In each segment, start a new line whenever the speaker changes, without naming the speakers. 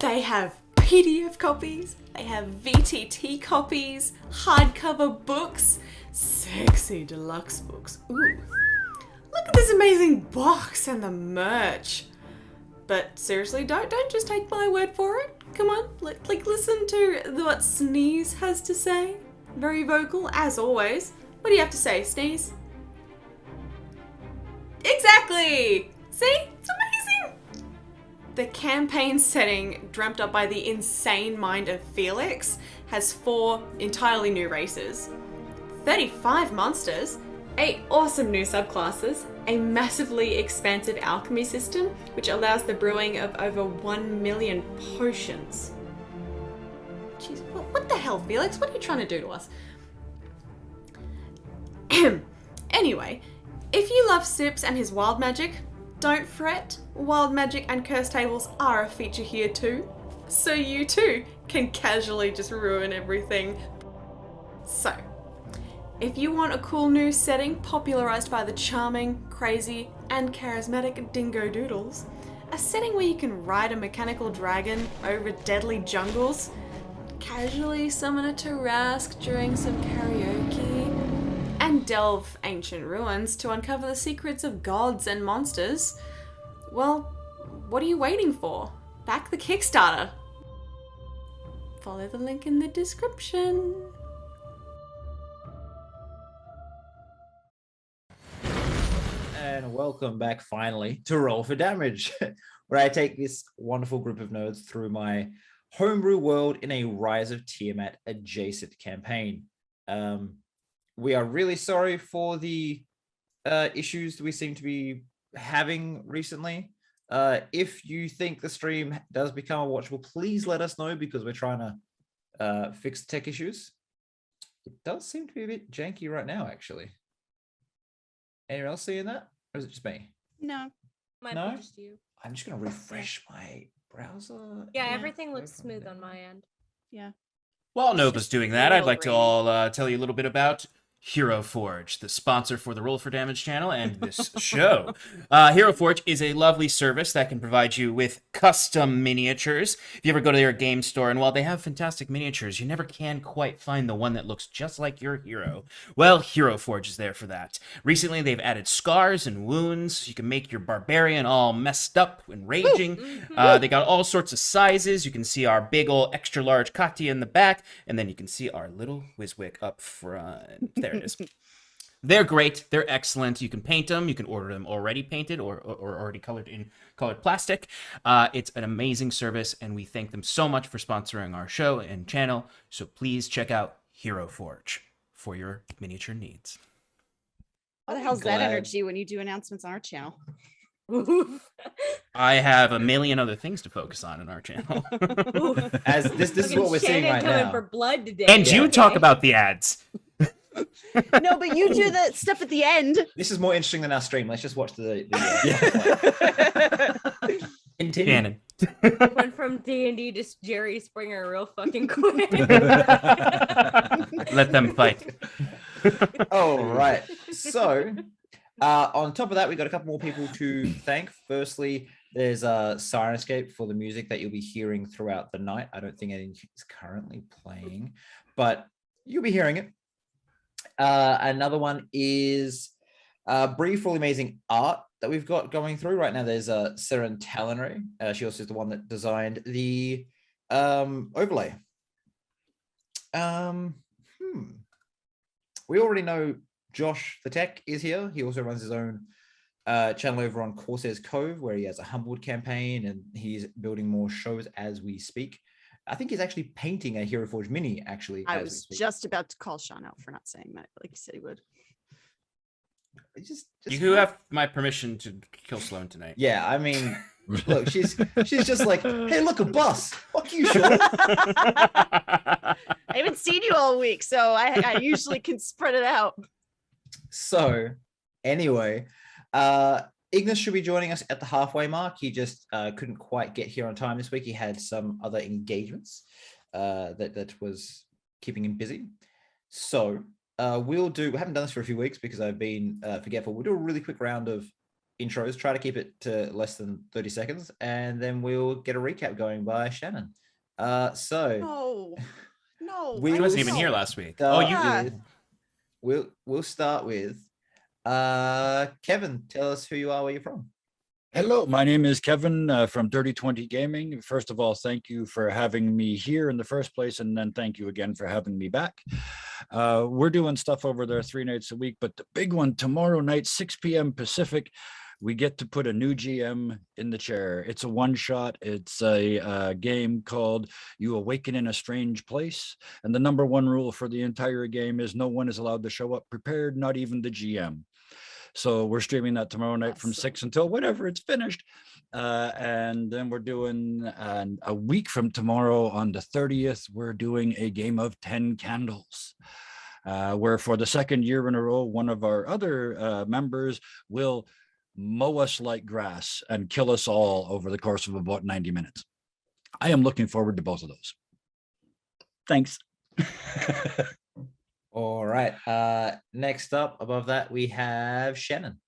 They have PDF copies, they have VTT copies, hardcover books, sexy deluxe books. Ooh, look at this amazing box and the merch. But seriously, don't just take my word for it. Come on, listen to what Sneeze has to say. Very vocal, as always. What do you have to say, Sneeze? Exactly! See? It's amazing! The campaign setting, dreamt up by the insane mind of Felix, has 4 entirely new races, 35 monsters, 8 awesome new subclasses, a massively expansive alchemy system, which allows the brewing of over 1 million potions. Jeez, what the hell, Felix? What are you trying to do to us? Anyway, if you love Sips and his wild magic, don't fret, wild magic and curse tables are a feature here too, so you too can casually just ruin everything. So, if you want a cool new setting popularized by the charming, crazy, and charismatic Dingo Doodles, a setting where you can ride a mechanical dragon over deadly jungles, casually summon a Tarask during some karaoke, and delve ancient ruins to uncover the secrets of gods and monsters, well, what are you waiting for? Back the Kickstarter. Follow the link in the description.
And welcome back finally to Roll for Damage, where I take this wonderful group of nerds through my homebrew world in a Rise of Tiamat adjacent campaign. We are really sorry for the issues that we seem to be having recently. If you think the stream does become unwatchable, please let us know, because we're trying to fix the tech issues. It does seem to be a bit janky right now, actually. Anyone else seeing that? Or is it just me?
No.
Might
No?
be just you.
I'm just going to refresh my browser.
Yeah, everything looks smooth on my end.
Yeah.
While
It's
Nova's
just
doing
a
that, I'd
little
like to
grainy.
all tell you a little bit about Hero Forge, the sponsor for the Roll for Damage channel and this show. Hero Forge is a lovely service that can provide you with custom miniatures. If you ever go to their game store, and while they have fantastic miniatures, you never can quite find the one that looks just like your hero. Well, Hero Forge is there for that. Recently, they've added scars and wounds. You can make your barbarian all messed up and raging. They got all sorts of sizes. You can see our big old extra large Katya in the back, and then you can see our little Wiswick up front. There it is. They're great. They're excellent. You can paint them. You can order them already painted or already colored in colored plastic. It's an amazing service, and we thank them so much for sponsoring our show and channel. So please check out Hero Forge for your miniature needs.
What the hell's that energy when you do announcements on our channel?
I have a million other things to focus on in our channel.
As this is what we're seeing right
coming
now.
for blood today.
And you talk about the ads.
No, but you do the stuff at the end.
This is more interesting than our stream. Let's just watch the Continue.
Shannon.
Went from D&D to Jerry Springer real fucking quick.
Let them fight.
All right. So, on top of that, we got a couple more people to thank. Firstly, there's Sirenscape for the music that you'll be hearing throughout the night. I don't think anything is currently playing, but you'll be hearing it. Another one is Bree for the amazing art that we've got going through right now. There's Seren Talenry. She also is the one that designed the overlay. We already know Josh the Tech is here. He also runs his own channel over on Corsair's Cove, where he has a Humbled campaign, and he's building more shows as we speak. I think he's actually painting a Hero Forge mini, actually.
I was just about to call Sean out for not saying that, like you said he would.
You have my permission to kill Sloan tonight.
Yeah, I mean, look, she's just like, hey, look, a bus. Fuck you, Sean.
I haven't seen you all week, so I usually can spread it out.
So, anyway, Ignis should be joining us at the halfway mark. He just couldn't quite get here on time this week. He had some other engagements that was keeping him busy. So we haven't done this for a few weeks because I've been forgetful. We'll do a really quick round of intros, try to keep it to less than 30 seconds, and then we'll get a recap going by Shannon.
No.
He wasn't even here last week.
We'll start with Kevin. Tell us who you are, where you're from.
Hello, my name is Kevin from 3020 Gaming. First of all, thank you for having me here in the first place, and then thank you again for having me back. We're doing stuff over there 3 nights a week, but the big one tomorrow night, 6 p.m. Pacific, we get to put a new GM in the chair. It's a one-shot. It's a game called You Awaken in a Strange Place. And the number one rule for the entire game is no one is allowed to show up prepared, not even the GM. So we're streaming that tomorrow night from 6 until whenever it's finished. And then we're doing a week from tomorrow on the 30th, we're doing a game of 10 candles. Where for the second year in a row, one of our other members will mow us like grass and kill us all over the course of about 90 minutes. I am looking forward to both of those. Thanks.
All right. Next up, above that, we have Shannon.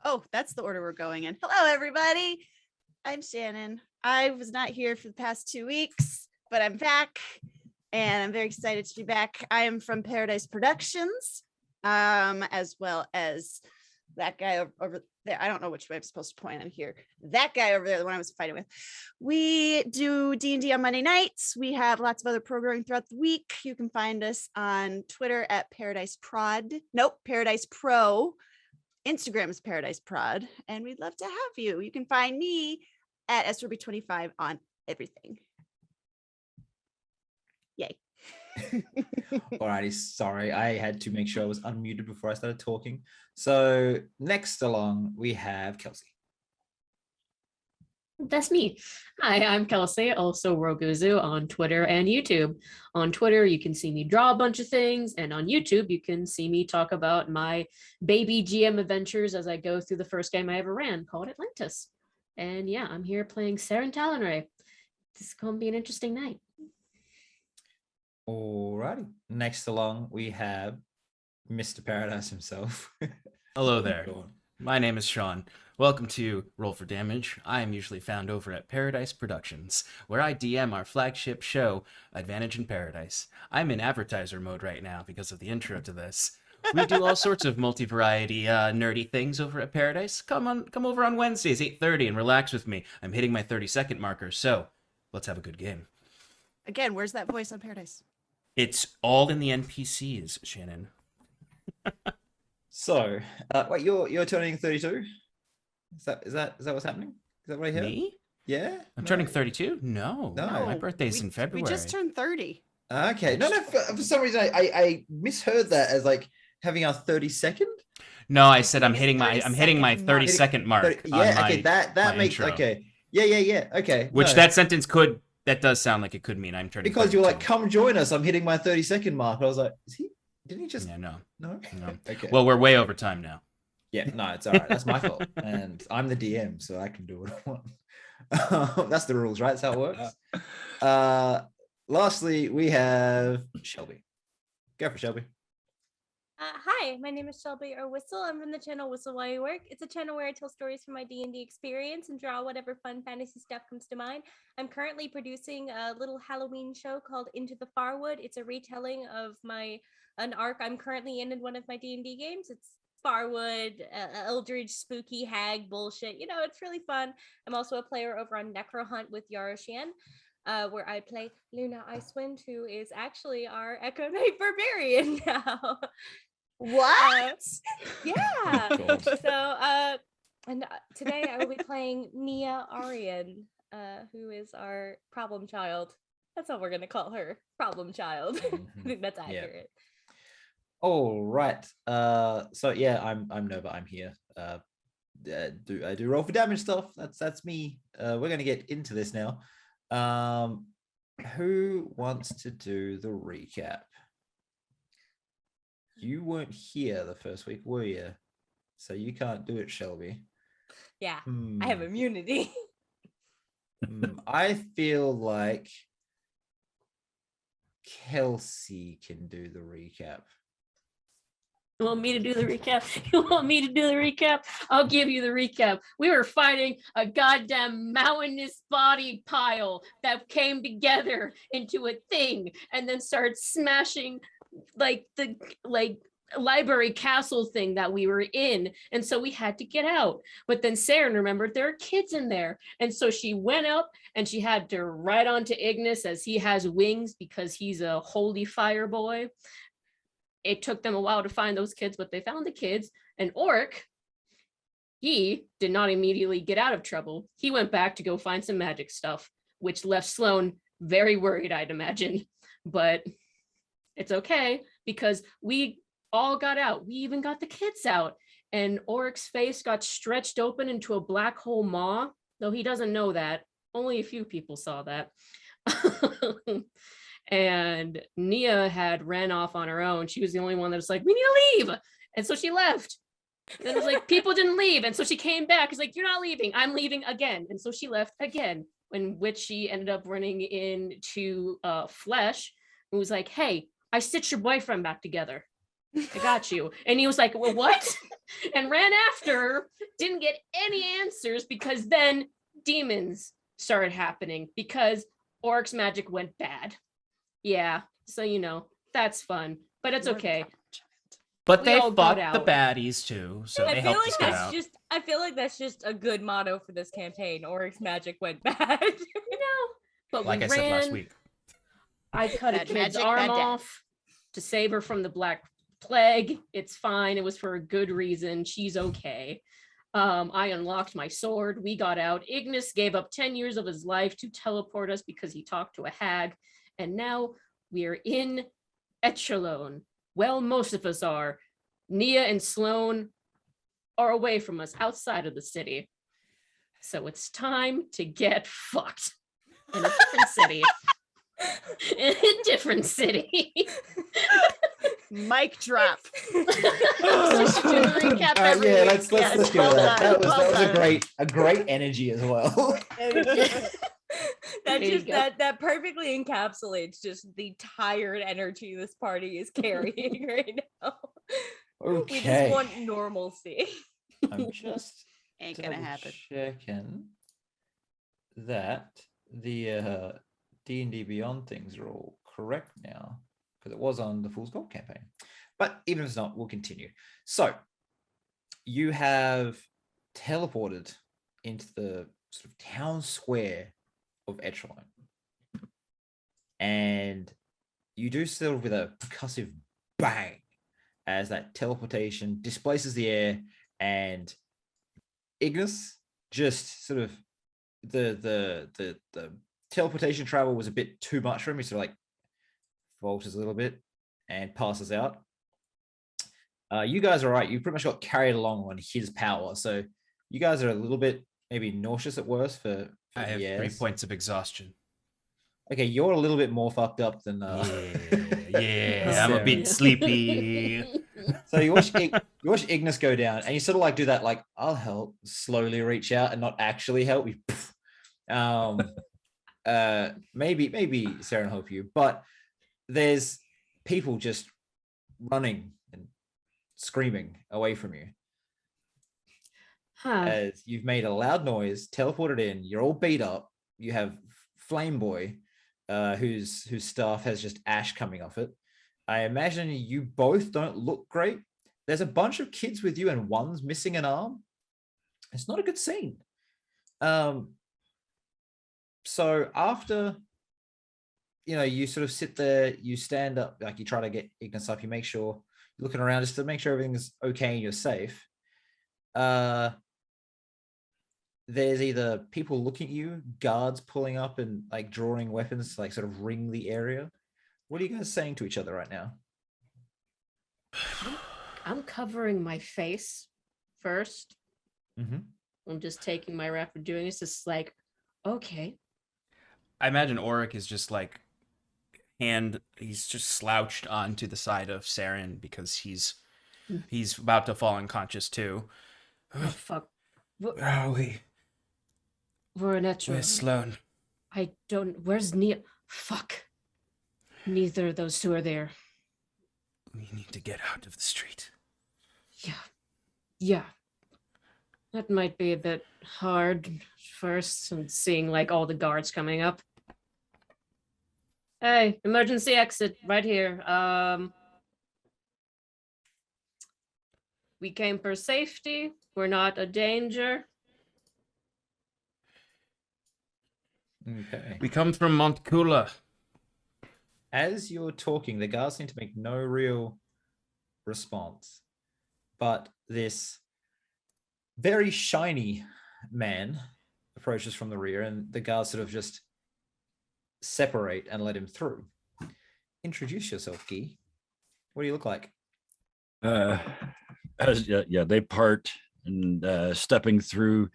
Oh, that's the order we're going in. Hello, everybody. I'm Shannon. I was not here for the past 2 weeks, but I'm back, and I'm very excited to be back. I am from Paradise Productions, as well as that guy over there. I don't know which way I'm supposed to point on here. That guy over there, the one I was fighting with. We do D&D on Monday nights. We have lots of other programming throughout the week. You can find us on Twitter at Paradise Pro. Instagram is Paradise Prod, and we'd love to have you. You can find me at S3E07 on everything. Yay.
Alrighty, sorry, I had to make sure I was unmuted before I started talking. So next along, we have Kelsey.
That's me. Hi, I'm Kelsey, also Roguzu on Twitter and YouTube. On Twitter, you can see me draw a bunch of things, and on YouTube, you can see me talk about my baby GM adventures as I go through the first game I ever ran called Atlantis. And yeah, I'm here playing Saren Talonray. This is going to be an interesting night.
Alrighty, next along, we have Mr. Paradise himself.
Hello there. My name is Sean. Welcome to Roll for Damage. I am usually found over at Paradise Productions, where I DM our flagship show, Advantage in Paradise. I'm in advertiser mode right now because of the intro to this. We do all sorts of multi-variety nerdy things over at Paradise. Come over on Wednesdays, 8:30, and relax with me. I'm hitting my 30-second marker, so let's have a good game.
Again, where's that voice on Paradise?
It's all in the NPCs, Shannon.
So, wait, you're turning 32? Is that what's happening? Is that what I hear?
Me?
Yeah.
I'm turning 32? No.
No.
My birthday's in February.
We just turned 30.
Okay. No. For some reason, I misheard that as like having our 32nd.
No, I said I'm hitting my 30-second mark.
Yeah. Okay. That makes
intro.
okay. Yeah. Okay.
Which that sentence could. That does sound like it could mean I'm turning.
Because you're like, come join us. I'm hitting my 32nd mark. I was like, is he? Didn't he just?
Yeah, no.
Okay.
Well, we're way over time now.
Yeah, no, it's all right. That's my fault. And I'm the DM, so I can do what I want. That's the rules, right? That's how it works. Lastly, we have Shelby. Go for Shelby.
Hi, my name is Shelby or Whistle. I'm from the channel Whistle While You Work. It's a channel where I tell stories from my D&D experience and draw whatever fun fantasy stuff comes to mind. I'm currently producing a little Halloween show called Into the Farwood. It's a retelling of an arc I'm currently in one of my D&D games. It's Farwood, Eldridge, spooky hag bullshit. You know, it's really fun. I'm also a player over on Necro Hunt with Yara Shan, where I play Luna Icewind, who is actually our Echo Knight Barbarian now.
What?
Yeah. So, and today I will be playing Nia Arron, who is our problem child. That's what we're gonna call her, problem child. I think that's accurate.
All right. So yeah, I'm Nova. I'm here. I do roll for damage stuff. That's me. We're gonna get into this now. Who wants to do the recap? You weren't here the first week, were you? So you can't do it, Shelby.
Yeah, I have immunity.
I feel like Kelsey can do the recap.
You want me to do the recap? You want me to do the recap? I'll give you the recap. We were fighting a goddamn mountainous body pile that came together into a thing and then started smashing like the library castle thing that we were in. And so we had to get out. But then Sarah remembered there are kids in there. And so she went up and she had to ride onto Ignis as he has wings because he's a holy fire boy. It took them a while to find those kids, but they found the kids. And Orc, he did not immediately get out of trouble. He went back to go find some magic stuff, which left Sloane very worried, I'd imagine. But it's okay because we all got out. We even got the kids out. And Oric's face got stretched open into a black hole maw, though he doesn't know that. Only a few people saw that. And Nia had ran off on her own. She was the only one that was like, we need to leave. And so she left. And it was like, people didn't leave. And so she came back. It's like, you're not leaving. I'm leaving again. And so she left again, in which she ended up running into Flesh, who was like, hey, I stitched your boyfriend back together. I got you. And he was like, well, what? And ran after her, didn't get any answers because then demons started happening because Orc's magic went bad. Yeah, so that's fun, but it's okay.
But
We
they
all got
fought the
out.
baddies too, so they helped us get out.
I feel like that's just a good motto for this campaign. Oryx magic went bad.
But
Like
we
I said last
ran.
week.
I cut a
Bad
kid's
magic,
arm
bad dad.
off to save her from the Black Plague. It's fine. It was for a good reason. She's okay. I unlocked my sword. We got out. Ignis gave up 10 years of his life to teleport us because he talked to a hag. And now we're in Etralogne. Well, most of us are. Nia and Sloane are away from us outside of the city. So it's time to get fucked in a different city. In a different city.
Mic drop. Just do the recap
Yeah,
every week.
let's
Yes,
do
well
that.
done,
That was
well
a
done.
great energy as well.
That
There you
just
go.
that perfectly encapsulates just the tired energy this party is carrying right now. We just
Okay.
want normalcy.
I'm just
Ain't gonna happen.
checking that the D&D Beyond things are all correct now because it was on the Fool's Gold campaign. But even if it's not, we'll continue. So you have teleported into the sort of town square of Etralogne. And you do so with a percussive bang as that teleportation displaces the air, and Ignis just sort of the teleportation travel was a bit too much for him. He sort of like falters a little bit and passes out. You guys are right. You pretty much got carried along on his power. So you guys are a little bit maybe nauseous at worst for
I have
the
3
airs.
points of exhaustion.
Okay, you're a little bit more fucked up than
Yeah, I'm a
Sarah.
bit sleepy.
So you watch Ignis go down, and you sort of like do that, like I'll help, slowly reach out and not actually help. Maybe Sarah will help you, but there's people just running and screaming away from you as you've made a loud noise, teleported in. You're all beat up. You have Flame Boy, whose staff has just ash coming off it. I imagine you both don't look great. There's a bunch of kids with you, and one's missing an arm. It's not a good scene. So after, you sort of sit there, you stand up, like you try to get Ignis up, you make sure you're looking around just to make sure everything's okay and you're safe. There's either people looking at you, guards pulling up and like drawing weapons to like sort of ring the area. What are you guys saying to each other right now?
I'm covering my face first.
Mm-hmm.
I'm just taking my rap for doing this. It's like, okay.
I imagine Auric is just like he's just slouched onto the side of Saren because he's about to fall unconscious too.
Oh, fuck.
Where are we?
We're in
Where's
Etralogne.
Sloan?
I don't. Where's Nia? Fuck. Neither of those two are there.
We need to get out of the street.
Yeah. That might be a bit hard first, and seeing like all the guards coming up. Hey, emergency exit right here. We came for safety. We're not a danger.
Okay.
We come from Montcula.
As you're talking, the guards seem to make no real response. But this very shiny man approaches from the rear, and the guards sort of just separate and let him through. Introduce yourself, Guy. What do you look like?
They part and stepping through,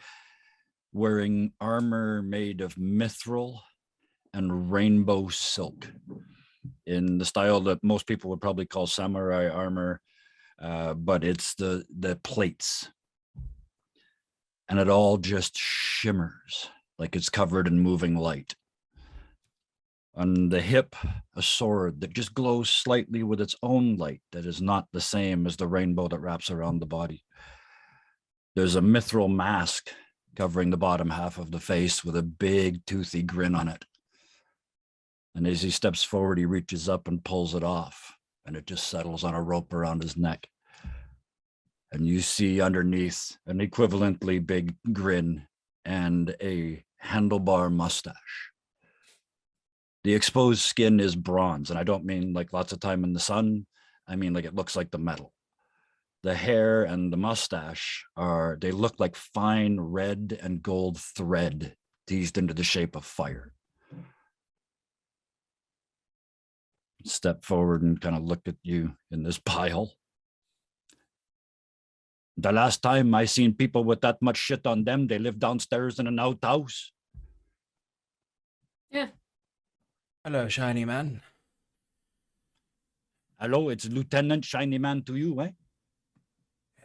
wearing armor made of mithril and rainbow silk, in the style that most people would probably call samurai armor, but it's the plates, and it all just shimmers like it's covered in moving light. On the hip, a sword that just glows slightly with its own light that is not the same as the rainbow that wraps around the body. There's a mithril mask covering the bottom half of the face with a big toothy grin on it. And as he steps forward, he reaches up and pulls it off, and it just settles on a rope around his neck. And you see underneath an equivalently big grin and a handlebar mustache. The exposed skin is bronze, and I don't mean like lots of time in the sun. I mean like it looks like the metal. The hair and the mustache they look like fine red and gold thread teased into the shape of fire. Step forward and kind of look at you in this pile. The last time I seen people with that much shit on them, they live downstairs in an outhouse.
Yeah.
Hello, shiny man.
Hello, it's Lieutenant Shiny Man to you, eh?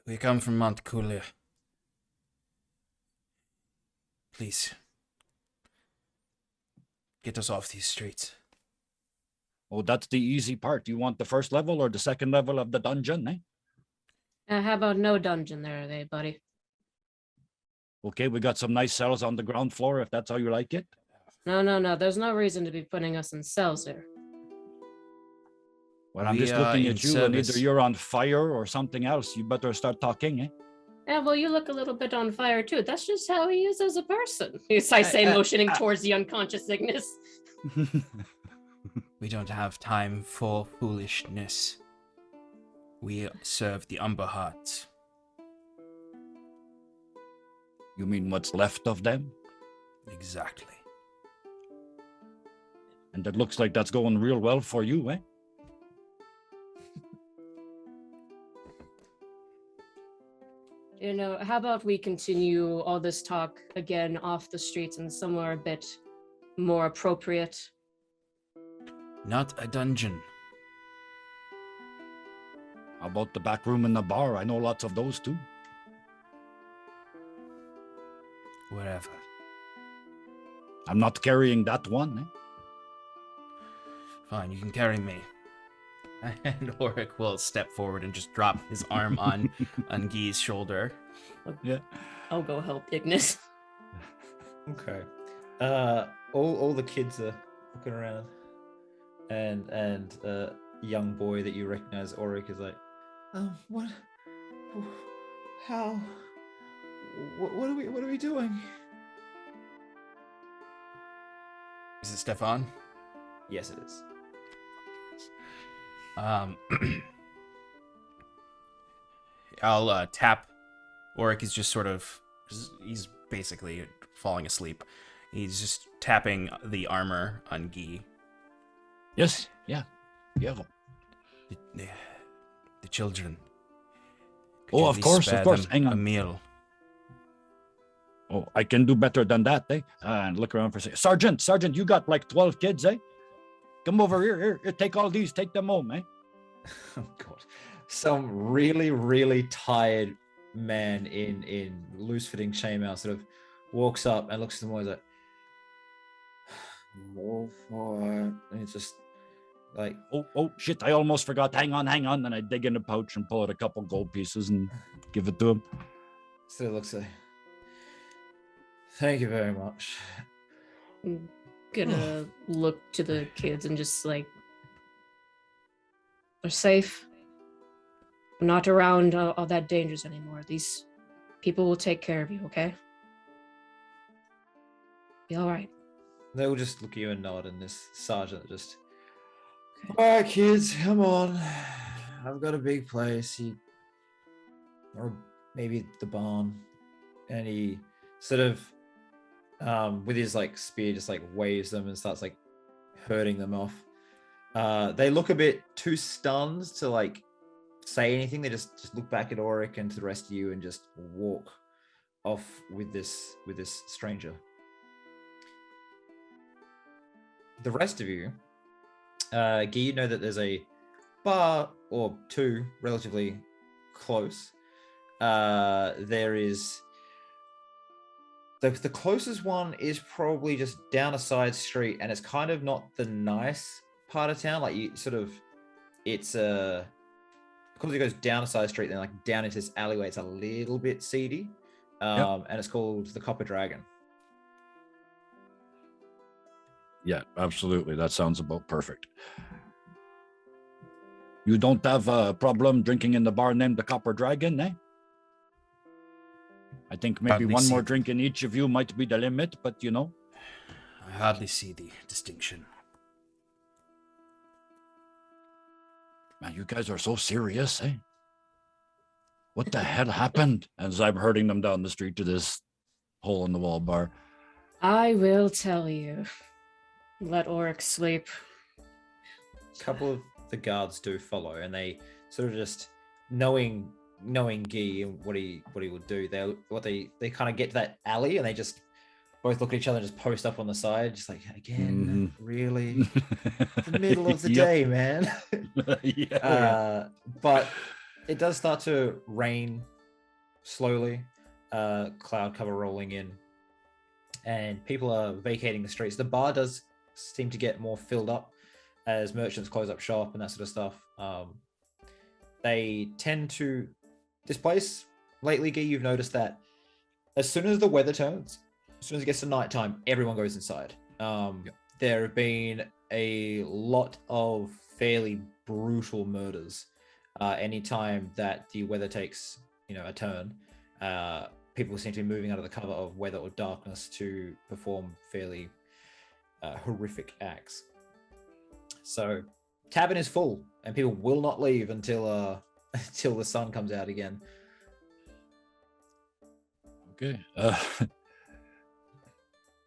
We come from Montcula. Please. Get us off these streets.
Oh, that's the easy part. You want the first level or the second level of the dungeon, eh?
How about no dungeon there, buddy?
Okay, we got some nice cells on the ground floor if that's how you like it.
No. There's no reason to be putting us in cells here.
Well, I'm
We
just
are
looking
in
at you, and either
service.
you're on fire or something else. You better start talking, eh?
Yeah, well, you look a little bit on fire too. That's just how he is as a person. I say, motioning towards the unconscious Ignis.
We don't have time for foolishness. We serve the Umber Hearts.
You mean what's left of them?
Exactly.
And it looks like that's going real well for you, eh?
You know, how about we continue all this talk again off the streets and somewhere a bit more appropriate?
Not a dungeon.
How about the back room in the bar? I know lots of those too.
Wherever.
I'm not carrying that one, eh?
Fine, you can carry me. And Auric will step forward and just drop his arm on Guy's shoulder.
Yeah.
I'll go help Ignis.
Okay. All the kids are looking around, and young boy that you recognize, Auric, is like, what? How? What are we doing?
Is it Stefan?
Yes, it is.
I'll tap. Auric is just sort of, he's basically falling asleep. He's just tapping the armor on Guy.
Yes, yeah. Yeah.
The the children. Could
Oh,
you at
of
least
course,
spare
of course.
them
Hang
a
on.
meal.
Oh, I can do better than that, eh? And look around for a second. Sergeant, you got like 12 kids, eh? Come over here, take all these, take them home, eh?
Oh God, some really, really tired man in loose-fitting chainmail sort of walks up and looks at them all like, "All for it." And it's just like,
Oh, shit, I almost forgot. Hang on. And I dig in the pouch and pull out a couple gold pieces and give it to him.
still looks like, "Thank you very much."
I'm gonna look to the kids and just like, they're safe. We're not around all that dangerous anymore. These people will take care of you, okay? Be all right.
They will just look at you and nod, and this sergeant just, "All right, kids, come on. I've got a big place." Or maybe the barn, and he sort of, with his like spear, just like waves them and starts like herding them off. They look a bit too stunned to like say anything. They just look back at Auric and to the rest of you and just walk off with this stranger. The rest of you, Guy, you know that there's a bar or two relatively close. There is the closest one is probably just down a side street, and it's kind of not the nice part of town. Like you sort of, it's because it goes down a side street, then like down into this alleyway. It's a little bit seedy, and it's called the Copper Dragon.
Yeah, absolutely. That sounds about perfect. You don't have a problem drinking in the bar named the Copper Dragon, eh? I think maybe
Hardly
one more
see-
drink in each of you might be the limit, but you know.
I hardly see the distinction.
Man, you guys are so serious, eh? What the hell happened? As I'm herding them down the street to this hole in the wall bar.
I will tell you. Let Auric sleep.
A couple of the guards do follow, and they sort of just knowing Guy and what he would do. They kind of get to that alley, and they just both look at each other and just post up on the side, just like, again, really, the middle of the day, man. But it does start to rain slowly, cloud cover rolling in, and people are vacating the streets. The bar does seem to get more filled up as merchants close up shop and that sort of stuff. They tend to, this place lately, Guy, you've noticed that as soon as the weather turns, as soon as it gets to nighttime, everyone goes inside. There have been a lot of fairly brutal murders. Anytime that the weather takes, a turn, people seem to be moving out of the cover of weather or darkness to perform fairly horrific acts. So, tavern is full, and people will not leave until until the sun comes out again.
Okay.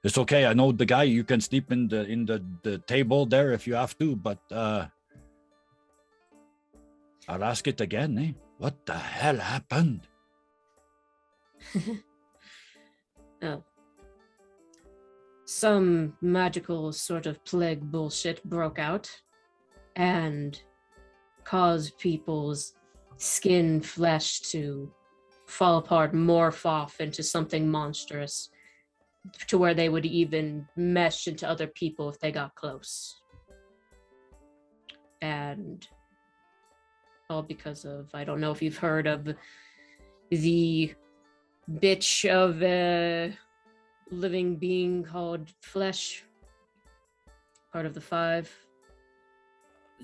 It's okay. I know the guy. You can sleep in the table there if you have to, but I'll ask it again, eh? What the hell happened?
Oh. Some magical sort of plague bullshit broke out and caused people's skin, flesh to fall apart, morph off into something monstrous, to where they would even mesh into other people if they got close. And all because of, I don't know if you've heard of the bitch of a living being called Flesh, part of the Five.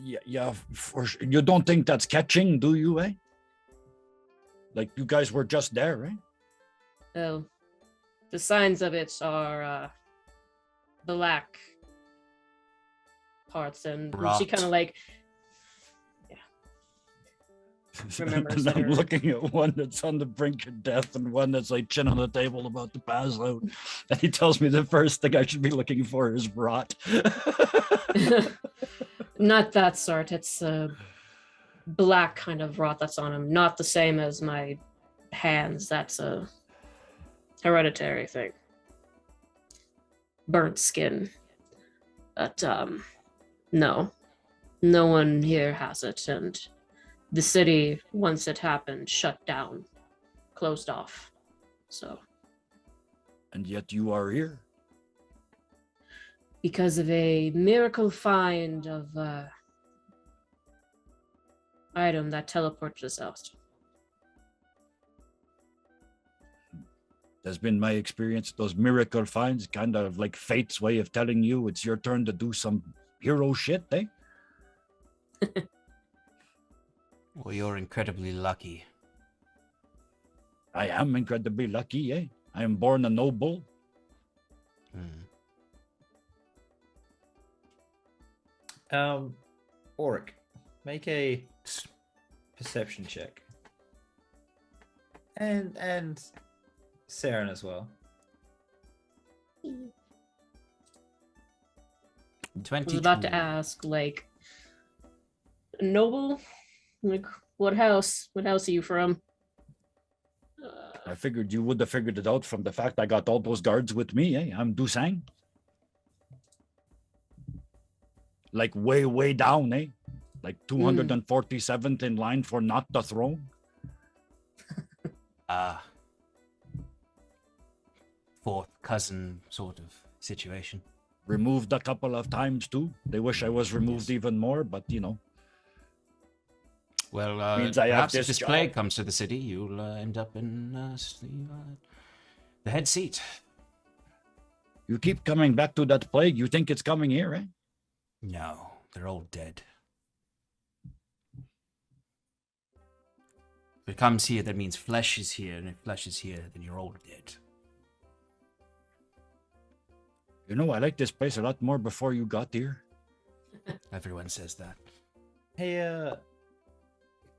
Yeah. For sure. You don't think that's catching, do you, eh? Like you guys were just there, eh?
Well, the signs of it are black parts, and she kind of like, remembers
And I'm
her.
looking at one that's on the brink of death and one that's like chin on the table about to pass out. And he tells me the first thing I should be looking for is rot.
Not that sort. It's black kind of rot that's on him. Not the same as my hands. That's a hereditary thing. Burnt skin. But no. No one here has it, and the city, once it happened, shut down. Closed off. So.
And yet you are here.
Because of a miracle find of item that teleported us out.
That's been my experience. Those miracle finds, kind of like fate's way of telling you it's your turn to do some hero shit, eh?
Well, you're incredibly lucky.
I am incredibly lucky, eh? I am born a noble.
Auric, make a perception check. And Saren as well.
20.
I was about to ask, like, noble? Like, what house? What house are you from?
I figured you would have figured it out from the fact I got all those guards with me, eh? I'm Dusang. Like way down, eh? Like 247th in line for not the throne.
Fourth cousin sort of situation.
Removed a couple of times too. They wish I was removed even more, but you know.
Well,
Means I have
perhaps if
this
this
job.
plague comes to the city, you'll end up in the head seat.
You keep coming back to that plague. You think it's coming here, eh?
No, they're all dead. If it comes here, that means flesh is here, and if flesh is here, then you're all dead.
You know, I like this place a lot more before you got here.
Everyone says that.
Hey,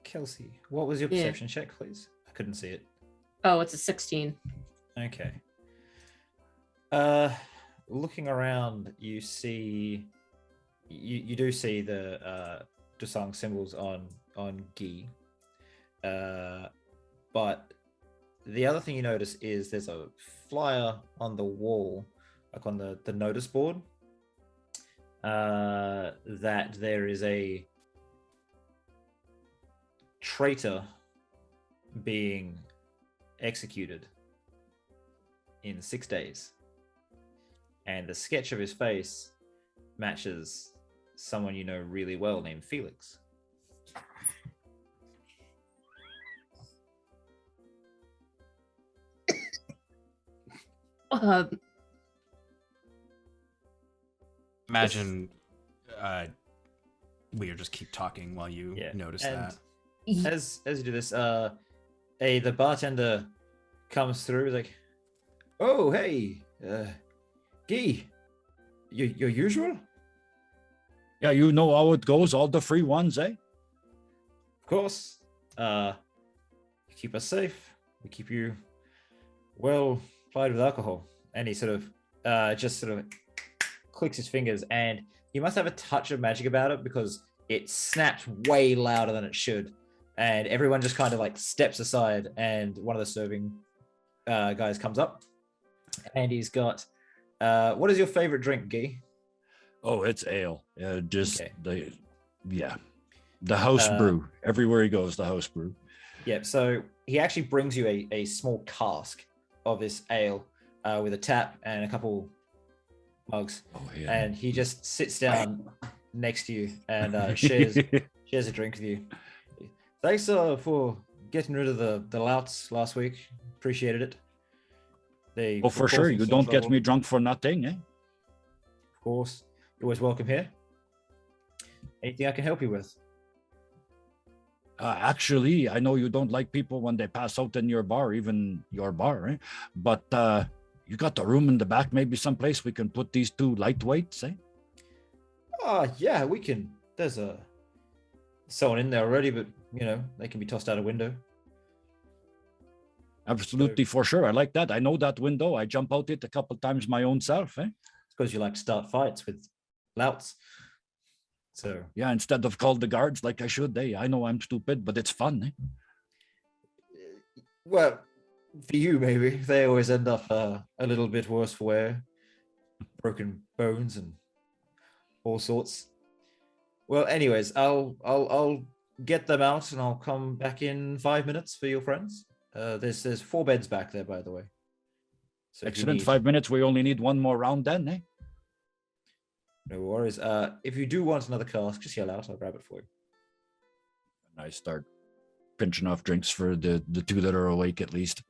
Kelsey, what was your perception check, please? I couldn't see it.
Oh, it's a 16.
Okay. Looking around, you see, you do see the Dusang symbols on Gi. But the other thing you notice is there's a flyer on the wall, like on the notice board, that there is a traitor being executed in 6 days. And the sketch of his face matches someone you know really well named Felix.
Imagine we just keep talking while you notice
and
that.
As you do this, the bartender comes through. He's like, "Oh, hey, Guy, your usual?
Yeah, you know how it goes. All the free ones, eh?
Of course. You keep us safe. We keep you well plied with alcohol." And he sort of just sort of clicks his fingers, and he must have a touch of magic about it because it snapped way louder than it should. And everyone just kind of like steps aside, and one of the serving guys comes up, and he's got, what is your favorite drink, Guy?
Oh, it's ale. Just
Okay.
the house brew. Everywhere he goes, the house brew.
Yeah, so he actually brings you a small cask of this ale with a tap and a couple mugs.
Oh, yeah.
And he just sits down next to you and shares a drink with you. Thanks for getting rid of the louts last week. Appreciated it. They
Oh, for
were
sure.
causing
You
some
don't get
trouble.
me drunk for nothing, eh?
Of course. You're always welcome here. Anything I can help you with?
Actually, I know you don't like people when they pass out in your bar, even your bar, eh? But you got the room in the back, maybe someplace we can put these two lightweights, eh?
Yeah, we can. There's someone in there already, but you know, they can be tossed out a window.
Absolutely, for sure. I like that. I know that window. I jump out it a couple times my own self, eh?
Suppose you like to start fights with louts. So
Yeah, instead of call the guards like I should, I know I'm stupid, but it's fun.
well, for you maybe they always end up a little bit worse for wear, broken bones and all sorts. Well, anyways, I'll get them out and I'll come back in 5 minutes for your friends. There's 4 beds back there, by the way. So if you
Excellent.
need-
5 minutes. We only need one more round then,
No worries. If you do want another cask, just yell out. I'll grab it for you.
And I start pinching off drinks for the 2 that are awake at least.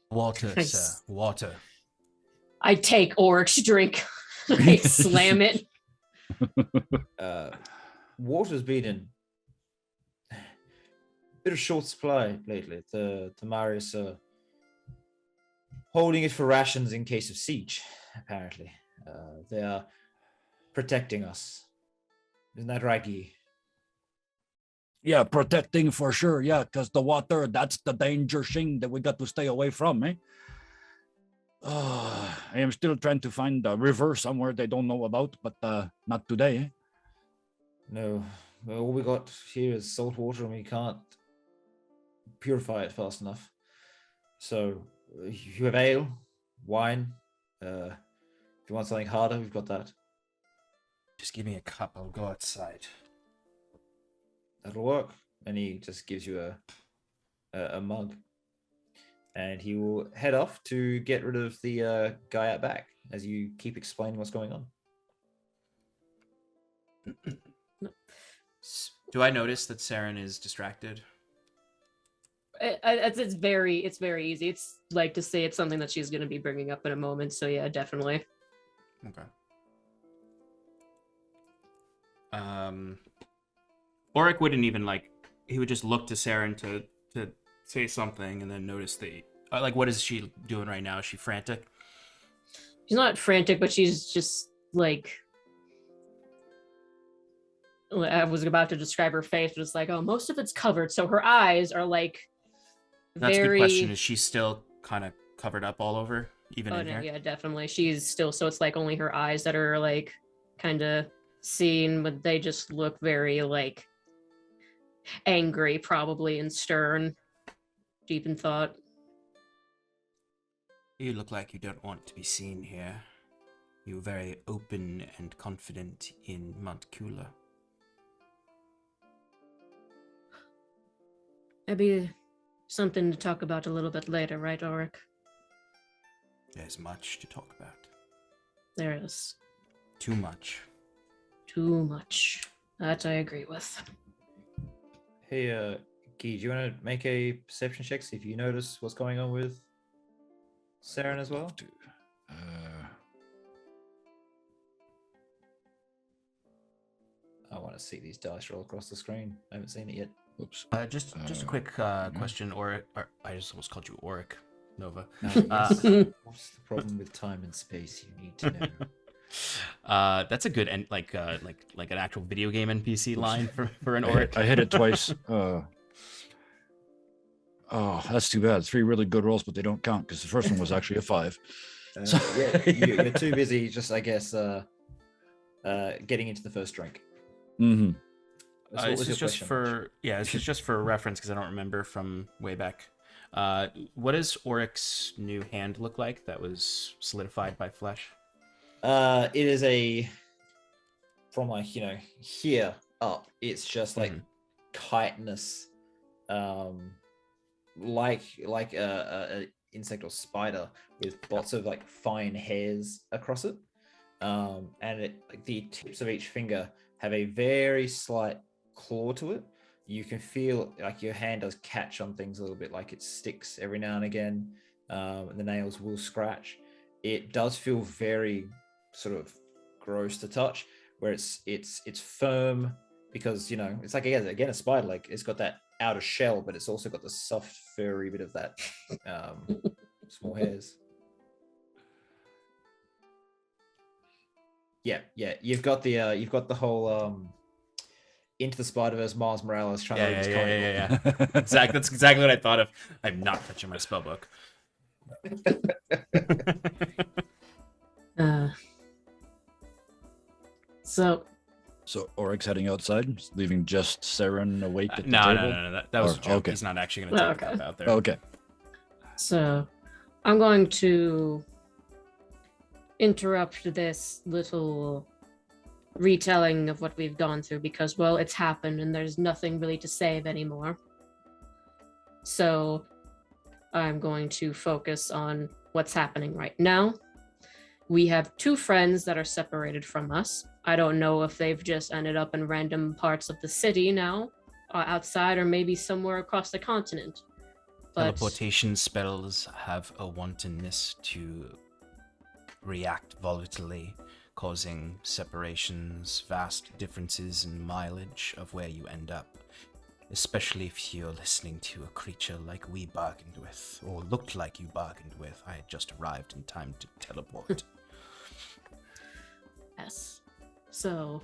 Water,
Nice.
sir. Water.
I take Oric's drink. I slam it.
Water's been in a bit of short supply lately. The Marius are holding it for rations in case of siege, apparently. They are protecting us. Isn't that right, Yi?
Yeah, protecting for sure. Yeah, because the water, that's the danger thing that we got to stay away from, I am still trying to find a river somewhere they don't know about, but not today.
No. Well, all we got here is salt water and we can't purify it fast enough. So, you have ale, wine. If you want something harder, we've got that.
Just give me a cup. I'll go outside.
That'll work. And he just gives you a mug. And he will head off to get rid of the guy out back as you keep explaining what's going on.
Do I notice that Saren is distracted?
It's very easy. It's like to say it's something that she's going to be bringing up in a moment. So yeah, definitely.
Okay. Oric wouldn't even he would just look to Saren to say something and then notice what is she doing right now? Is she frantic?
She's not frantic, but she's just like, I was about to describe her face, but it's like, oh, most of it's covered. So her eyes are like
That's a
very...
good question. Is she still kind of covered up all over, even in here?
Yeah, definitely. She's still, so it's like only her eyes that are like kind of seen, but they just look very like angry, probably, and stern, deep in thought.
You look like you don't want to be seen here. You're very open and confident in Montcula.
Maybe something to talk about a little bit later, right, Oric?
There's much to talk about.
There is.
Too much.
Too much. That I agree with.
Hey, Guy, do you want to make a perception check, see if you notice what's going on with Saren as well? I want to see these dice roll across the screen. I haven't seen it yet.
Oops.
Just a quick question, or I just almost called you Oric Nova.
What's the problem with time and space? You need to know.
That's a good and like an actual video game NPC line for an Oric.
I hit it twice. Oh, that's too bad. 3 really good rolls, but they don't count because the first one was actually a 5.
Yeah, you're too busy, just I guess, getting into the first drink.
Mm-hmm.
This is just
for reference because I don't remember from way back. What does Oric's new hand look like that was solidified by flesh?
It is from here up. It's just like chitinous, like a insect or spider with lots of like fine hairs across it, and the tips of each finger have a very slight claw to it. You can feel like your hand does catch on things a little bit, like it sticks every now and again, and the nails will scratch. It does feel very sort of gross to touch, where it's firm because it's like again a spider. Like it's got that outer shell, but it's also got the soft furry bit of that small hairs. Yeah. You've got the whole Into the Spider-Verse Miles Morales trying to read his comic book.
Exactly. That's exactly what I thought of. I'm not touching my spell book.
So
So Oryx heading outside, leaving just Saren awake at the
No,
table?
that was a
Or-
joke.
okay.
He's not actually going to take
Okay.
the cup out there.
Okay.
So I'm going to interrupt this little retelling of what we've gone through because, well, it's happened and there's nothing really to save anymore. So I'm going to focus on what's happening right now. We have two friends that are separated from us. I don't know if they've just ended up in random parts of the city now, outside, or maybe somewhere across the continent. But
Teleportation spells have a wantonness to react volatilely, causing separations, vast differences in mileage of where you end up. Especially if you're listening to a creature like we bargained with, or looked like you bargained with. I had just arrived in time to teleport.
yes. So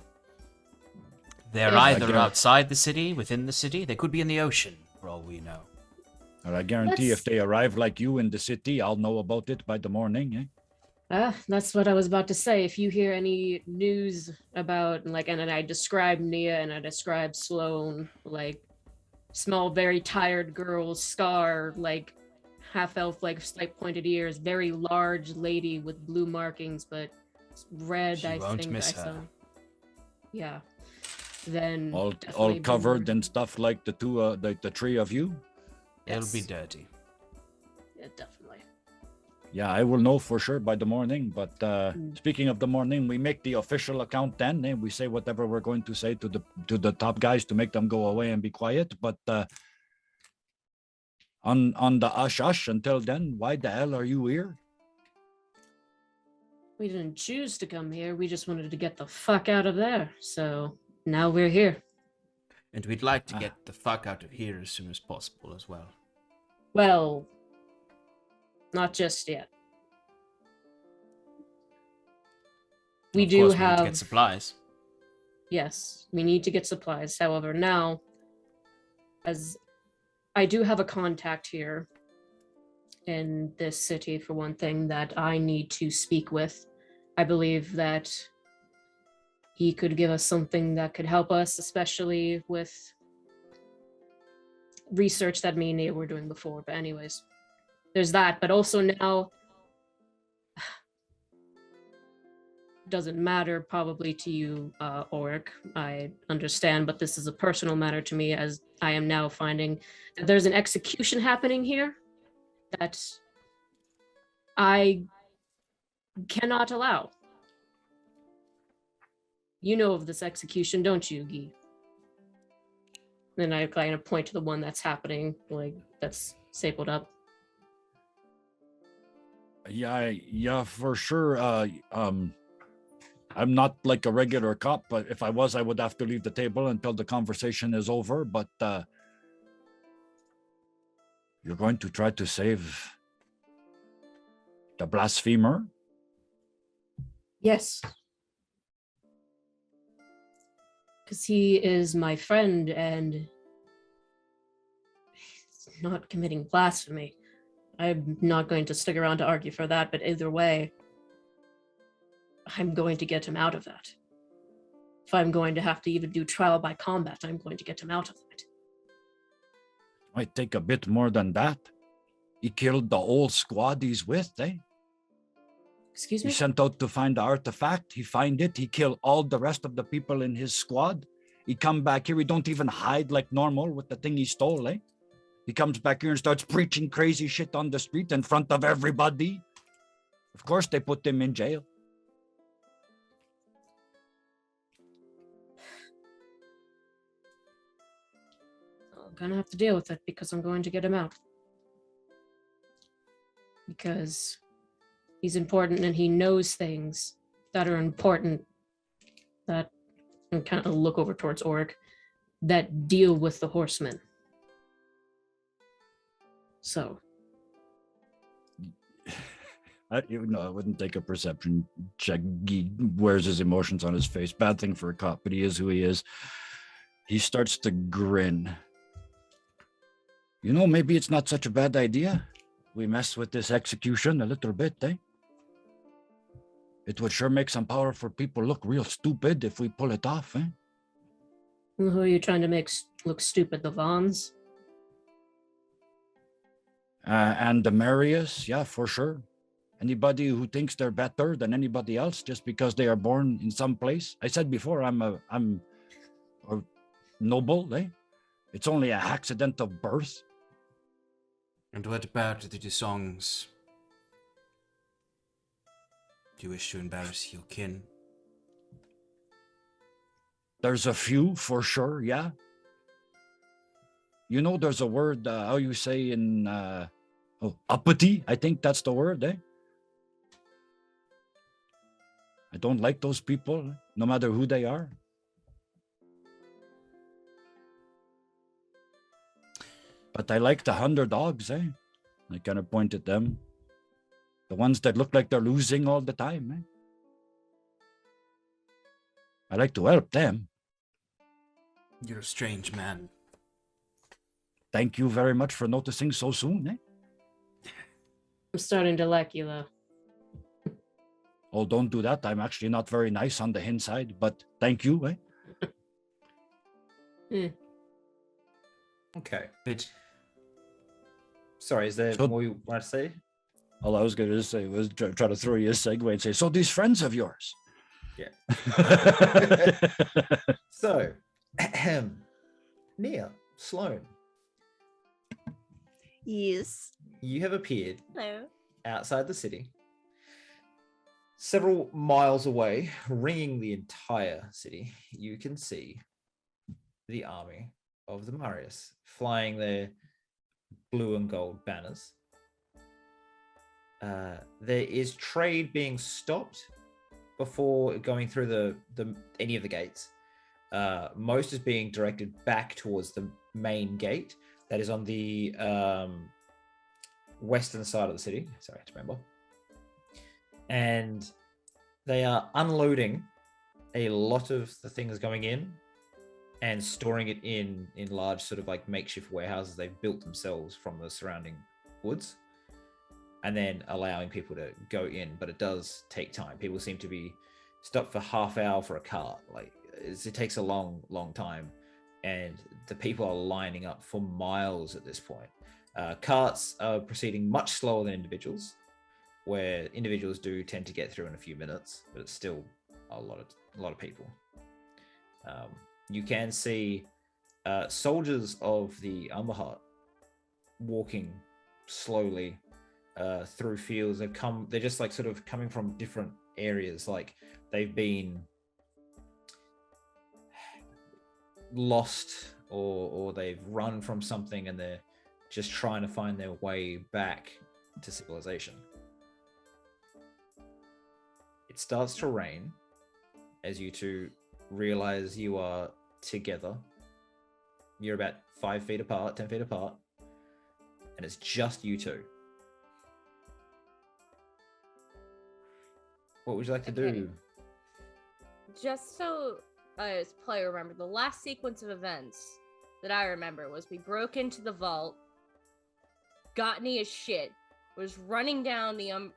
They're
Yeah.
either outside the city, within the city, they could be in the ocean, for all we know.
And I guarantee
Let's-
if they arrive like you in the city, I'll know about it by the morning.
that's what I was about to say. If you hear any news about, like, and then I describe Nia and I describe Sloane, like, small, very tired girl, scar, like, half elf, like, slight pointed ears, very large lady with blue markings, but red,
She
I
won't
think
miss
I saw.
her.
Yeah. Then
All
definitely be
covered
warned.
and stuff like the two, like the three of you.
It'll be
Yes.
dirty.
Yeah, definitely.
Yeah, I will know for sure by the morning. But
Mm.
speaking of the morning, we make the official account then, and we say whatever we're going to say to the top guys to make them go away and be quiet. But on the Ashash until then, why the hell are you here?
We didn't choose to come here. We just wanted to get the fuck out of there. So now we're here.
And we'd like to
Ah.
get the fuck out of here as soon as possible as well.
Well, not just yet. We
Of
do
course, we need
have
to get supplies.
Yes, we need to get supplies. However, now, as I do have a contact here in this city, for one thing, that I need to speak with. I believe that he could give us something that could help us, especially with research that me and Nia were doing before. But anyways, there's that. But also now, doesn't matter probably to you, Oric. I understand, but this is a personal matter to me, as I am now finding that there's an execution happening here that I cannot allow. You know of this execution, don't you, Guy? Then I kind of point to the one that's happening, like that's stapled up.
Yeah, for sure. I'm not like a regular cop, but if I was, I would have to leave the table until the conversation is over. But you're going to try to save the blasphemer?
Yes. Because he is my friend and he's not committing blasphemy. I'm not going to stick around to argue for that, but either way, I'm going to get him out of that. If I'm going to have to even do trial by combat, I'm going to get him out of that.
Might take a bit more than that. He killed the whole squad he's with, eh?
Excuse
He
me?
sent out to find the artifact. He find it. He kill all the rest of the people in his squad. He come back here. He don't even hide like normal with the thing he stole, eh? He comes back here and starts preaching crazy shit on the street in front of everybody. Of course, they put him in jail.
I'm gonna have to deal with it because I'm going to get him out. Because he's important and he knows things that are important that, and kind of look over towards Oric, that deal with the horsemen. So,
I wouldn't take a perception check. He wears his emotions on his face. Bad thing for a cop, but he is who he is. He starts to grin. You know, maybe it's not such a bad idea. We mess with this execution a little bit, eh? It would sure make some powerful people look real stupid if we pull it off, eh?
Who are you trying to make look stupid? The Vons?
And the Marius, yeah, for sure. Anybody who thinks they're better than anybody else just because they are born in some place. I said before, I'm a noble, eh? It's only an accident of birth.
And what about the songs? Do you wish to embarrass your kin?
There's a few for sure, yeah. You know, there's a word, how you say in, uppity, I think that's the word, eh? I don't like those people, no matter who they are. But I like the underdogs, eh? I kind of point at them. The ones that look like they're losing all the time, eh? I like to help them.
You're a strange man.
Thank you very much for noticing so soon, eh?
I'm starting to like you, though.
Oh, don't do that. I'm actually not very nice on the inside, but thank you, eh?
Okay.
But
Sorry, is there
So-
more you want to say?
All I was going to say was try to throw you a segue and say, so these friends of yours.
Yeah. So, Nia, Sloan,
Yes.
you have appeared
Hello.
outside the city, several miles away, ringing the entire city. You can see the army of the Marius flying their blue and gold banners. There is trade being stopped before going through the any of the gates. Most is being directed back towards the main gate that is on the western side of the city. Sorry, I have to remember. And they are unloading a lot of the things going in and storing it in large sort of like makeshift warehouses they've built themselves from the surrounding woods, and then allowing people to go in. But it does take time. People seem to be stopped for half hour for a cart. Like it takes a long time, and the people are lining up for miles at this point. Carts are proceeding much slower than individuals, where individuals do tend to get through in a few minutes, but it's still a lot of people. You can see soldiers of the Umberheart walking slowly through fields. They're just like sort of coming from different areas, like they've been lost or they've run from something and they're just trying to find their way back to civilization. It starts to rain as you two realize you are together. You're about 5 feet apart, 10 feet apart, and it's just you two. What would you like to
Okay.
do?
Just so as player remember, the last sequence of events that I remember was we broke into the vault, got Nia's shit, was running down the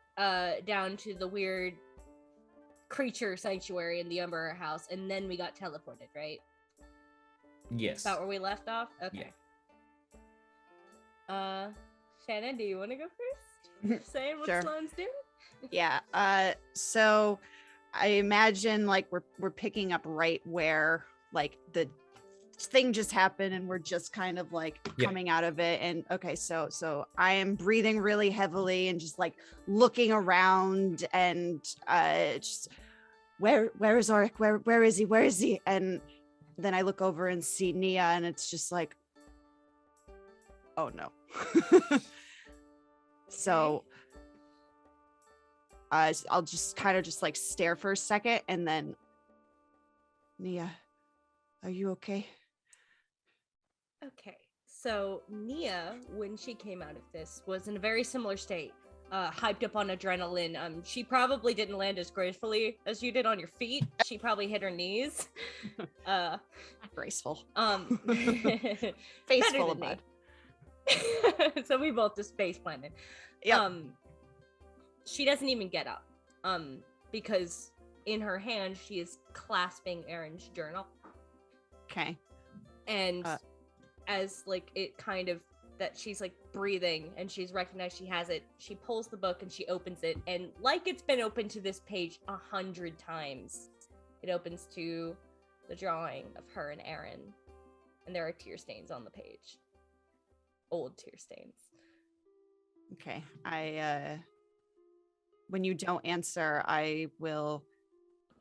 down to the weird creature sanctuary in the Umber house, and then we got teleported, right?
Yes.
Is that where we left off? Okay. Shannon, do you want to go first? Saying what
Sure.
Sloane's doing?
Yeah. So I imagine like we're picking up right where like the thing just happened and we're just kind of like
Yeah.
coming out of it. And okay, so I am breathing really heavily and just like looking around and just where is Auric? Where is he? Where is he? And then I look over and see Nia and it's just like, oh no. So I'll just kind of just like stare for a second and then, Nia, are you okay?
Okay, so Nia, when she came out of this, was in a very similar state, hyped up on adrenaline. She probably didn't land as gracefully as you did on your feet. She probably hit her knees.
Graceful.
Face
Face full of mud.
So we both just face planted.
Yep.
She doesn't even get up. Because in her hand she is clasping Arron's journal.
Okay.
And
Uh.
as like it kind of that she's like breathing and she's recognized she has it, she pulls the book and she opens it, and like it's been open to this page 100 times, it opens to the drawing of her and Arron, and there are tear stains on the page. Old tear stains.
Okay. When you don't answer, I will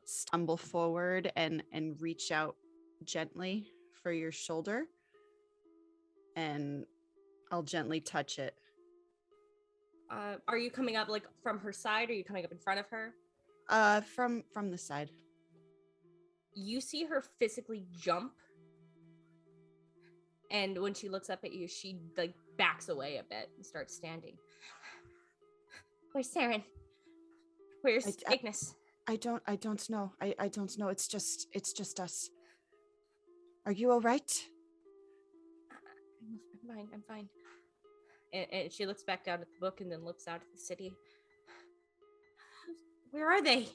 stumble forward and reach out gently for your shoulder, and I'll gently touch it.
Are you coming up like from her side, or are you coming up in front of her?
From the side.
You see her physically jump, and when she looks up at you, she like backs away a bit and starts standing. Where's Arron? Where's Ignis?
I don't know. I don't know. It's just us. Are you all right?
I'm fine. And she looks back down at the book and then looks out at the city. Where are they?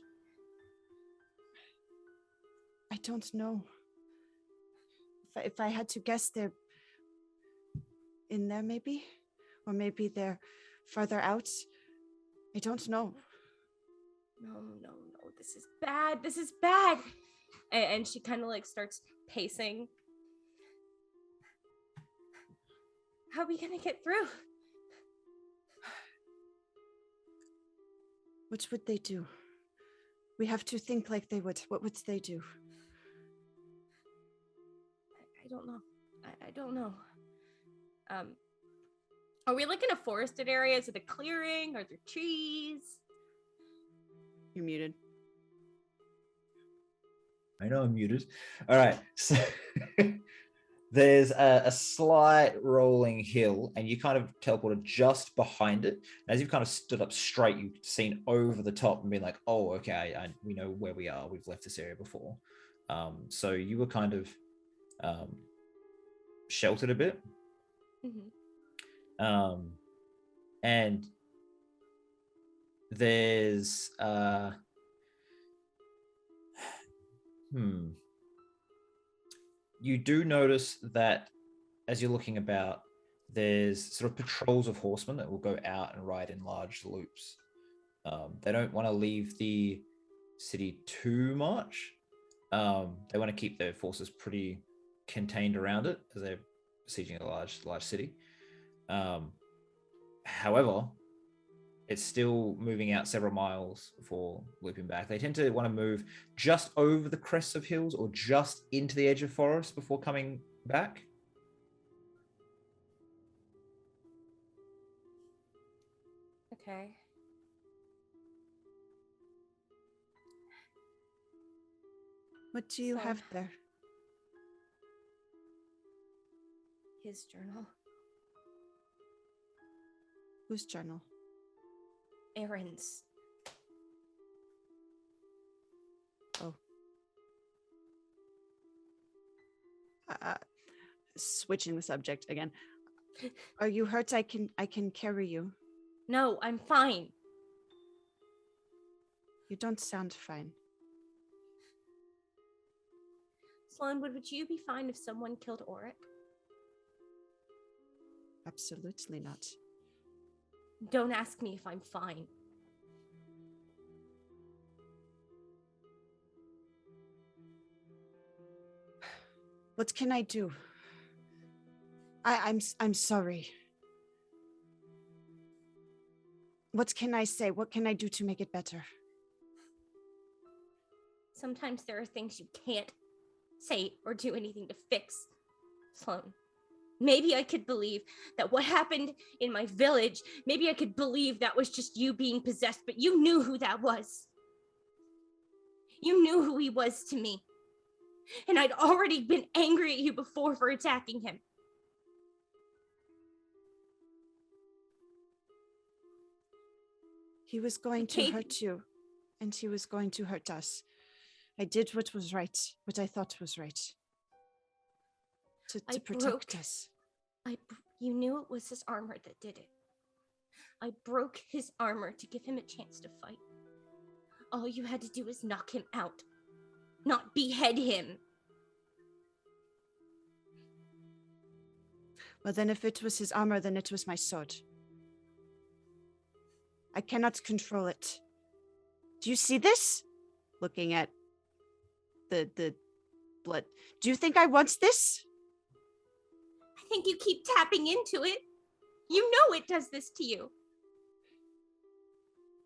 I don't know. If I had to guess, they're in there maybe? Or maybe they're farther out. I don't know.
No, this is bad. This is bad. And she kind of like starts pacing. How are we gonna get through?
What would they do? We have to think like they would. What would they do?
I don't know. I don't know. Are we like in a forested area? Is it a clearing? Are there trees?
You're muted.
I know I'm muted. All right. So there's a slight rolling hill, and you kind of teleported just behind it. As you've kind of stood up straight, you've seen over the top and been like, oh, okay, we know where we are. We've left this area before. So you were kind of sheltered a bit.
Mm-hmm.
And there's you do notice that as you're looking about, there's sort of patrols of horsemen that will go out and ride in large loops. They don't want to leave the city too much. They want to keep their forces pretty contained around it as they're besieging a large city. However, it's still moving out several miles before looping back. They tend to want to move just over the crests of hills or just into the edge of forest before coming back.
Okay.
What do you have there?
His journal.
Whose journal?
Arron's.
Oh. Switching the subject again. Are you hurt? I can carry you.
No, I'm fine.
You don't sound fine.
Sloan, would you be fine if someone killed Auric?
Absolutely not.
Don't ask me if I'm fine.
What can I do? I'm sorry. What can I say? What can I do to make it better?
Sometimes there are things you can't say or do anything to fix, Sloan. Maybe I could believe that what happened in my village, maybe I could believe that was just you being possessed, but you knew who that was. You knew who he was to me. And I'd already been angry at you before for attacking him.
He was going to hurt you, and he was going to hurt us. I did what was right, what I thought was right. To protect us.
You knew it was his armor that did it. I broke his armor to give him a chance to fight. All you had to do was knock him out, not behead him.
Well, then if it was his armor, then it was my sword. I cannot control it. Do you see this? Looking at the blood. Do you think I want this?
I think you keep tapping into it. You know it does this to you.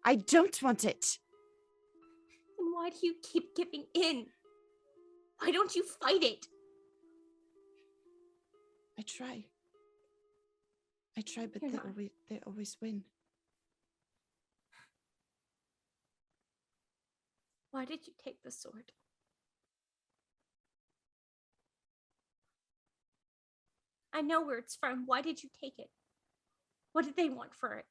I don't want it.
Then why do you keep giving in? Why don't you fight it?
I try, but
You're
they
not.
always win.
Why did you take the sword? I know where it's from. Why did you take it? What did they want for it?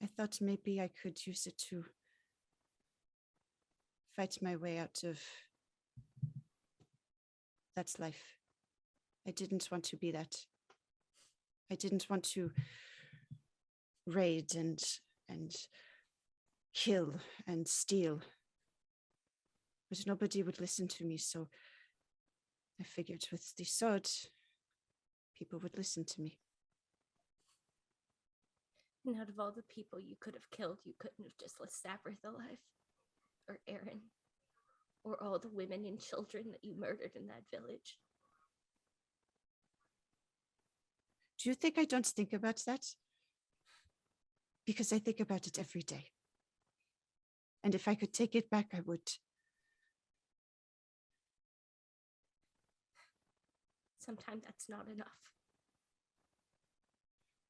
I thought maybe I could use it to fight my way out of that life. I didn't want to be that. I didn't want to raid and kill and steal. But nobody would listen to me, so I figured with the sword, people would listen to me.
And out of all the people you could have killed, you couldn't have just left Sabrith alive. Or Arron. Or all the women and children that you murdered in that village.
Do you think I don't think about that? Because I think about it every day. And if I could take it back, I would.
Sometimes that's not enough.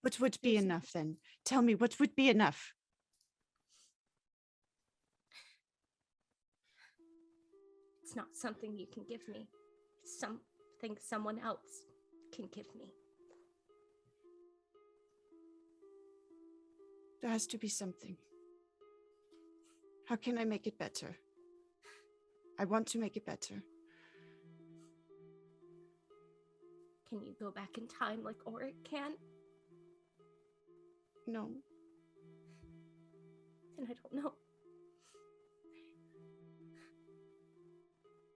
What would be enough then? Tell me, what would be enough?
It's not something you can give me. It's something someone else can give me.
There has to be something. How can I make it better? I want to make it better.
Can you go back in time like Auric can?
No.
And I don't know.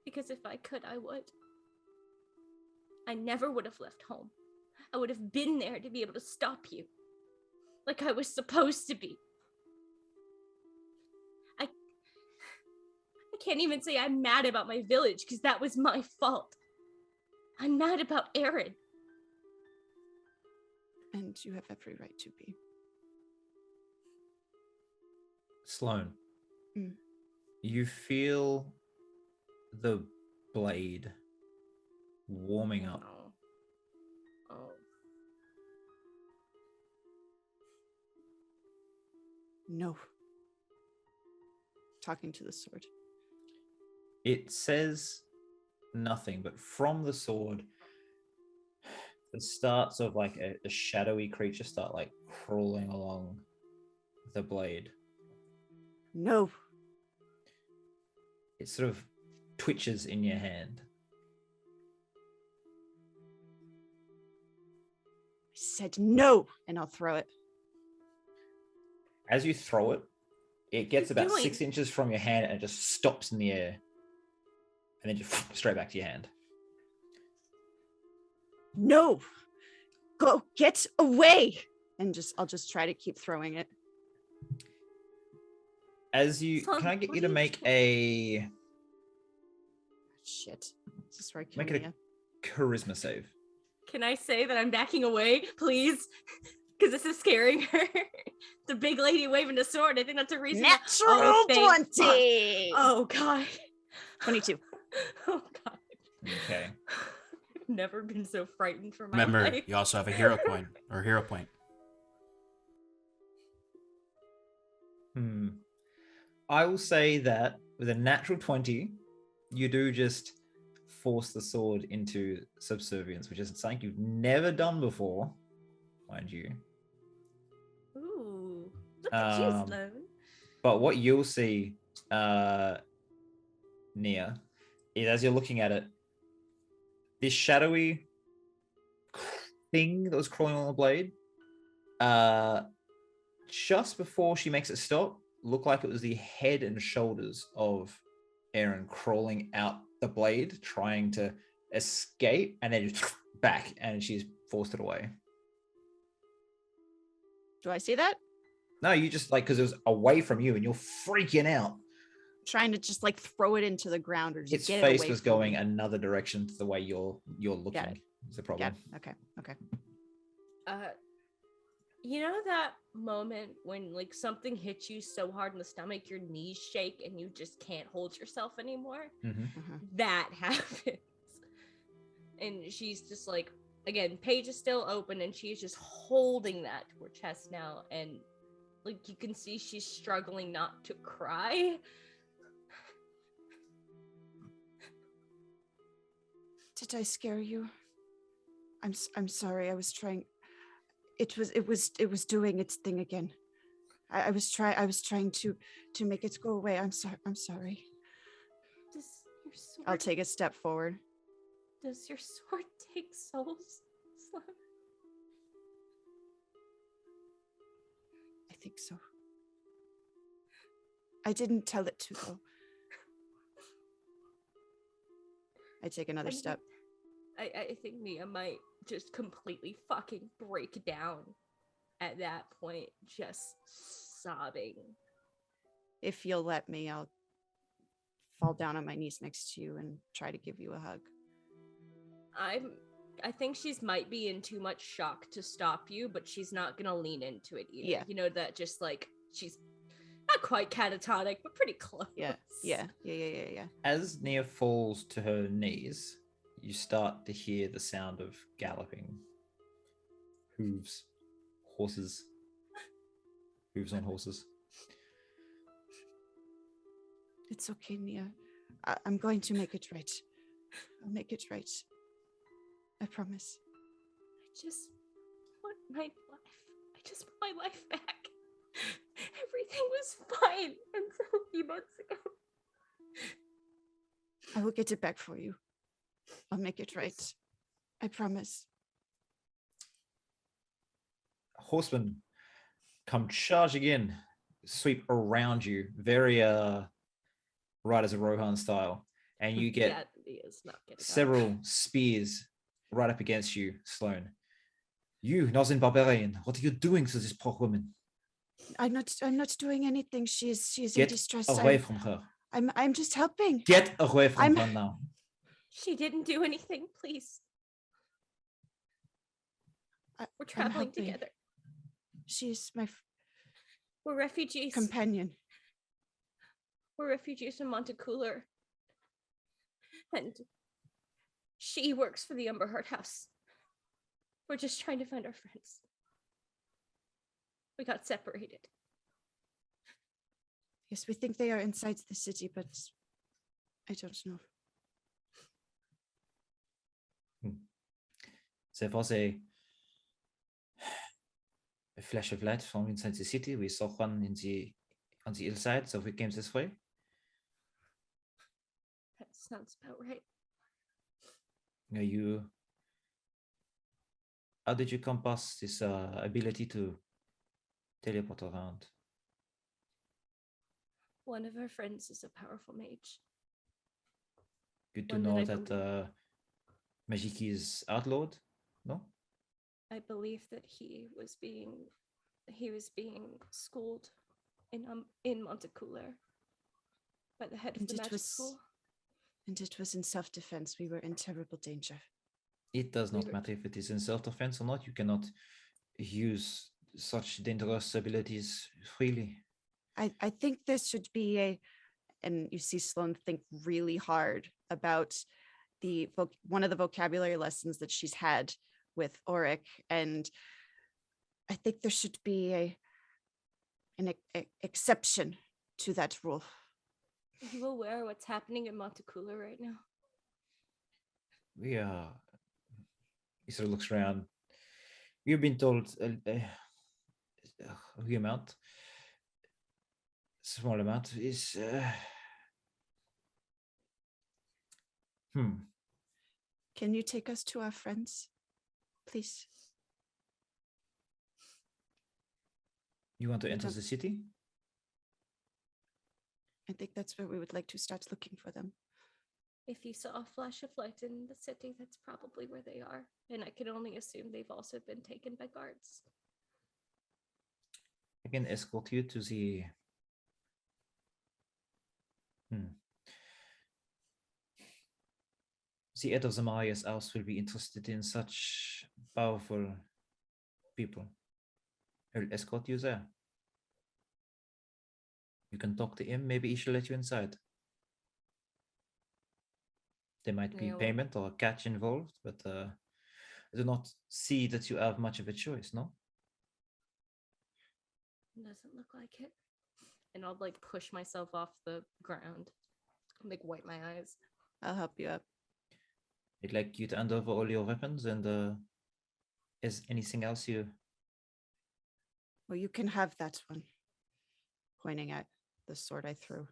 Because if I could, I would. I never would have left home. I would have been there to be able to stop you. Like I was supposed to be. I can't even say I'm mad about my village, because that was my fault. I'm mad about Arron.
And you have every right to be.
Sloane,
Mm.
you feel the blade warming up.
Oh.
No. Talking to the sword.
It says nothing, but from the sword, the starts of like a shadowy creature start like crawling along the blade.
No.
It sort of twitches in your hand.
I said no, and I'll throw it.
As you throw it, it gets about
doing?
6 inches from your hand and it just stops in the air. And then just straight back to your hand.
No. Go get away. And I'll just try to keep throwing it.
As you,
Son,
can I get
what
you
are
to
you
make
doing?
a
Shit. This is where I kill
make it
Mia.
a charisma save?
Can I say that I'm backing away, please? Because this is scaring her. The big lady waving a sword. I think that's a reason.
Natural
thank
20.
fuck. Oh god.
22.
Oh god.
Okay.
I've never been so frightened for my
Remember,
life.
you also have a hero coin or hero point.
I will say that with a natural 20, you do just force the sword into subservience, which is something you've never done before, mind you.
Ooh. Look at you,
Um,
Sloane.
But what you'll see, Nia, is as you're looking at it, this shadowy thing that was crawling on the blade, just before she makes it stop, looked like it was the head and shoulders of Arron crawling out the blade, trying to escape, and then just back, and she's forced it away.
Do I see that?
No, you just like, because it was away from you, and you're freaking out.
Trying to just like throw it into the ground or just
Its
get it
face
away
was
from
going
me.
another direction to the way you're looking. Is the problem?
Yeah. Okay.
You know that moment when like something hits you so hard in the stomach, your knees shake and you just can't hold yourself anymore?
Mhm.
That happens. And she's just like, again, page is still open and she's just holding that to her chest now. And like you can see she's struggling not to cry.
Did I scare you? I'm sorry. I was trying. It was doing its thing again. I was trying to make it go away. I'm sorry.
Does your sword
I'll take a step forward.
Does your sword take souls? Slim?
I think so. I didn't tell it to though. I take another step.
I think Mia might just completely fucking break down at that point, just sobbing.
If you'll let me, I'll fall down on my knees next to you and try to give you a hug.
I think she's might be in too much shock to stop you, but she's not gonna lean into it either.
Yeah.
You know, that just like she's not quite catatonic, but pretty close.
Yeah.
As Nia falls to her knees, you start to hear the sound of galloping. Hooves. Horses. Hooves on horses.
It's okay, Nia. I'm going to make it right. I'll make it right. I promise.
I just want my life. I just want my life back. Everything was fine until a few months ago.
I will get it back for you. I'll make it right. I promise.
Horsemen come charging in, sweep around you, very Riders of Rohan style, and you get
That is not getting
several spears right up against you, Sloane. You, Nozin Barbarian, what are you doing to this poor woman?
I'm not doing anything. She's in
Get
distress.
away from her.
I'm just helping.
Get away from her now.
She didn't do anything, please. We're
I'm
traveling
helping.
together.
She's my
We're refugees.
companion.
We're refugees from Montecooler. And she works for the Umberheart House. We're just trying to find our friends. We got separated.
Yes, we think they are inside the city, but I don't know.
There was a flash of light from inside the city. We saw one on the hillside, so we came this way.
That sounds about right.
How did you come past this ability to teleport around?
One of our friends is a powerful mage.
Good to
One that
know
I
that Magic is outlawed, no?
I believe that he was being schooled in Montecooler by the head of the magic school.
And it was in self-defense. We were in terrible danger.
It does not matter if it is in self-defense or not. You cannot use such dangerous abilities freely.
I think there should be and you see Sloane think really hard about one of the vocabulary lessons that she's had with Auric, and I think there should be an exception to that rule.
Are you aware of what's happening in Montecooler right now?
He sort of looks around. We've been told a small amount is
Can you take us to our friends, please?
You want to enter the city?
I think that's where we would like to start looking for them.
If you saw a flash of light in the city, that's probably where they are. And I can only assume they've also been taken by guards.
I can escort you to the. The head of the Maya's house will be interested in such powerful people. I will escort you there. You can talk to him. Maybe he should let you inside. There might be
Yeah, well-
payment or catch involved, but I do not see that you have much of a choice, no?
Doesn't look like it.
And I'll like push myself off the ground, like wipe my eyes.
I'll help you up.
I'd like you to hand over all your weapons and is anything else you...
Well, you can have that one. Pointing at the sword I threw.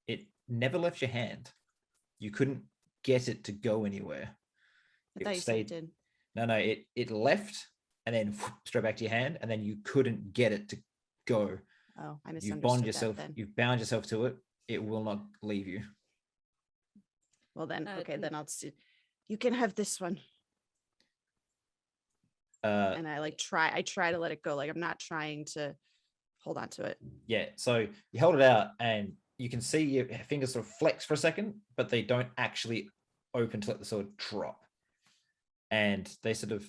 It never left your hand. You couldn't get it to go anywhere.
I thought you said it did.
No, it left and then straight back to your hand, and then you couldn't get it to go.
Oh, I
You
misunderstood
bond yourself.
that then.
You've bound yourself to it. It will not leave you.
Well then, okay,
n-
then I'll see. You can have this one. And I try to let it go. Like I'm not trying to hold on to it.
Yeah. So you hold it out, and you can see your fingers sort of flex for a second, but they don't actually open to let the sword drop. And they sort of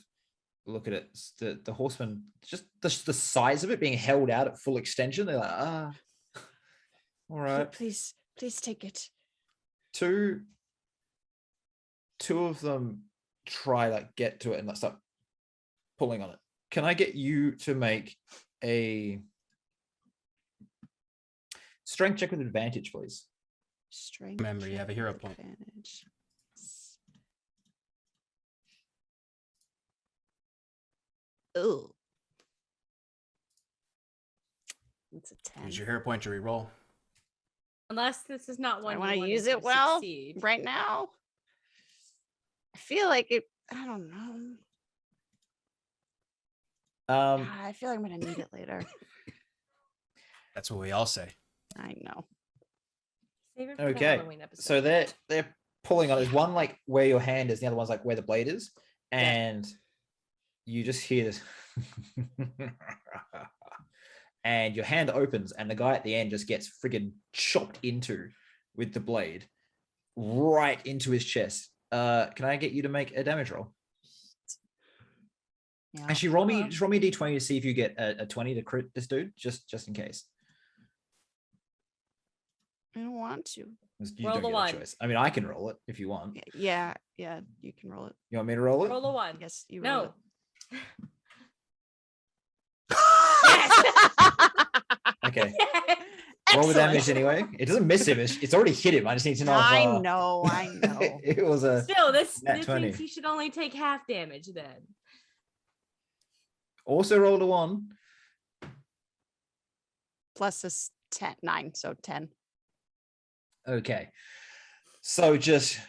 look at it. The horseman, just the size of it being held out at full extension. They're like, all right.
Please take it.
Two of them try like get to it and like start pulling on it. Can I get you to make a strength check with advantage, please?
Strength.
Remember, you have a hero
check
point.
advantage. Oh. It's a 10.
Use your hero point to reroll.
Unless this is not one
I
you
want to
wanted
use it well
succeed.
right now. I feel like it. I don't know. God, I feel like I'm gonna need it later.
That's what we all say.
I know.
Save it for the
Okay.
Halloween episode.
So they're pulling on it. There's one like where your hand is, the other one's like where the blade is,
Yeah.
and you just hear this. And your hand opens, and the guy at the end just gets friggin' chopped into with the blade right into his chest. Can I get you to make a damage roll?
Yeah.
Actually, roll me a d20 to see if you get a 20 to crit this dude, just in case.
I don't want to.
You
Roll
don't
the
get a
one.
choice. I mean, I can roll it if you want.
Yeah. You can roll it.
You want me to roll it?
Roll a one.
Yes, you roll
No.
it.
Okay. Roll the damage anyway. It doesn't miss him. It's already hit him. I just need to know. If,
I know.
it was a
Still, this
Nat 20.
means he should only take half damage then.
also rolled a 1.
Plus this 9, so 10.
Okay. So just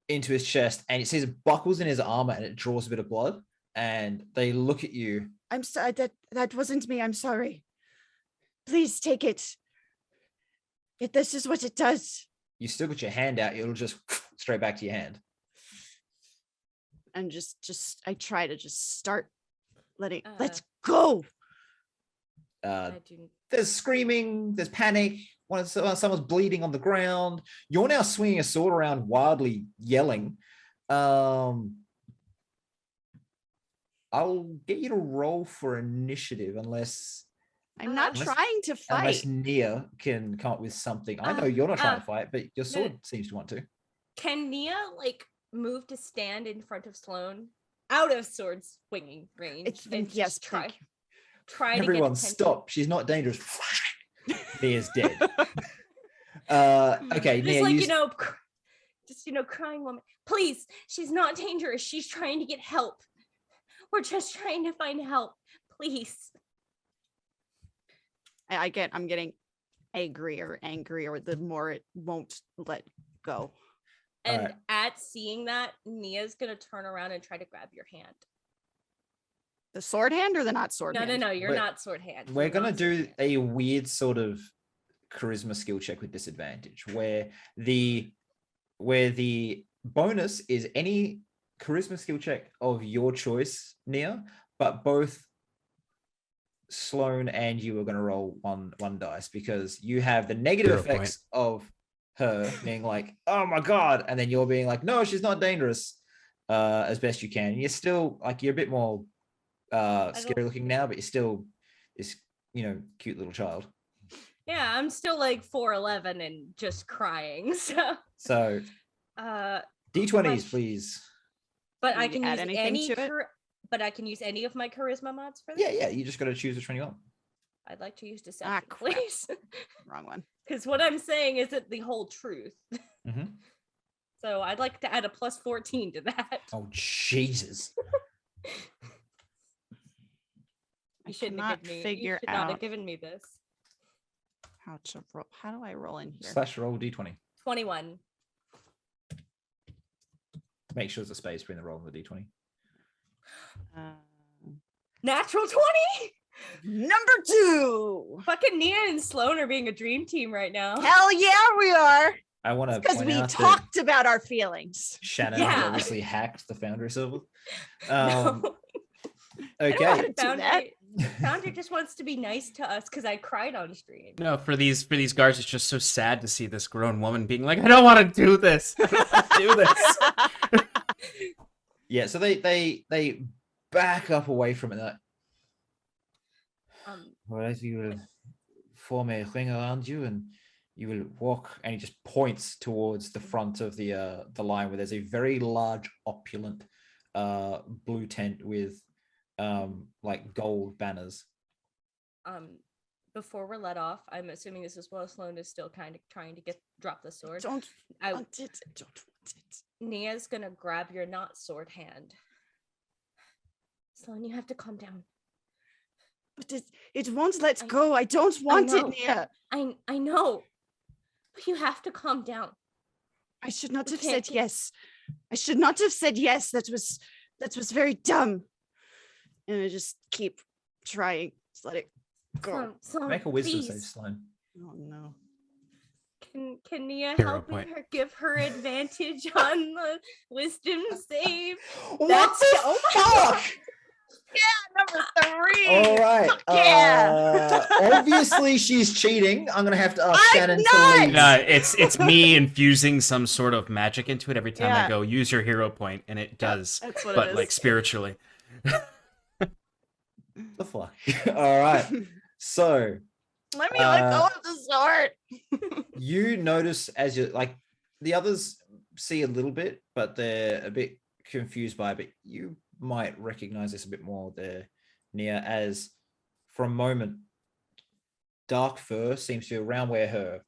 into his chest, and it says it buckles in his armor, and it draws a bit of blood. And they look at you.
I'm sorry. That wasn't me. I'm sorry. Please take it. If this is what it does.
You still got your hand out. It'll just straight back to your hand.
And just I try to just start letting.
Uh,
Let's go.
Uh,
I do.
there's screaming. There's panic. Someone's bleeding on the ground. You're now swinging a sword around, wildly yelling. I'll get you to roll for initiative unless
I'm not
Unless-
trying to
unless
fight.
Nia can come up with something. I know you're not trying to fight, but your sword seems to want to.
Can Nia like move to stand in front of Sloane out of sword swinging range? And
Yes,
just try
thank you.
try to
Everyone,
get attention?
stop! She's not dangerous. Nia's dead. Okay,
Just
Nia,
like
you
just crying woman. Please, she's not dangerous. She's trying to get help. We're just trying to find help. Please.
I'm getting angrier, the more it won't let go.
And
Alright.
at seeing that, Nia's gonna turn around and try to grab your hand.
The sword hand or the not sword hand?
No, you're
We're-
not sword hand.
we're
You're
gonna
not sword
do
hand.
a weird sort of charisma skill check with disadvantage, where the where the bonus is any charisma skill check of your choice, Nia, but both Sloane and you are going to roll one dice because you have the negative
0
effects of her being like, oh my god, and then you're being like, no, she's not dangerous, as best you can. And you're still like, you're a bit more scary looking now, but you're still this, cute little child.
Yeah, I'm still like 4'11" and just crying.
So D20s, please.
But
Can
I
you
can
add
use
anything
any
to it?
but I can use any of my charisma mods for this.
Yeah, you just got to choose which one you want.
I'd like to use deception,
crap.
please.
Wrong one.
Because what I'm saying isn't the whole truth.
Mm-hmm.
So I'd like to add a plus 14 to that.
Oh Jesus.
You shouldn't
cannot
have given me.
figure
You should not have
out
given me this.
how to roll. How do I roll in here?
Slash roll D20.
21.
Make sure there's a space between the roll and the D20.
Natural 20.
Number 2.
Fucking Nia and Sloane are being a dream team right now.
Hell yeah, we are.
I want to
Because we talked about our feelings.
Shannon
Yeah.
has obviously hacked the Foundry server.
No.
Okay.
Foundry just wants to be nice to us because I cried on stream.
No, for these guards, it's just so sad to see this grown woman being like, I don't want to do this. I don't want to do this.
Yeah, so they back up away from it. Well, you will form a ring around you, and you will walk. And he just points towards the front of the line, where there's a very large, opulent blue tent with like gold banners.
Before we're let off, I'm assuming this is while Sloane is still kind of trying to drop the sword.
Don't want it. Don't want it.
Nia's gonna grab your not sword hand. Sloane, you have to calm down.
But it won't let go. I don't want it,
know.
Nia.
I know. But you have to calm down.
I should not
You
have
can't
said yes. I should not have said yes. That was very dumb. And I just keep trying. Just let it go.
Sloane,
Make a wisdom
please.
save, Sloane.
Oh no.
Can Nia
0
help
point.
her give her advantage on the wisdom save?
What the
oh my
fuck?
Number 3.
All right.
Yeah.
Obviously, she's cheating. I'm gonna have to ask
I'm
Shannon
not!
to leave.
No, it's me infusing some sort of magic into it every time I
Yeah.
go use your hero point, and it does,
That's what
but
it is.
like spiritually.
The fuck. All right. So
Let me let go of the sword.
you notice as you like the others see a little bit, but they're a bit confused by it. But you might recognize this a bit more there, Nia, as for a moment, dark fur seems to around where her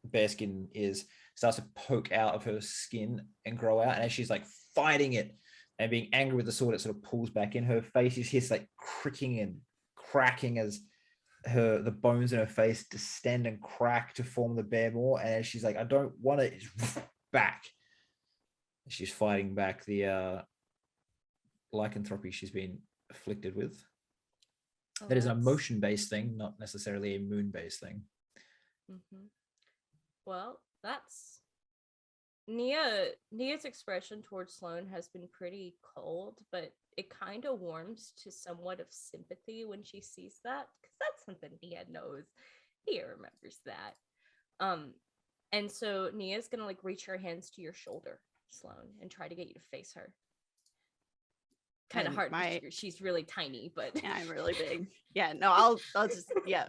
bare skin is starts to poke out of her skin and grow out. And as she's like fighting it and being angry with the sword, it sort of pulls back in. Her face is here like cricking and cracking as the bones in her face distend and crack to form the bear more. And as she's like, I don't want it, it's back. She's fighting back the lycanthropy she's been afflicted with. That is a motion-based thing, not necessarily a moon-based thing.
Mm-hmm. Well, that's Nia's expression towards Sloane has been pretty cold, but it kind of warms to somewhat of sympathy when she sees that, because that's something Nia knows. Nia remembers that. And so Nia's gonna like reach her hands to your shoulder, Sloane, and try to get you to face her. Kind of hard. She's really tiny, but
Yeah, I'm really big. Yeah, no, I'll just yeah.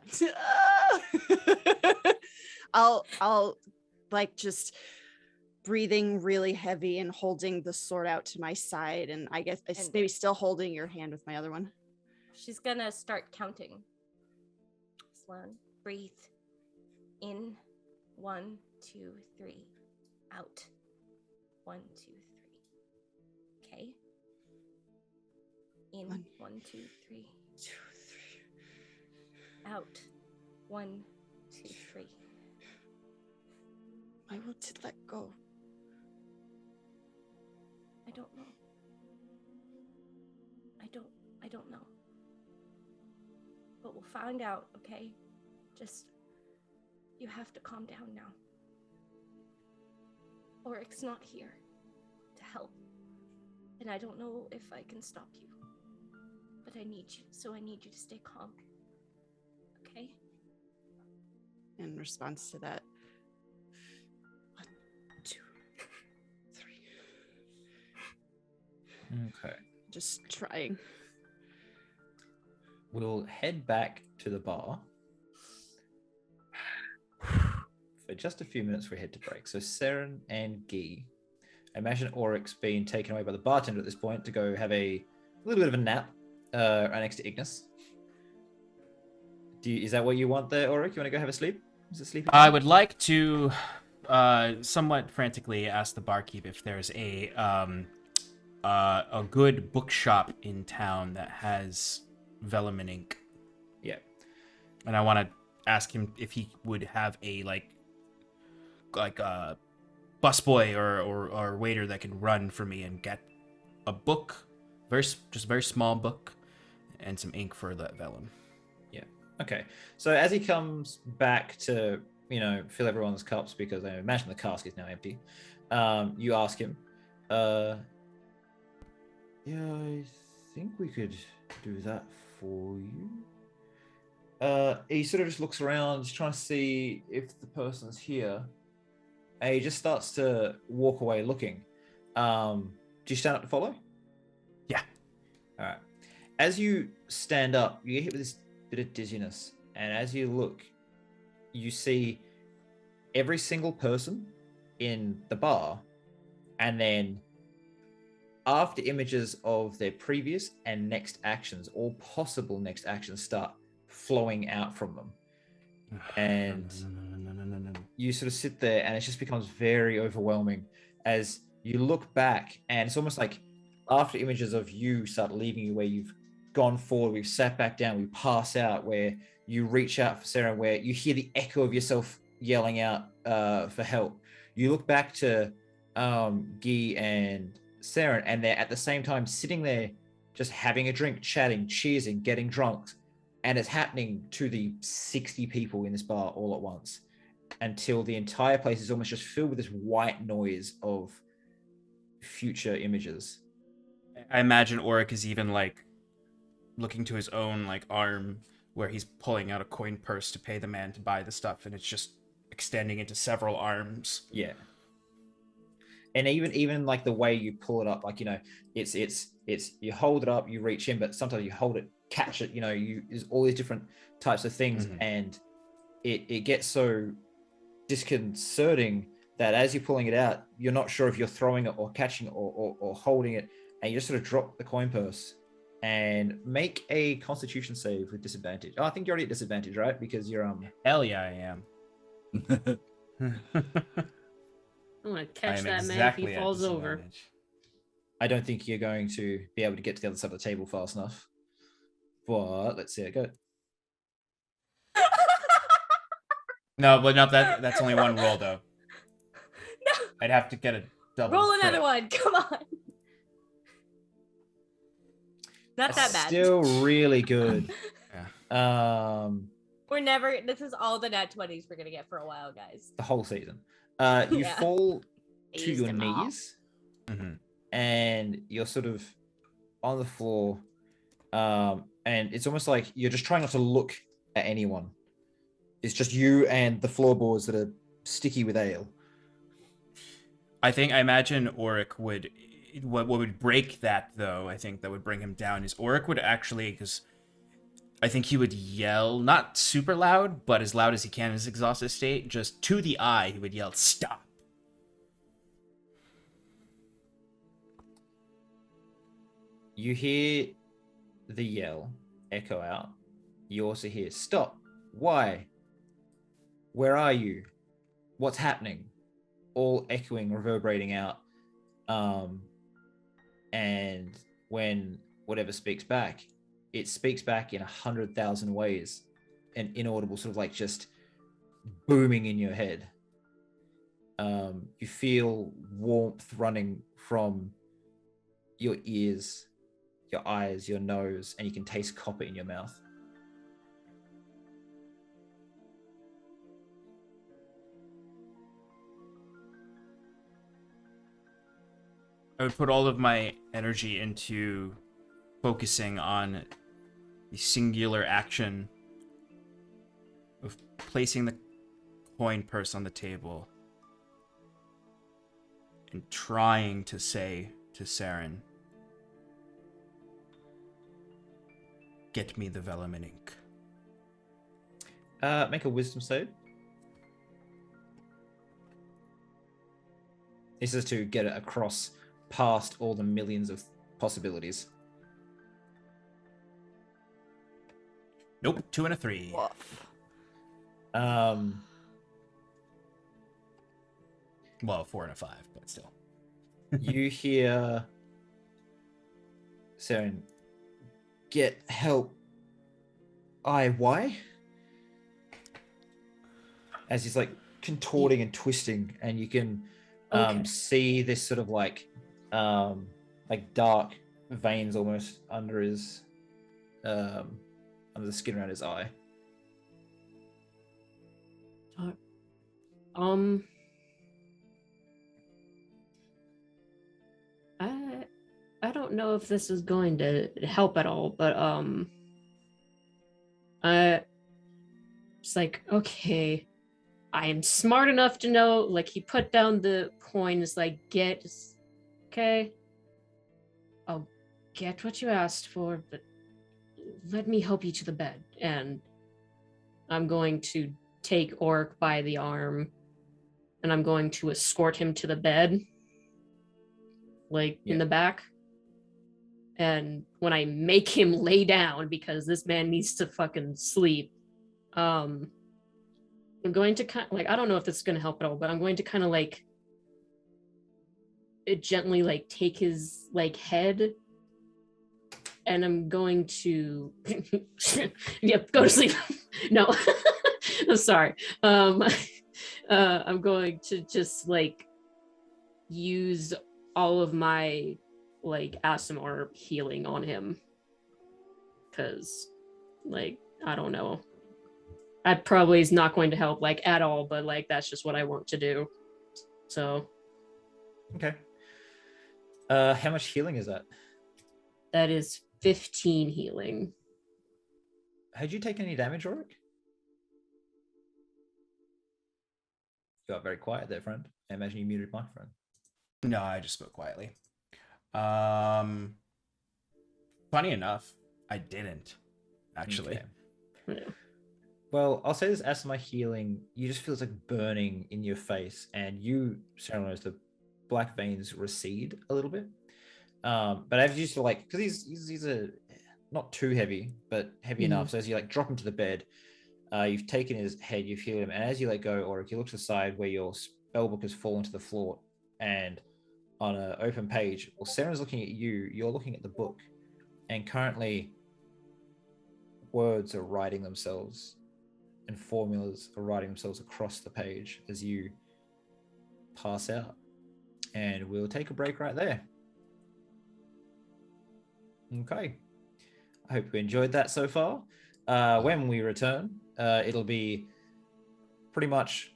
I'll like just breathing really heavy and holding the sword out to my side, and I guess maybe still holding your hand with my other one.
she's gonna start counting. Sloane, breathe. In, 1, 2, 3. Out, 1, 2, 3. Okay. In, 1, 2, 3.
2, 3.
Out, 1, 2, 3.
Why won't it let go?
I don't know. I don't know. But we'll find out, okay? Just, you have to calm down now.
Oryx's not here to help. And I don't know if I can stop you. But I need you, so I need you to stay calm. Okay?
In response to that, 1, 2, 3.
Okay.
Just trying.
We'll head back to the bar. For just a few minutes, we head to break. So Saren and Guy. I imagine Oryx being taken away by the bartender at this point to go have a little bit of a nap right next to Ignis. Is that what you want there, Oryx? You want to go have a sleep? Is it sleeping?
I would like to somewhat frantically ask the barkeep if there's a good bookshop in town that has vellum and ink.
Yeah.
And I want to ask him if he would have a like a busboy or waiter that can run for me and get a book, just a very small book, and some ink for the vellum.
Yeah. Okay. So as he comes back to fill everyone's cups, because I imagine the cask is now empty, you ask him, yeah, I think we could do that for you. He sort of just looks around, just trying to see if the person's here. And he just starts to walk away looking. Do you stand up to follow?
Yeah.
All right. As you stand up, you get hit with this bit of dizziness. And as you look, you see every single person in the bar. And then after images of their previous and next actions, all possible next actions start flowing out from them. And you sort of sit there and it just becomes very overwhelming as you look back, and it's almost like after images of you start leaving you, where you've gone forward, we've sat back down, we pass out, where you reach out for Sarah, where you hear the echo of yourself yelling out for help. You look back to Guy and Sarah, and they're at the same time sitting there just having a drink, chatting, cheersing, getting drunk. And it's happening to the 60 people in this bar all at once, until the entire place is almost just filled with this white noise of future images.
I imagine Oryx is even like looking to his own like arm, where he's pulling out a coin purse to pay the man to buy the stuff, and it's just extending into several arms.
Yeah. And even like the way you pull it up, like, it's you hold it up, you reach in, but sometimes you hold it, catch it, there's all these different types of things. Mm-hmm. And it gets so disconcerting that as you're pulling it out, you're not sure if you're throwing it or catching it or holding it, and you just sort of drop the coin purse and make a Constitution save with disadvantage. Oh, I think you're already at disadvantage, right? Because you're
Hell yeah, I am.
I'm gonna catch that man if he falls over.
I don't think you're going to be able to get to the other side of the table fast enough. But let's see it go.
No, that's only one roll though.
No.
I'd have to get a double.
Roll another one. Come on. Not that bad.
Still really good.
Yeah.
This is all the nat 20s we're gonna get for a while, guys.
The whole season. You fall to your knees, mm-hmm. and you're sort of on the floor, and it's almost like you're just trying not to look at anyone. It's just you and the floorboards that are sticky with ale.
I imagine Oryx would, what would break that though, I think that would bring him down, is Oryx would actually, because I think he would yell, not super loud, but as loud as he can in his exhausted state, just to the eye, he would yell, "Stop."
You hear the yell echo out. You also hear, "Stop. Why? Where are you? What's happening?" All echoing, reverberating out. And when whatever speaks back, it speaks back in 100,000 ways, an inaudible sort of like just booming in your head. You feel warmth running from your ears, your eyes, your nose, and you can taste copper in your mouth.
I would put all of my energy into focusing on the singular action of placing the coin purse on the table and trying to say to Saren, get me the vellum and ink.
Make a wisdom save. This is to get it across past all the millions of possibilities.
Nope, 2 and a 3.
Woof.
Well, 4 and a 5, but still.
You hear Saren, get help. Why? As he's like contorting and twisting, and you can
Okay.
see this sort of like dark veins almost under his under the skin around his eye.
I don't know if this is going to help at all, but it's like, okay, I am smart enough to know, like, he put down the coin, it's like, okay, I'll get what you asked for, but let me help you to the bed. And I'm going to take Oric by the arm and I'm going to escort him to the bed, like in the back. And when I make him lay down, because this man needs to fucking sleep, I'm going to kind of, like, I don't know if this is going to help at all, but I'm going to kind of like gently like take his like head, and I'm going to yep, go to sleep. No. I'm sorry. I'm going to just like use all of my like ASMR healing on him, because like I don't know, that probably is not going to help like at all, but like that's just what I want to do. So
Okay. How much healing is that?
that is 15 healing.
Had you taken any damage, Oric? You got very quiet there, friend. I imagine you muted my friend.
No, I just spoke quietly. Funny enough, I didn't, actually.
Okay. Well, I'll say this as my healing, you just feel it's like burning in your face, and you, Sarah, as the black veins recede a little bit. But as you to like, because he's a not too heavy, but heavy enough. So as you like drop him to the bed, you've taken his head, you've healed him, and as you let go, Oric, you look to the side where your spellbook has fallen to the floor, and on an open page, well, Sarah's looking at you, you're looking at the book, and currently words are writing themselves and formulas are writing themselves across the page as you pass out. And we'll take a break right there. Okay. I hope you enjoyed that so far. When we return, it'll be pretty much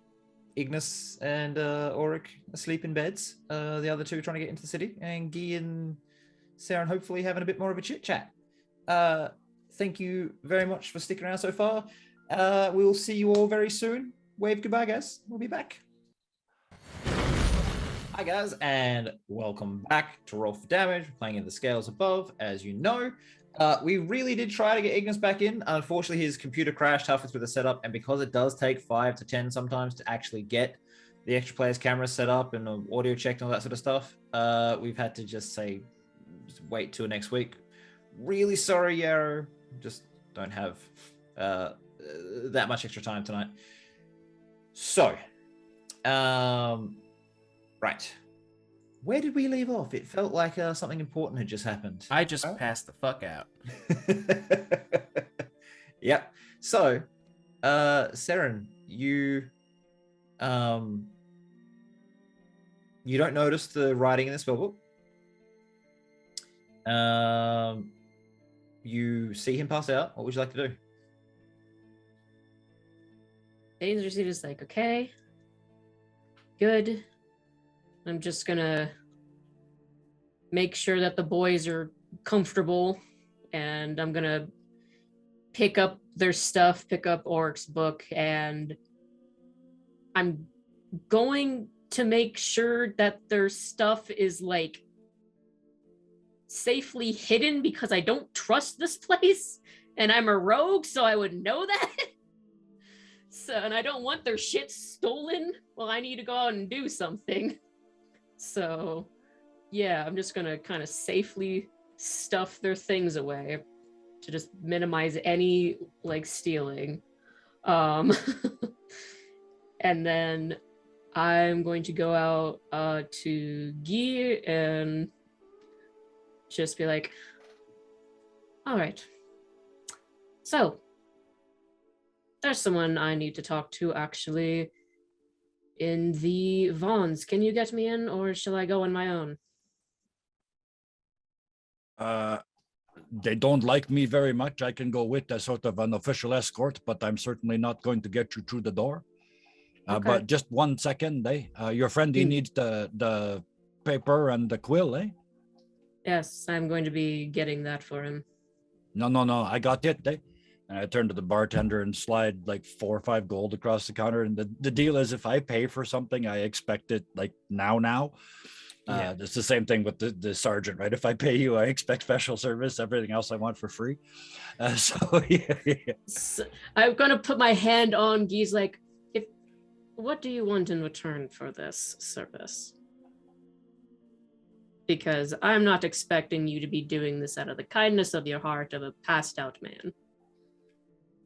Ignis and Oric asleep in beds. The other two trying to get into the city, and Guy and Saren hopefully having a bit more of a chit chat. Thank you very much for sticking around so far. We'll see you all very soon. Wave goodbye, guys. We'll be back. Hi, guys, and welcome back to Roll for Damage. We're playing in the scales above, as you know. We really did try to get Ignis back in. Unfortunately, his computer crashed halfway through the setup, and because it does take 5 to 10 sometimes to actually get the extra player's camera set up and audio checked and all that sort of stuff, we've had to just say, wait till next week. Really sorry, Yarrow. Just don't have that much extra time tonight. So, right. Where did we leave off? It felt like something important had just happened.
I just passed the fuck out.
Yep. So, Saren, you don't notice the writing in the spellbook. You see him pass out. What would you like to do?
Danger's just like, okay, good. I'm just gonna make sure that the boys are comfortable, and I'm gonna pick up their stuff, pick up Oric's book, and I'm going to make sure that their stuff is like safely hidden because I don't trust this place and I'm a rogue, so I would know that. So, and I don't want their shit stolen. Well, I need to go out and do something. So, yeah, I'm just gonna kind of safely stuff their things away to just minimize any like stealing. And then I'm going to go out to Guy and just be like, all right. So, there's someone I need to talk to actually in the Vons. Can you get me in, or shall I go on my own?
They don't like me very much. I can go with as sort of an official escort, but I'm certainly not going to get you through the door.
Okay.
But just 1 second, your friend, he needs the paper and the quill, eh?
Yes, I'm going to be getting that for him.
No, I got it, eh? And I turn to the bartender and slide like 4 or 5 gold across the counter. And the deal is, if I pay for something, I expect it like now.
Yeah.
It's the same thing with the sergeant, right? If I pay you, I expect special service. Everything else I want for free. So yeah.
So I'm going to put my hand on Guy's like, what do you want in return for this service? Because I'm not expecting you to be doing this out of the kindness of your heart of a passed out man.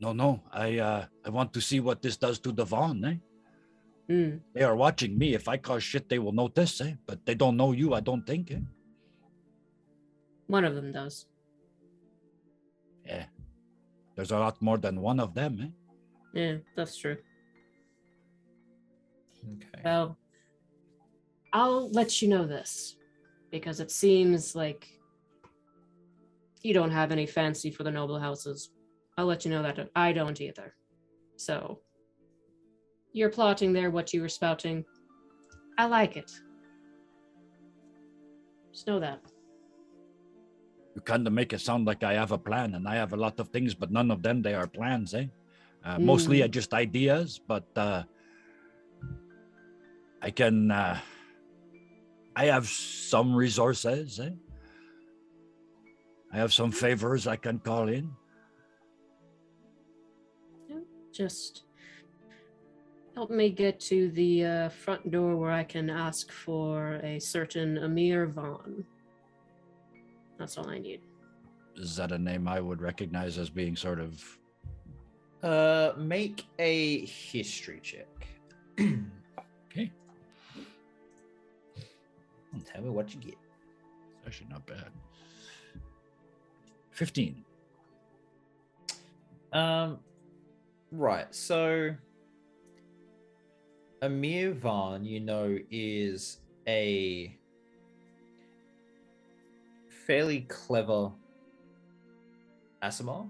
No. I want to see what this does to the Vaughn, eh?
Mm.
They are watching me. If I cause shit, they will notice, eh? But they don't know you, I don't think, eh?
One of them does.
Yeah. There's a lot more than one of them, eh?
Yeah, that's true.
Okay.
Well, I'll let you know this, because it seems like you don't have any fancy for the noble houses. I'll let you know that I don't either. So, you're plotting there what you were spouting. I like it. Just know that.
You kind of make it sound like I have a plan, and I have a lot of things, but none of them, they are plans, eh? Mostly just ideas, but I can, I have some resources, eh? I have some favors I can call in.
Just help me get to the front door where I can ask for a certain Amir Vaughn. That's all I need.
Is that a name I would recognize as being sort of...
Make a history check.
Okay.
Tell me what you get.
It's actually not bad. 15.
Right, so Amir Vaughn, is a fairly clever Aasimar.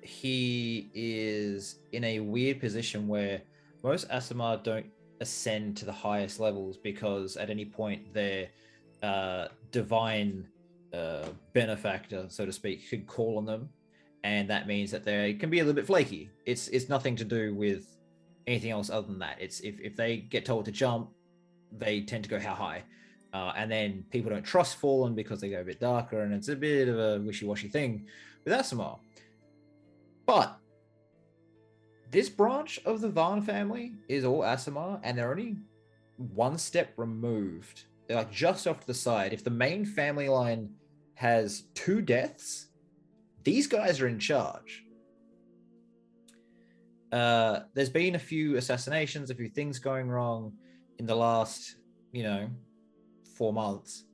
He is in a weird position where most Aasimar don't ascend to the highest levels because at any point their divine benefactor, so to speak, could call on them, and that means that they can be a little bit flaky. It's nothing to do with anything else other than that. It's if they get told to jump, they tend to go how high, and then people don't trust Fallen because they go a bit darker, and it's a bit of a wishy-washy thing with Aasimar. But this branch of the Vaughn family is all Aasimar, and they're only one step removed. They're like just off to the side. If the main family line has 2 deaths, these guys are in charge. There's been a few assassinations, a few things going wrong in the last, 4 months.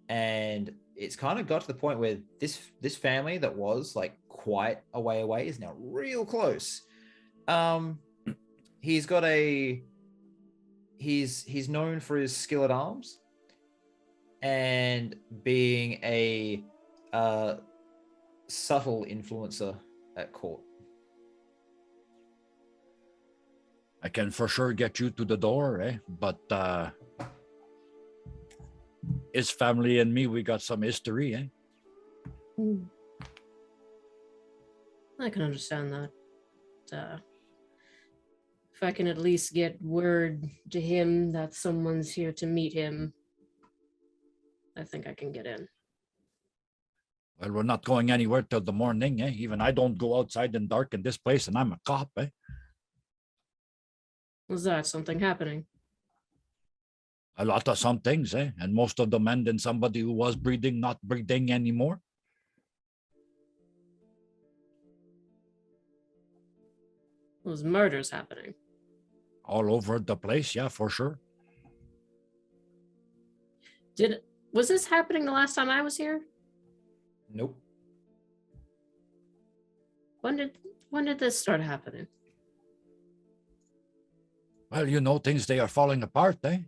And it's kind of got to the point where this family that was like quite a way away is now real close. He's known for his skill at arms and being a subtle influencer at court.
I can for sure get you to the door, eh? But his family and me, we got some history, eh?
I can understand that. If I can at least get word to him that someone's here to meet him, I think I can get in.
Well, we're not going anywhere till the morning, eh? Even I don't go outside in dark in this place, and I'm a cop, eh?
Was that something happening?
A lot of some things, eh? And most of them end in somebody who was breathing, not breathing anymore.
Was murders happening?
All over the place, yeah, for sure.
Was this happening the last time I was here?
Nope.
When did this start happening?
Well, you know, things, they are falling apart, eh?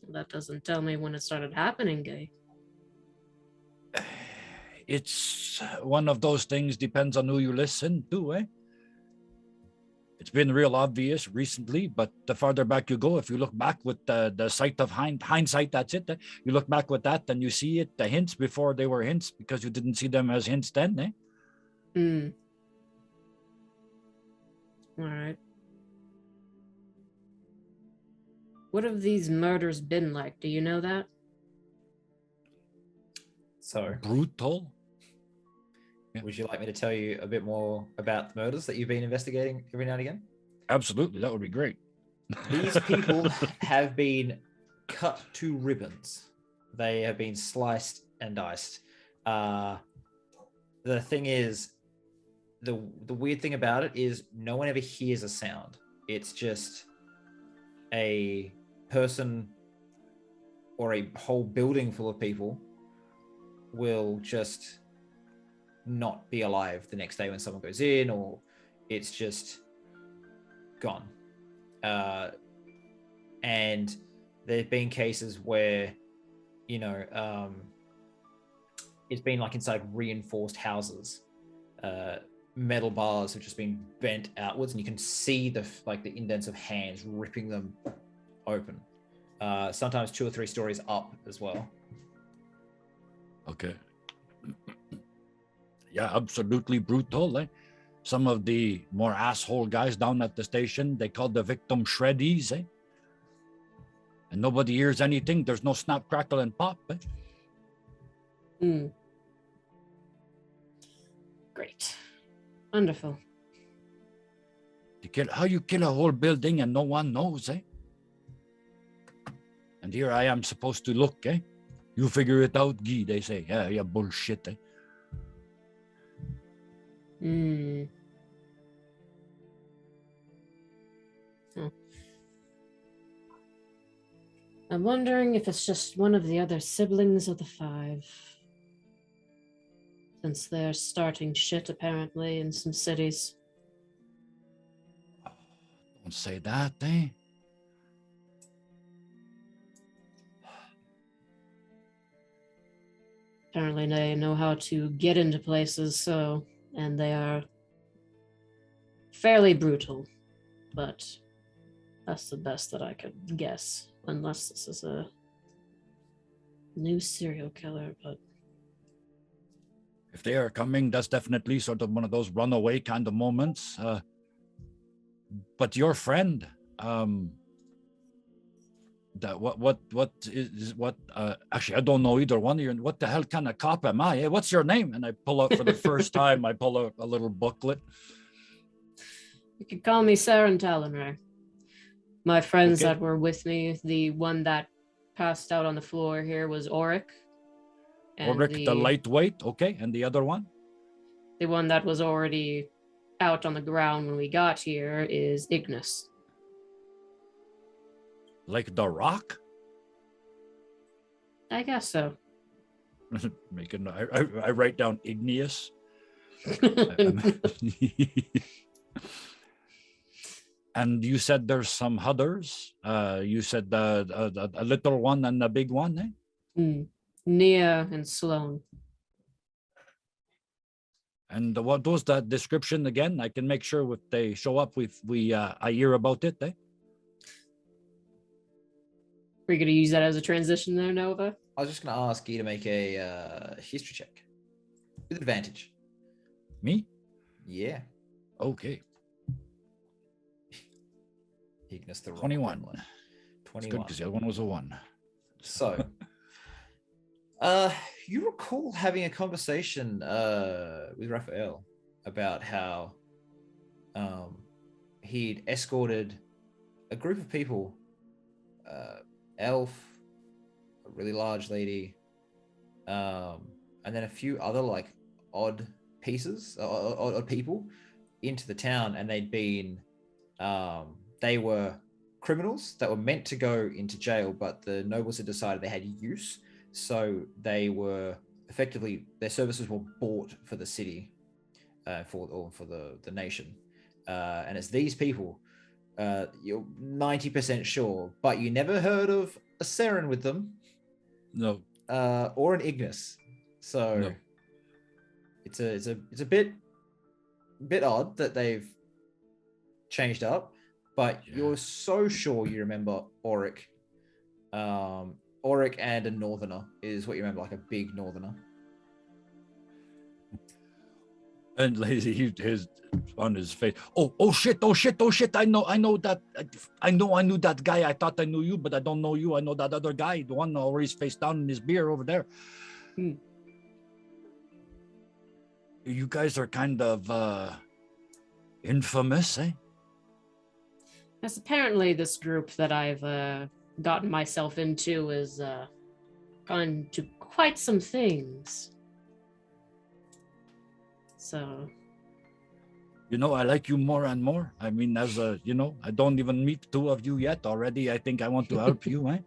That doesn't tell me when it started happening, Gay.
It's one of those things, depends on who you listen to, eh? It's been real obvious recently, but the farther back you go, if you look back with the sight of hindsight, that's it. Eh? You look back with that and you see it, the hints before they were hints, because you didn't see them as hints then, eh?
All right. What have these murders been like? Do you know that?
So,
Brutal. Yeah.
would you like me to tell you a bit more about the murders that you've been investigating every now and again?
Absolutely, that would be great.
These people have been cut to ribbons. They have been sliced and diced. The thing is, the weird thing about it is no one ever hears a sound. It's just a person or a whole building full of people will just not be alive the next day when someone goes in, or it's just gone. And there have been cases where, you know, it's been like inside reinforced houses. Metal bars have just been bent outwards, and you can see the indents of hands ripping them open. Sometimes 2 or 3 stories up as well.
Okay. Yeah, absolutely brutal, eh? Some of the more asshole guys down at the station, they call the victim shreddies, eh? And nobody hears anything. There's no snap, crackle, and pop, eh?
Great. Wonderful.
How you kill a whole building and no one knows, eh? And here I am supposed to look, eh? You figure it out, Guy, they say. Yeah, bullshit, eh?
I'm wondering if it's just one of the other siblings of the 5. Since they're starting shit, apparently, in some cities.
Don't say that, eh?
Apparently they know how to get into places, and they are fairly brutal, but that's the best that I could guess, unless this is a new serial killer, but...
If they are coming, that's definitely sort of one of those runaway kind of moments. But your friend, actually, I don't know either one of you. What the hell kind of cop am I? What's your name? And I pull out for the first time, I pull out a little booklet.
You could call me Saren Talonray. My friends
Okay.
that were with me, the one that passed out on the floor here was Auric. And
Ulrich, the lightweight, okay. And the other one?
The one that was already out on the ground when we got here is Ignis.
Like the Rock?
I guess so.
I write down igneous. And you said there's some others. You said a little one and a big one, eh?
Nia and Sloan.
And what was that description again? I can make sure if they show up, I hear about it, eh?
Are you going to use that as a transition there, Nova?
I was just going to ask you to make a history check with advantage.
Me?
Yeah.
Okay.
Ignis the
21.
It's
21.
good
Because the other one was a 1.
So, you recall having a conversation with Raphael about how he'd escorted a group of people, elf, a really large lady, and then a few other like odd pieces, odd people into the town, and they'd been, they were criminals that were meant to go into jail, but the nobles had decided they had use, so they were effectively, their services were bought for the city, for the nation, and it's these people. You're 90% sure, but you never heard of a Saren with them.
No.
Or an Ignis. So
No.
it's a bit odd that they've changed up, but
Yeah.
you're so sure you remember Auric. Auric and a northerner is what you remember, like a big northerner.
And lazy, his on his face. Oh shit! I know that. I knew that guy. I thought I knew you, but I don't know you. I know that other guy, the one always face down in his beer over there. You guys are kind of infamous, eh?
Yes, apparently this group that I've gotten myself into is gone to quite some things. So,
You know, I like you more and more. I mean, as a, you know, I don't even meet two of you yet. Already, I think I want to help you, eh?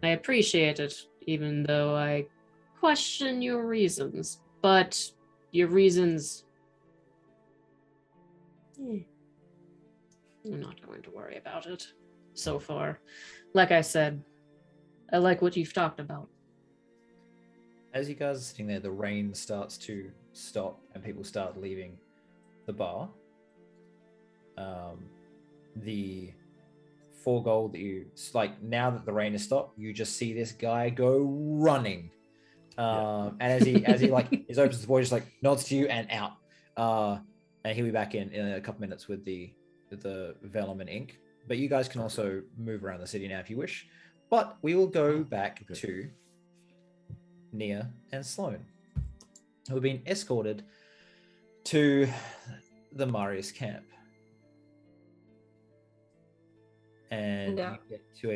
I appreciate it, even though I question your reasons. But your reasons... I'm not going to worry about it so far. Like I said, I like what you've talked about.
As you guys are sitting there, the rain starts to stop and people start leaving the bar. The 4 gold that you, like, now that the rain has stopped, you just see this guy go running. And as he like, he opens the door, just like nods to you and out. And he'll be back in a couple minutes with the vellum and ink. But you guys can also move around the city now if you wish. But we will go back to Nia and Sloane, who have been escorted to the Marius camp. And you get to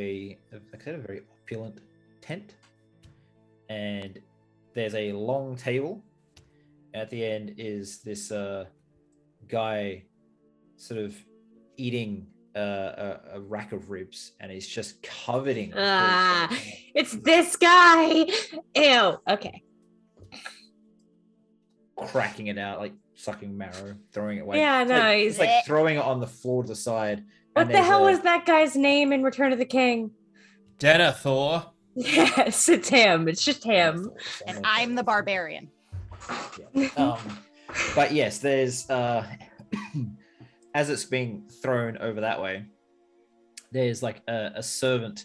like I said, a very opulent tent. And there's a long table. At the end is this guy sort of eating a rack of ribs, and he's just covered in
it's this guy. Ew. Okay.
cracking it out, like sucking marrow, throwing it away.
Yeah,
It's
no,
like,
he's
it's like throwing it on the floor to the side.
What the hell was that guy's name in Return of the King?
Denethor.
Yes, it's him. It's just him.
And I'm the barbarian.
Yeah. But yes, there's as it's being thrown over that way, there's like a servant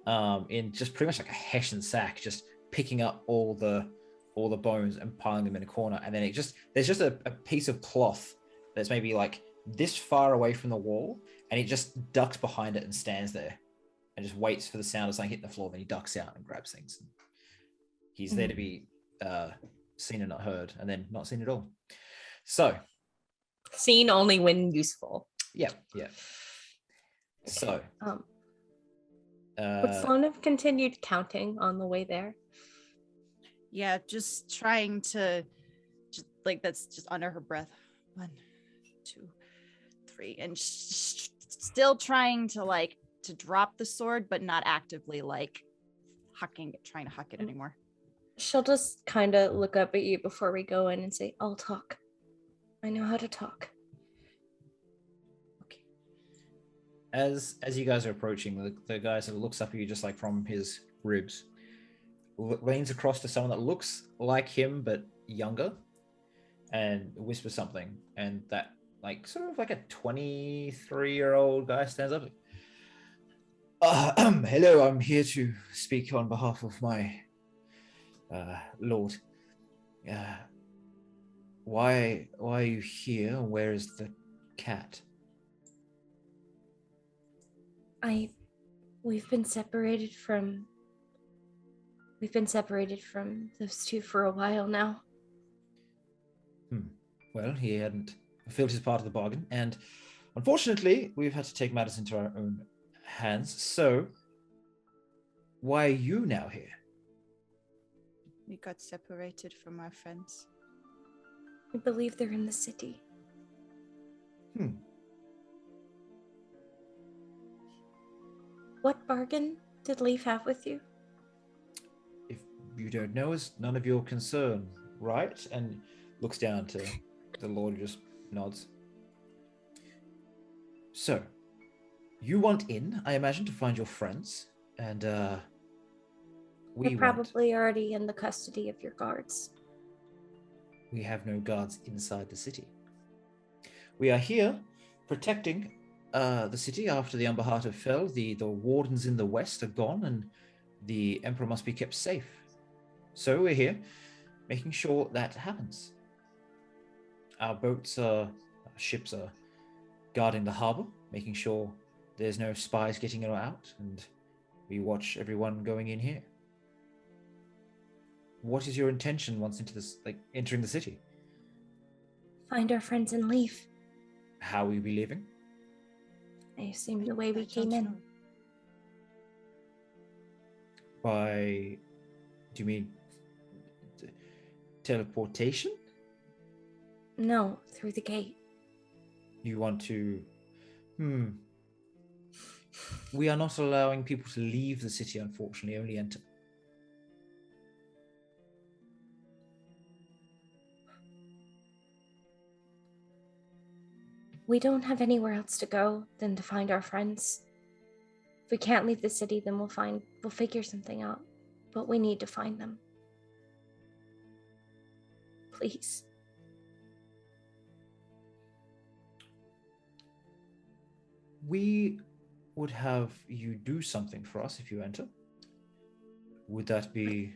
in just pretty much like a hessian sack, just picking up all the bones and piling them in a corner, and then there's just a piece of cloth that's maybe like this far away from the wall, and he just ducks behind it and stands there and just waits for the sound of something hitting the floor. Then he ducks out and grabs things. He's there to be seen and not heard, and then not seen at all. So
Seen only when useful.
yeah. So
would Sloane have continued counting on the way there?
Yeah, just trying to, that's just under her breath. 1, 2, 3, and still trying to drop the sword, but not actively trying to huck it anymore.
She'll just kind of look up at you before we go in and say, "I'll talk. I know how to talk."
okay. As you guys are approaching, the guy sort of looks up at you just like from his ribs, leans across to someone that looks like him but younger, and whispers something, and that like sort of like a 23-year-old guy stands up. Hello, I'm here to speak on behalf of my lord. Why are you here? Where is the cat?
We've been separated from those two for a while now.
Well, he hadn't fulfilled his part of the bargain, and unfortunately, we've had to take matters into our own hands. So, why are you now here?
We got separated from our friends.
I believe they're in the city. What bargain did Leaf have with you?
If you don't know, it's none of your concern, right? And looks down to the Lord, who just nods. So, you want in, I imagine, to find your friends, and
They're
we
probably already in the custody of your guards.
We have no guards inside the city. We are here protecting the city after the Umberhata fell. The wardens in the west are gone, and the Emperor must be kept safe. So we're here making sure that happens. Our ships are guarding the harbor, making sure there's no spies getting out, and we watch everyone going in here. What is your intention once entering the city?
Find our friends and leave.
How will you be leaving?
I assume the way we came in.
Do you mean teleportation?
No, through the gate.
You want to... We are not allowing people to leave the city, unfortunately, only enter.
We don't have anywhere else to go than to find our friends. If we can't leave the city, then we'll figure something out. But we need to find them. Please.
We would have you do something for us if you enter. Would that be...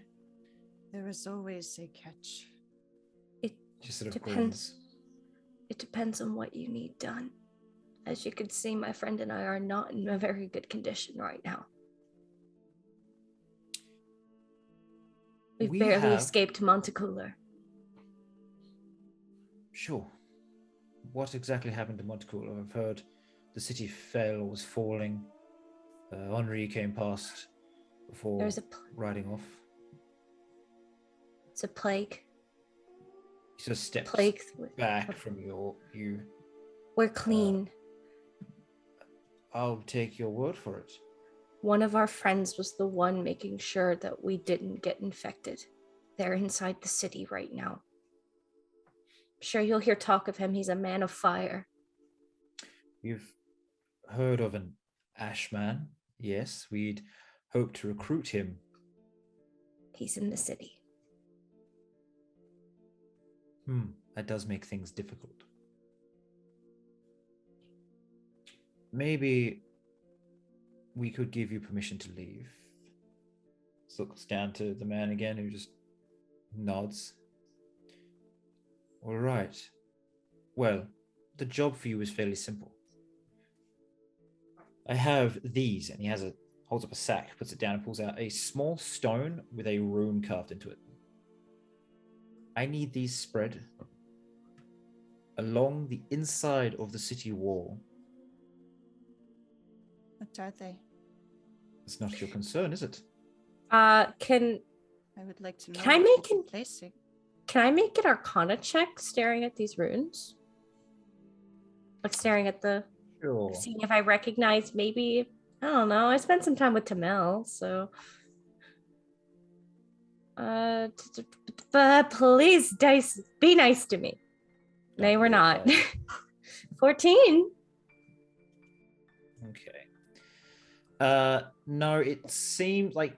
There is always a catch.
It
Just sort of
depends.
grins.
It depends on what you need done. As you can see, my friend and I are not in a very good condition right now. We barely escaped Montecooler.
Sure. What exactly happened to Montecooler? I've heard the city fell or was falling. Henri came past before riding off.
It's a plague.
He sort of steps back from you.
We're clean.
I'll take your word for it.
One of our friends was the one making sure that we didn't get infected. They're inside the city right now. I'm sure you'll hear talk of him. He's a man of fire.
You've heard of an Ashman? Yes, we'd hope to recruit him.
He's in the city.
That does make things difficult. Maybe we could give you permission to leave. Looks down to the man again, who just nods. All right. Well, the job for you is fairly simple. I have these, and he holds up a sack, puts it down, and pulls out a small stone with a rune carved into it. I need these spread along the inside of the city wall.
What are they?
It's not your concern, is it?
I would like to know.
Can I make
it placing.
Can I make an Arcana check staring at these runes? Like staring at
Sure.
seeing if I recognize maybe, I don't know. I spent some time with Tamel, so please, dice, be nice to me. They were not. 14.
Okay. No, it seemed like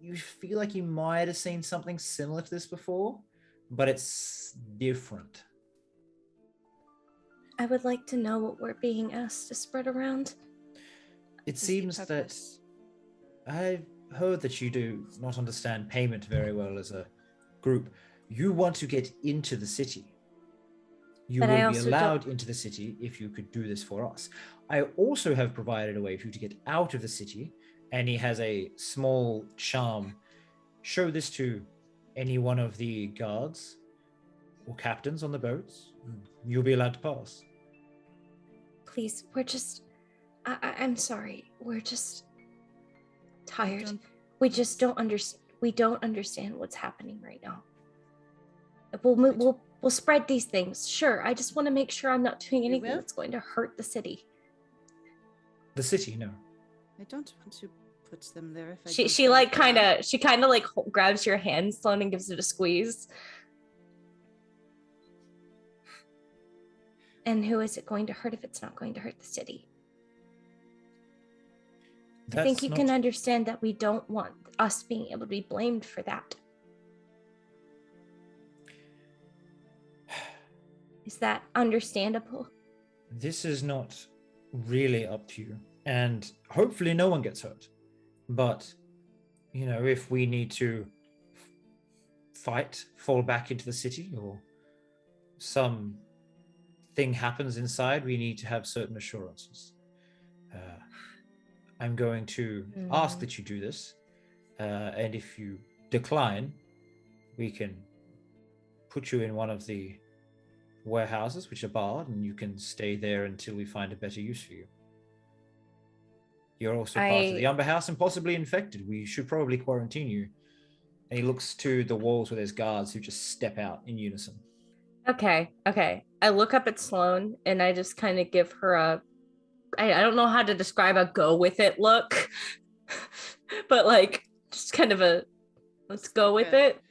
you feel like you might have seen something similar to this before, but it's different.
I would like to know what we're being asked to spread around.
It
is the
seems that
purpose?
I've heard that you do not understand payment very well as a group. You want to get into the city. You
But I
will be
also
allowed into the city if you could do this for us. I also have provided a way for you to get out of the city, and he has a small charm. Show this to any one of the guards or captains on the boats. You'll be allowed to pass.
Please, we're just. I'm sorry. We're just tired.
don't-
We just don't understand. We don't understand what's happening right now. We'll spread these things. Sure. I just want to make sure I'm not doing
You
anything
will?
that's going to hurt the city.
The city, no.
I don't want to put them there if I
She
don't
she
know
like
what they are.
kind of like grabs your hand, Sloan, and gives it a squeeze. And who is it going to hurt if it's not going to hurt the city? I think
That's
you
not-
can understand that we don't want us being able to be blamed for that. Is that understandable?
This is not really up to you. And hopefully no one gets hurt. But, you know, if we need to fight, fall back into the city, or some thing happens inside, we need to have certain assurances. I'm going to ask that you do this. And if you decline, we can put you in one of the warehouses, which are barred, and you can stay there until we find a better use for you. You're also part of the Umber House and possibly infected. We should probably quarantine you. And he looks to the walls where there's guards who just step out in unison.
Okay. I look up at Sloan and I just kind of give her a, I don't know how to describe a go with it look, but like just kind of a, let's go with
Okay.
it.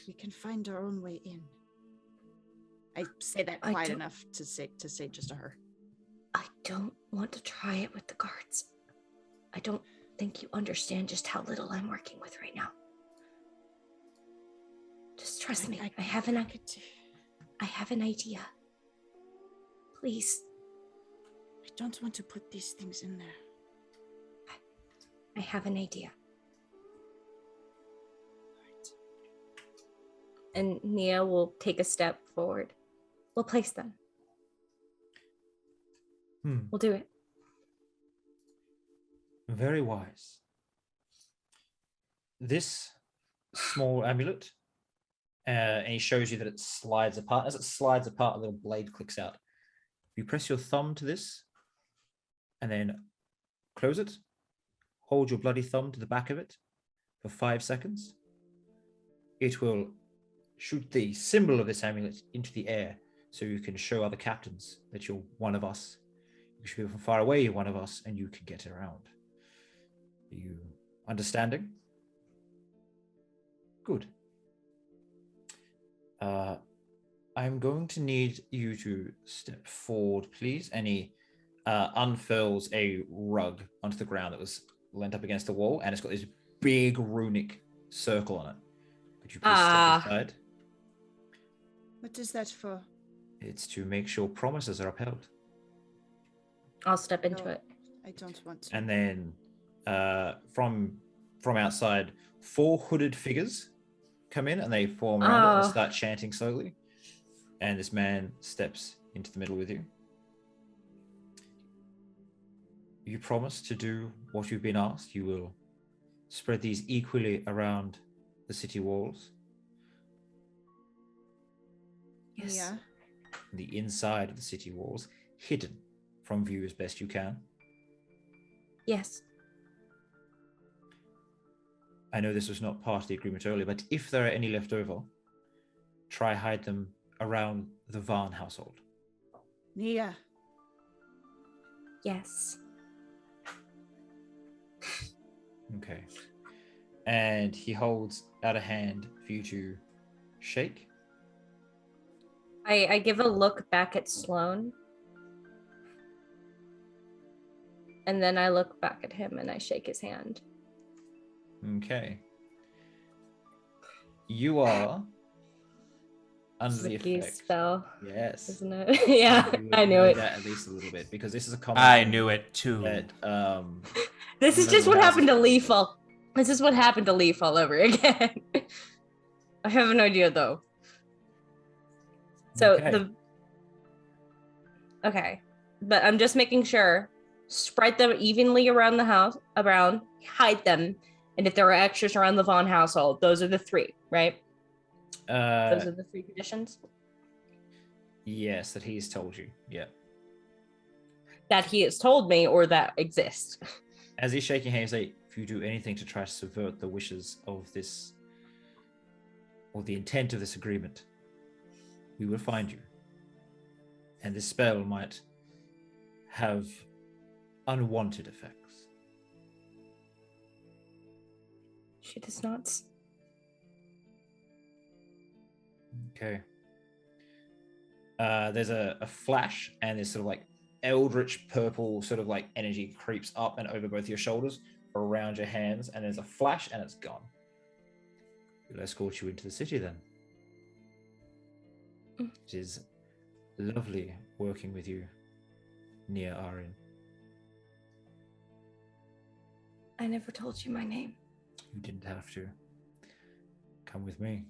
We can find our own way in. I say that
I
quiet
don't-
enough to say just to her.
I don't want to try it with the guards. I don't think you understand just how little I'm working with right now. Just trust me. I have an idea. Please.
I don't want to put these things in there.
I have an idea. And Nia will take a step forward. We'll place them. We'll do it.
Very wise. This small amulet, and he shows you that it slides apart. As it slides apart, a little blade clicks out. You press your thumb to this, and then close it. Hold your bloody thumb to the back of it for 5 seconds. It will shoot the symbol of this amulet into the air so you can show other captains that you're one of us. You should be from far away, you're one of us, and you can get around. Are you understanding? Good. I'm going to need you to step forward, please. And he unfurls a rug onto the ground that was leant up against the wall, and it's got this big runic circle on it. Could you please step aside?
What is that for?
It's to make sure promises are upheld.
I'll step into
No.
it.
I don't want to.
And then from outside, 4 hooded figures come in and they form around it and start chanting slowly. And this man steps into the middle with you. You promise to do what you've been asked. You will spread these equally around the city walls.
Yes.
Yeah.
The inside of the city walls, hidden from view as best you can.
Yes.
I know this was not part of the agreement earlier, but if there are any left over, try hide them around the Varn household.
Nia.
Yes.
Okay. And he holds out a hand for you to shake.
I give a look back at Sloan. And then I look back at him and I shake his hand.
Okay. You are Under the
Sticky
effect.
spell,
Yes.
isn't it? Yeah,
You would
I knew
know
it.
that at least a little bit because this is a common.
I
thing
knew it too.
That
This is just
noble
what
houses
happened to
do.
Leaf all. This is what happened to Leaf all over again. I have an idea though. So
Okay.
okay, but I'm just making sure. Spread them evenly around the house, hide them, and if there are extras around the Vaughn household, those are the three, right? Those are the three conditions
Yes, that he's told you. Yeah.
that he has told me or that exist.
As he's shaking hands, say, if you do anything to try to subvert the wishes of this, or the intent of this agreement, we will find you. And this spell might have unwanted effects.
Shit is nuts.
Okay. There's a flash, and this sort of like eldritch purple sort of like energy creeps up and over both your shoulders, around your hands, and there's a flash, and it's gone. We'll escort you into the city then. It is lovely working with you near Arron.
I never told you my name.
You didn't have to. Come with me.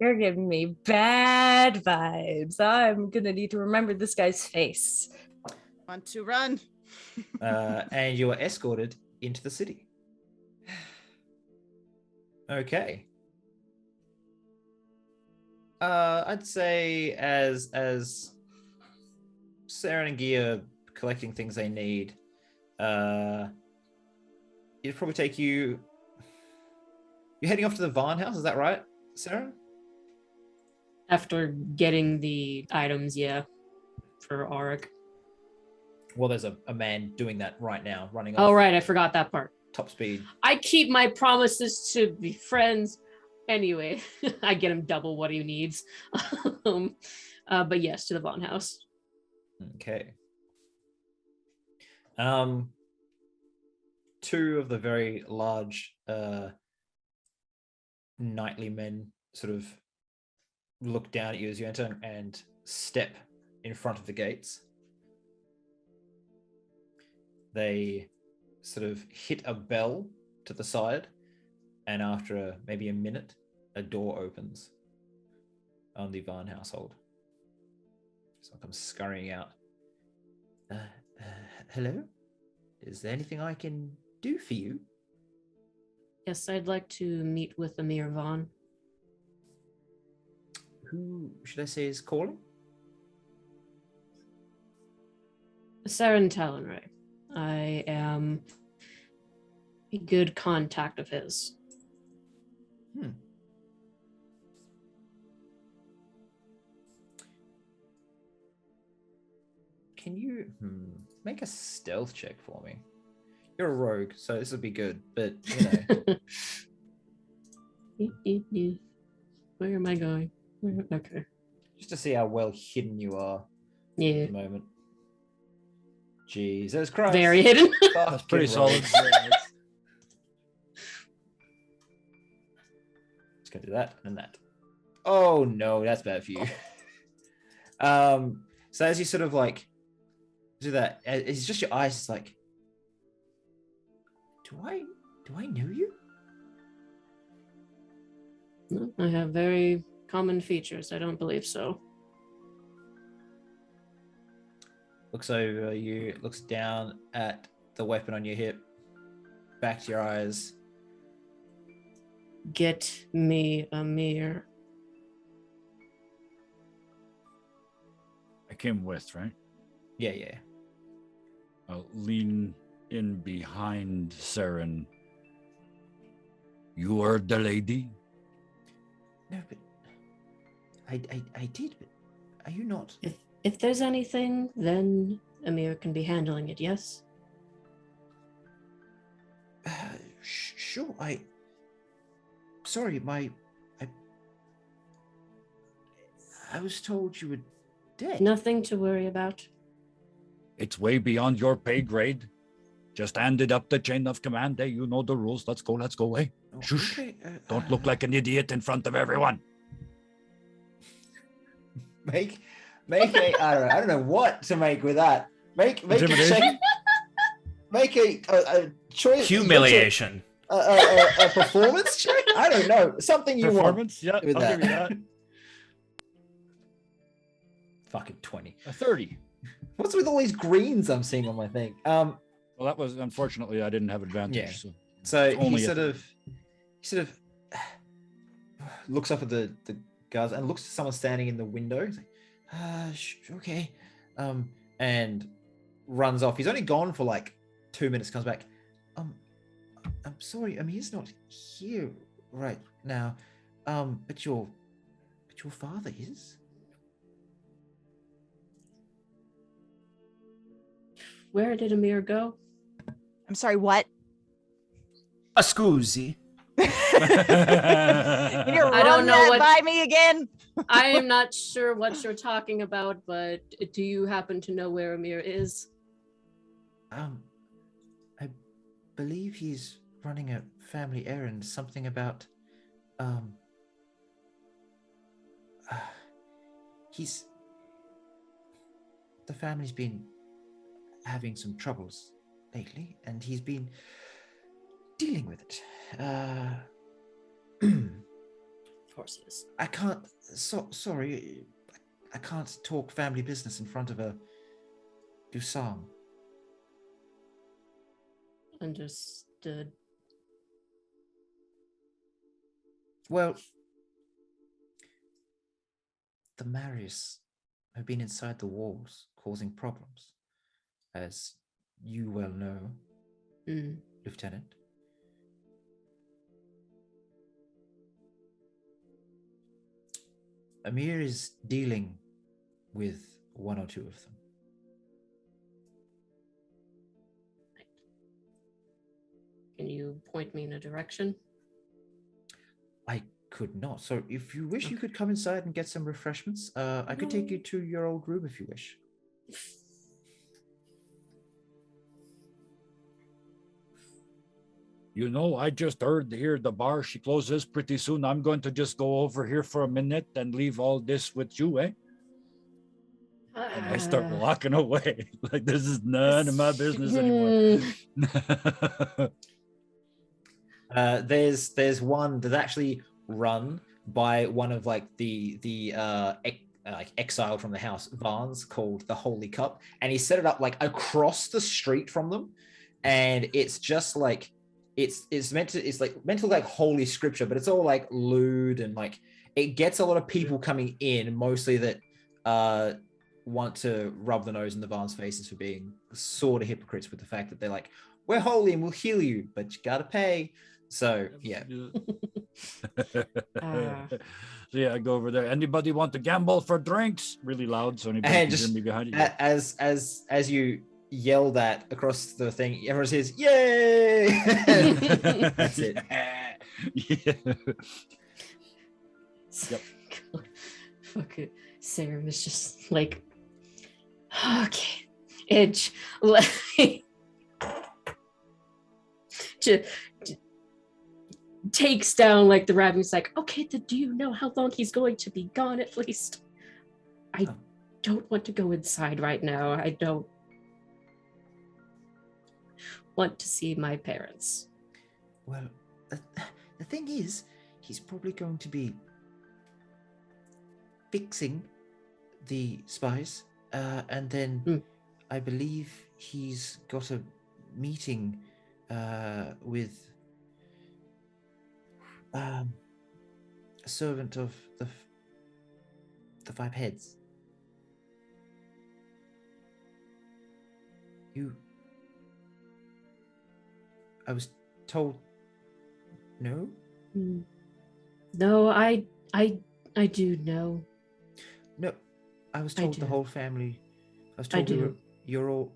You're giving me bad vibes. I'm gonna need to remember this guy's face.
Want to run?
And you are escorted into the city. Okay. I'd say as Sarah and Gia are collecting things they need, it'd probably take you. You're heading off to the Vaughn house, is that right, Sarah?
After getting the items, yeah, for Auric.
Well, there's a man doing that right now, running off.
Oh, right, I forgot that part.
Top speed.
I keep my promises to be friends. Anyway, I get him double what he needs. But yes, to the Vaughn house.
Okay. Two of the very large knightly men sort of look down at you as you enter and step in front of the gates. They sort of hit a bell to the side, and after maybe a minute, a door opens on the Vaughn household. So I'm scurrying out. Hello? Is there anything I can do for you?
Yes, I'd like to meet with Amir Vaughn.
Who should I say is calling?
Saren Talonray. I am a good contact of his.
Can you make a stealth check for me? You're a rogue, so this would be good, but you know.
Where am I going? Okay.
Just to see how well hidden you are
Yeah.
at the moment. Jesus Christ.
Very hidden.
That's pretty
Fucking
solid.
rogue. Just gonna do that and that. Oh no, that's bad for you. So as you sort of like do that, it's just your eyes. It's like, do I know you?
No, I have very common features. I don't believe so.
Looks over you, looks down at the weapon on your hip, back to your eyes.
Get me Amir.
I came with, right?
Yeah.
I'll lean in behind Saren. You are the lady?
No, but I did, but are you not?
If there's anything, then Amir can be handling it, yes?
Sure, sorry, I was told you were dead.
Nothing to worry about.
It's way beyond your pay grade. Just handed up the chain of command. Hey, you know the rules. Let's go. Hey,
Oh,
shush.
okay,
Don't look like an idiot in front of everyone.
make a I don't know what to make with that. Make a
Intimidation?
check. Make a choice.
Humiliation.
A performance check. I don't know, something you want.
Performance? Yeah,
with
I'll
that.
give you that.
Fucking 20.
A 30.
What's with all these greens I'm seeing on my thing?
Well, that was unfortunately I didn't have advantage.
Yeah.
So
So
It's only
he
a
sort of looks up at the guards and looks at someone standing in the window. He's like, okay, and runs off. He's only gone for like 2 minutes. Comes back. I'm sorry. He's not here right now. But your father is.
Where did Amir go?
I'm sorry, what?
Scusi.
You
I don't
run
know
that
what-
by me again?
I am not sure what you're talking about, but do you happen to know where Amir is?
I believe he's running a family errand. Something about the family's been having some troubles lately, and he's been dealing with it.
Of course he is.
I can't. Sorry, I can't talk family business in front of a Dusang.
Understood.
Well, the Marius have been inside the walls, causing problems, as you well know, Lieutenant. Amir is dealing with one or two of them.
Can you point me in a direction?
I could not. So if you wish, you could come inside and get some refreshments. I could take you to your old room if you wish.
You know, I just heard here the bar, she closes pretty soon. I'm going to just go over here for a minute and leave all this with you, eh? And I start walking away. Like, this is none of my business anymore.
There's one that's actually run by one of like the like exiled from the house Vans, called the Holy Cup, and he set it up like across the street from them, and it's just like it's meant to like holy scripture, but it's all like lewd, and like it gets a lot of people coming in, mostly that want to rub the nose in the Vans faces for being sort of hypocrites with the fact that they're like, we're holy and we'll heal you, but you gotta pay. So yeah.
So yeah, I go over there. Anybody want to gamble for drinks? Really loud, so anybody
And
can
just
hear me behind you.
as you yell that across the thing, everyone says, "Yay!" That's it.
Yeah. Yep.
Fuck it. Sarah was just like, okay, Edge, let me takes down like the rabbit. He's like, okay, do you know how long he's going to be gone at least? I don't want to go inside right now. I don't want to see my parents.
Well, the thing is, he's probably going to be fixing the spies, and then I believe he's got a meeting with a servant of the five heads. I was told no?
No, I do know.
No, I was told
do.
the whole family. I was told you're all.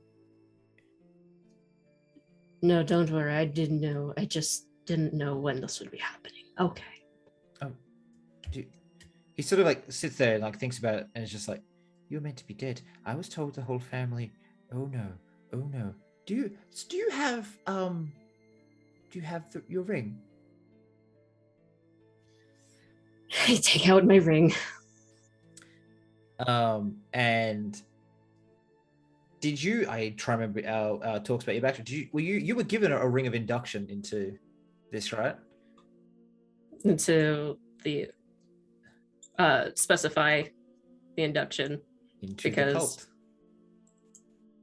No, don't worry. I didn't know. I just didn't know when this would be happening. Okay.
Oh, he sort of like sits there and like thinks about it, and it's just like, you're meant to be dead. I was told the whole family. Oh no, Do you have your ring?
I take out my ring.
And did you? I try to remember our talks about your background. You were given a ring of induction into this, right?
Into the specify the induction
Into
because
the cult.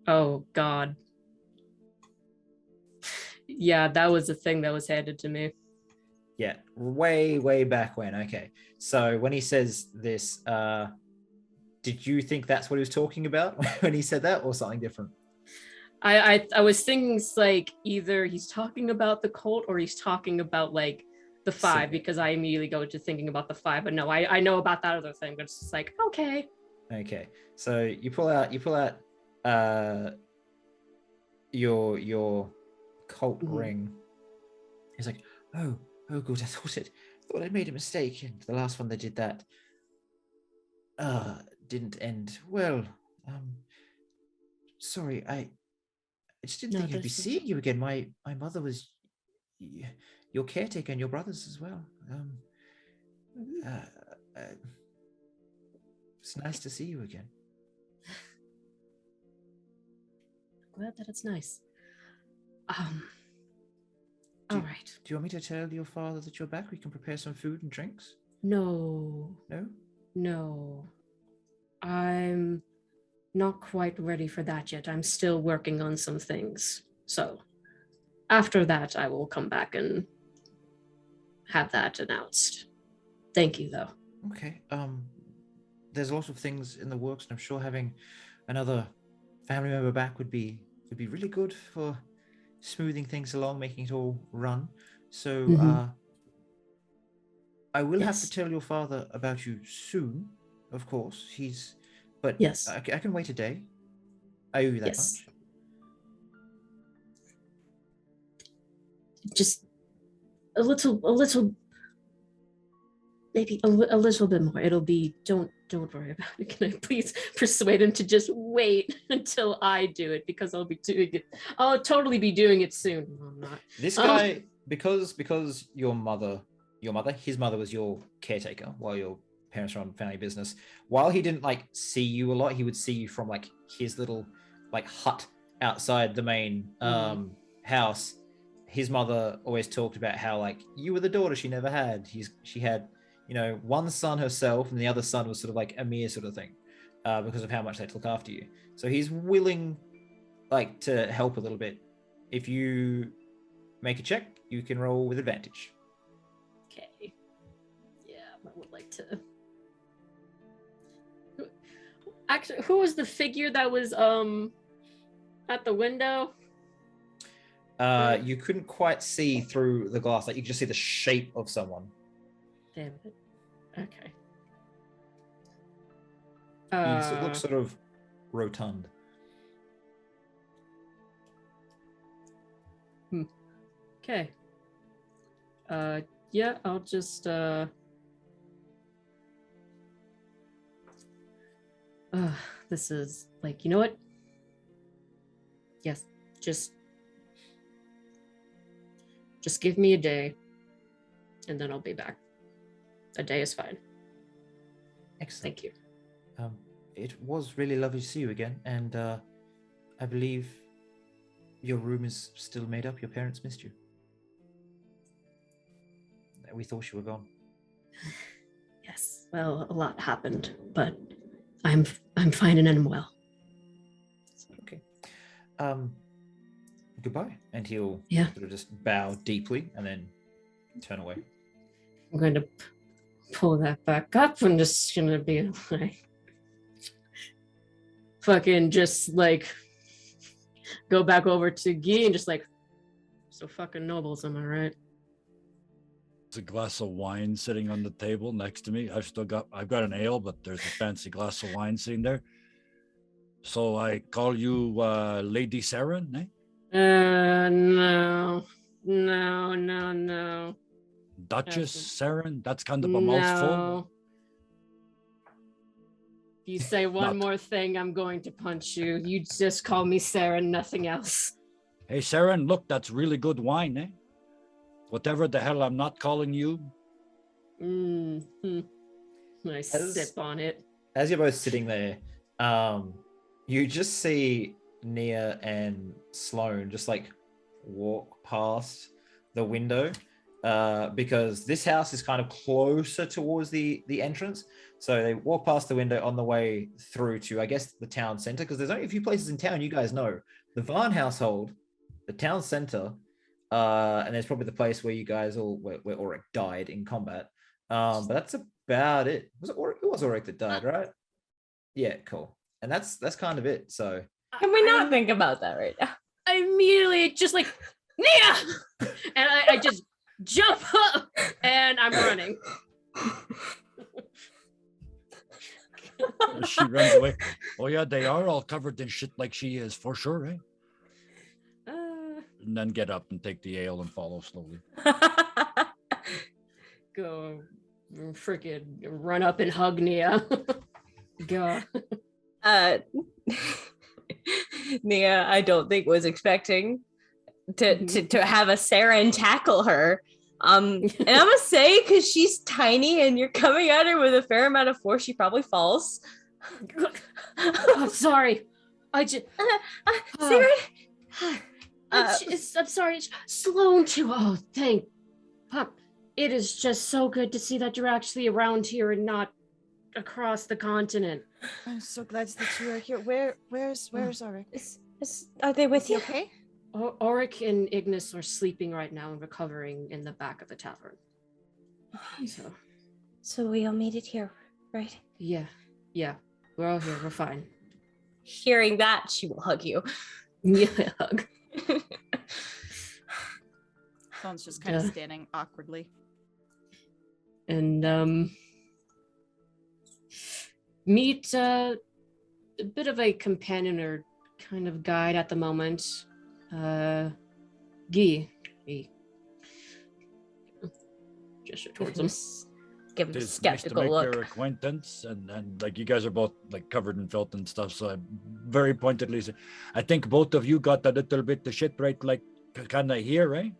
Oh God. Yeah, that was a thing that was handed to me.
Yeah, way back when. Okay, so when he says this, did you think that's what he was talking about when he said that, or something different?
I was thinking it's like either he's talking about the cult or he's talking about like the five, because I immediately go to thinking about the five, but no, I know about that other thing, but it's just like, okay.
So you pull out your cult ring. He's like, oh good, I thought I made a mistake, and the last one that did that didn't end well. Sorry, I just didn't think I'd be seeing you again. My mother was your caretaker and your brothers as well. It's nice to see you again.
Glad that it's nice.
Do
right.
you want me to tell your father that you're back? We can prepare some food and drinks?
No. No. I'm not quite ready for that yet. I'm still working on some things. So after that, I will come back and have that announced. Thank you, though.
Okay. There's a lot of things in the works, and I'm sure having another family member back would be really good for smoothing things along, making it all run. So I will have to tell your father about you soon, of course. Yes. I can wait a day. I owe you that much.
Just a little, maybe a little bit more. It'll be, don't worry about it. Can I please persuade him to just wait until I do it, because I'll be doing it. I'll totally be doing it soon. No, I'm not.
This guy, because his mother was your caretaker while your parents were on family business. While he didn't like see you a lot, he would see you from like his little like hut outside the main house. His mother always talked about how like you were the daughter she never had. She had, one son herself, and the other son was sort of like a mere sort of thing, because of how much they look after you. So he's willing like to help a little bit. If you make a check, you can roll with advantage.
Okay. Yeah, I would like to. Actually, who was the figure that was at the window?
You couldn't quite see through the glass. Like you could just see the shape of someone.
Damn it. Okay.
He looks sort of rotund.
Okay. Yeah, I'll just this is like, you know what? Yes, just give me a day and then I'll be back. A day is fine.
Excellent.
Thank you.
It was really lovely to see you again, and I believe your room is still made up. Your parents missed you. We thought you were gone.
Yes. Well, a lot happened, but I'm fine and I'm well.
Okay. Goodbye. And he'll sort of just bow deeply and then turn away.
I'm going to pull that back up and just gonna be like fucking just like go back over to Guy and just like, so fucking nobles, am I right?
There's a glass of wine sitting on the table next to me. I've got an ale, but there's a fancy glass of wine sitting there. So I call you Lady Saren, eh?
No.
Duchess Saren? That's kind of a mouthful.
If you say one more thing, I'm going to punch you. You just call me Sarah, nothing else.
Hey, Saren, look, that's really good wine, eh? Whatever the hell I'm not calling you.
Mm-hmm. I sip on it.
As you're both sitting there, you just see Nia and Sloane just like walk past the window, because this house is kind of closer towards the entrance. So they walk past the window on the way through to, I guess, the town center, because there's only a few places in town you guys know. The Varn household, the town center, and there's probably the place where you guys where Auric died in combat. But that's about it. Was it Auric? It was Auric that died, right? Yeah, cool. And that's kind of it. So
Can we not think about that right now?
I immediately just like, Nia! And I just jump up and I'm running.
She runs away. Oh yeah, they are all covered in shit like she is, for sure, eh? And then get up and take the ale and follow slowly.
Go freaking run up and hug Nia. Go.
Nia, I don't think was expecting to have a Saren tackle her. And I'm gonna say, because she's tiny and you're coming at her with a fair amount of force, she probably falls.
I'm sorry. I just
Saren.
I'm sorry. It's Sloane too. Oh, thank Pop. It is just so good to see that you're actually around here and not across the continent.
I'm so glad that you are here. Where's Auric?
Are they with
Is he
you?
okay?
Auric and Ignis are sleeping right now and recovering in the back of the tavern.
So we all made it here, right?
Yeah. We're all here. We're fine.
Hearing that, she will hug you.
Yeah, hug.
Sloane's just kind of standing awkwardly.
And meet a bit of a companion or kind of guide at the moment. Guy. Gesture towards him.
Give him a
It's nice to
skeptical
make
look.
your acquaintance, and like you guys are both like covered in filth and stuff. So I very pointedly say, I think both of you got a little bit of shit right, like kind of here, right?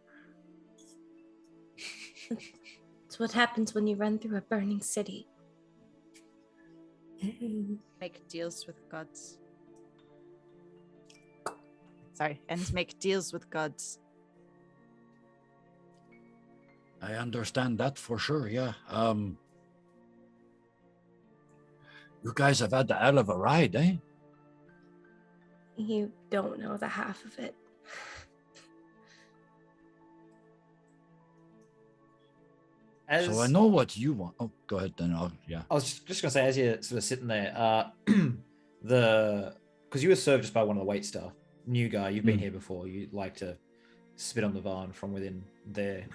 It's what happens when you run through a burning city.
Make deals with gods. Sorry, and make deals with gods.
I understand that for sure. Yeah. You guys have had the hell of a ride, eh?
You don't know the half of it.
So I know what you want. Oh, go ahead then.
I was just gonna say, as you're sort of sitting there, because you were served just by one of the wait staff, new guy. You've been here before. You like to spit on the Varn from within their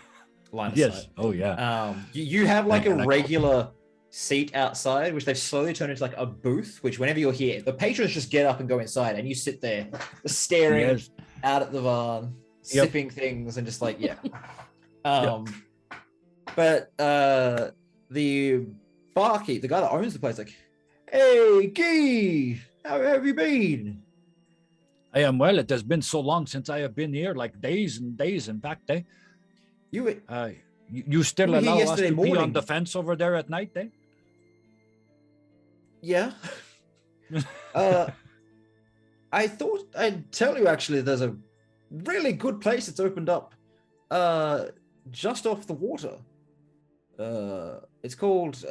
line of sight.
Oh yeah.
You have like a regular seat outside, which they've slowly turned into like a booth. Which whenever you're here, the patrons just get up and go inside, and you sit there staring out at the Varn, sipping things, and just like But the barkeep, the guy that owns the place, like, hey, Guy, how have you been?
I am well. It has been so long since I have been here, like days and days. In fact, eh? You still
You were here
allow us
yesterday
to pee on
morning.
the fence over there at night, eh?
Yeah. I thought I'd tell you, actually, there's a really good place that's opened up just off the water. It's called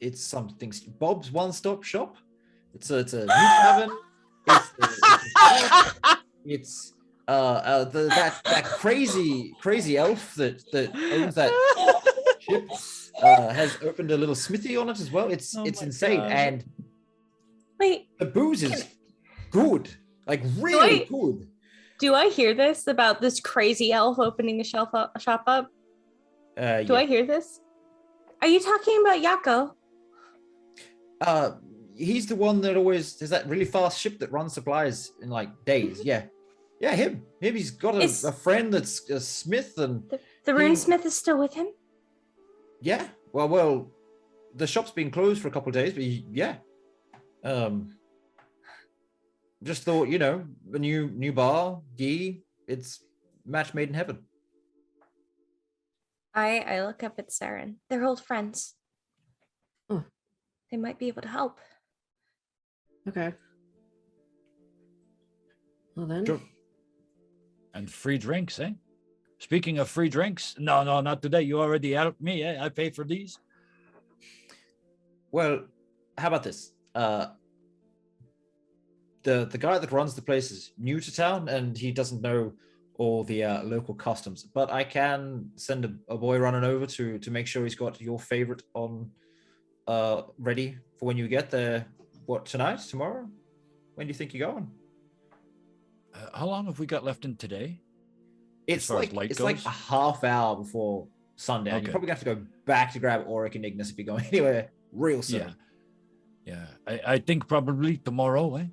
it's something Bob's One Stop Shop. It's a new tavern. It's that crazy elf that owns that ship has opened a little smithy on it as well. It's insane.
God.
And
Wait,
the booze is good, like really good.
do I hear this about this crazy elf opening a shop up? Do I hear this? Are you talking about Yako?
He's the one that always has that really fast ship that runs supplies in like days. Yeah, him. He's got a friend that's a smith, and
The runesmith is still with him?
yeah. Well, the shop's been closed for a couple of days, but just thought, a new bar, Gee, it's match made in heaven.
I look up at Saren. They're old friends.
Oh.
They might be able to help.
Okay. Well then.
Sure.
And free drinks, eh? Speaking of free drinks, no, not today. You already helped me, eh? I pay for these.
Well, how about this? The guy that runs the place is new to town, and he doesn't know all the local customs. But I can send a boy running over to make sure he's got your favorite on ready for when you get there. What, tonight, tomorrow? When do you think you're going?
How long have we got left in today?
It's
far as
like
light
it's like
goes?
a half hour before sundown.
Okay.
You're probably gonna have to go back to grab Auric and Ignis if you're going anywhere real soon.
Yeah. I think probably tomorrow, eh?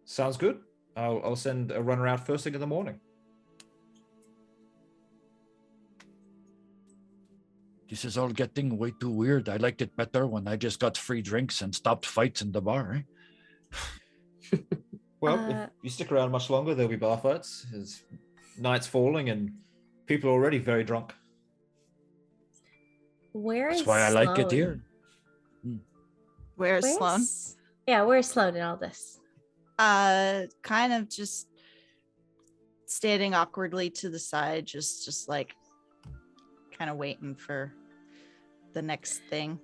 Sounds good. I'll send a runner out first thing in the morning.
This is all getting way too weird. I liked it better when I just got free drinks and stopped fights in the bar, eh?
Well, if you stick around much longer, there'll be bar fights. As night's falling and people are already very drunk.
Where is
That's why I like it
Sloane?
here.
Where's Sloan?
Yeah, where's Sloane in all this?
Kind of just standing awkwardly to the side, just like kind of waiting for the next thing.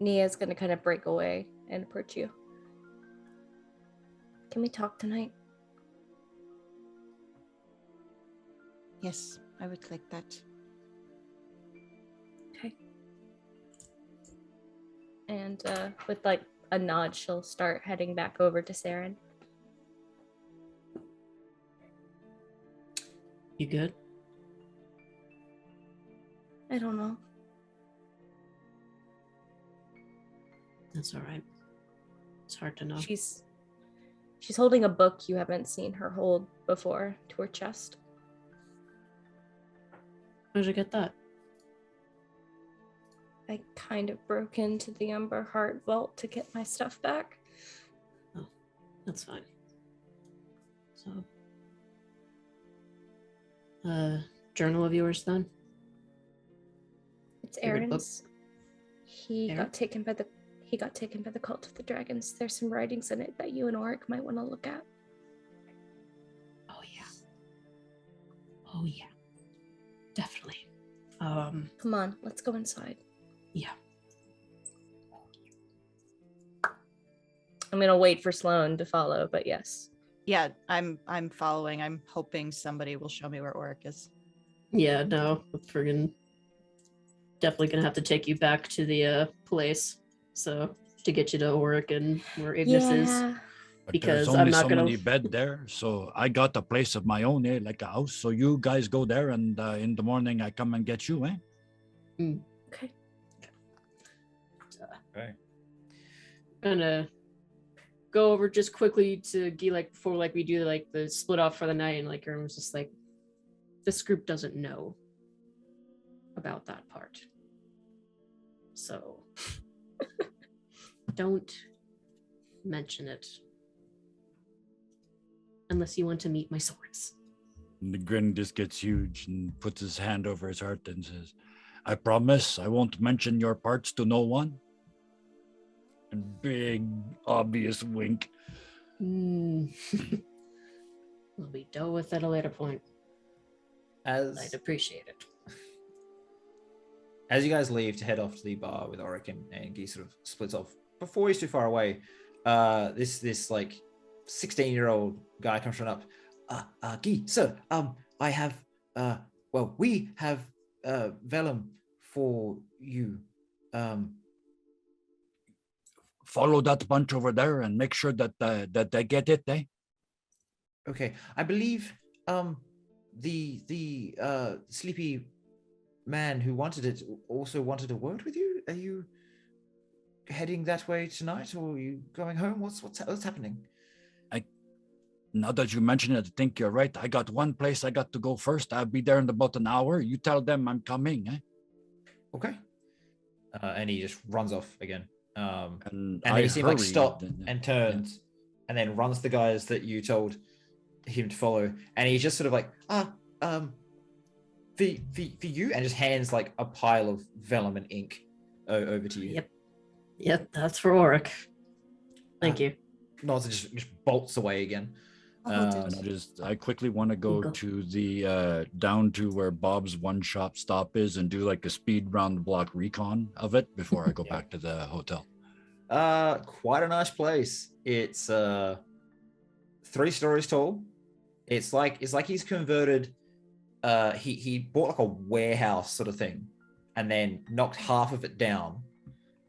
Nia's gonna kind of break away and approach you. Can we talk tonight?
Yes, I would like that.
Okay. And with like a nod, she'll start heading back over to Saren.
You good?
I don't know.
That's all right. It's hard to know.
She's holding a book you haven't seen her hold before to her chest.
Where'd you get that?
I kind of broke into the Umber Heart vault to get my stuff back.
Oh, that's fine. So, journal of yours then?
It's
Favorite book?
Arron's. He
Arron?
got taken by the cult of the dragons. There's some writings in it that you and Auric might want to look at.
Oh yeah. Oh yeah. Definitely.
Come on, let's go inside.
Yeah.
I'm gonna wait for Sloane to follow, but yes.
Yeah, I'm following. I'm hoping somebody will show me where Auric is.
Yeah, no, I'm friggin' definitely gonna have to take you back to the place. So to get you to Auric and where Ignis is.
But
Because
there's
I'm
only
not
so
gonna-
many bed there, so I got a place of my own, eh, like a house. So you guys go there, and in the morning I come and get you, eh?
Okay.
Okay.
Gonna go over just quickly to Guy, like before like we do like the split off for the night, and like Arron was just like, this group doesn't know about that part. So don't mention it. Unless you want to meet my swords.
And the grin just gets huge and puts his hand over his heart and says, I promise I won't mention your parts to no one. And big, obvious wink.
We'll be dealt with at a later point. I'd appreciate it.
As you guys leave to head off to the bar with Auric and Guy sort of splits off, before he's too far away, this like 16-year-old guy comes running up. Guy, sir, I have we have vellum for you.
Follow that bunch over there and make sure that that they get it, eh?
Okay, I believe the sleepy man who wanted it also wanted a word with you. Are you heading that way tonight, or are you going home? What's happening?
Now that you mention it, I think you're right. I got one place I got to go first. I'll be there in about an hour. You tell them I'm coming, eh?
Okay. And he just runs off again.
And
And
I
he seemed like
hurried
stopped
and-
and turned and then runs to the guys that you told him to follow, and he's just sort of like, for you, and just hands like a pile of vellum and ink over to you.
Yep, that's for Auric. Thank you.
Nods and just bolts away again.
And I quickly want to go to the down to where Bob's one shop stop is and do like a speed round the block recon of it before I go back to the hotel.
Quite a nice place. It's 3 stories tall. It's like he's converted. He bought like a warehouse sort of thing, and then knocked half of it down,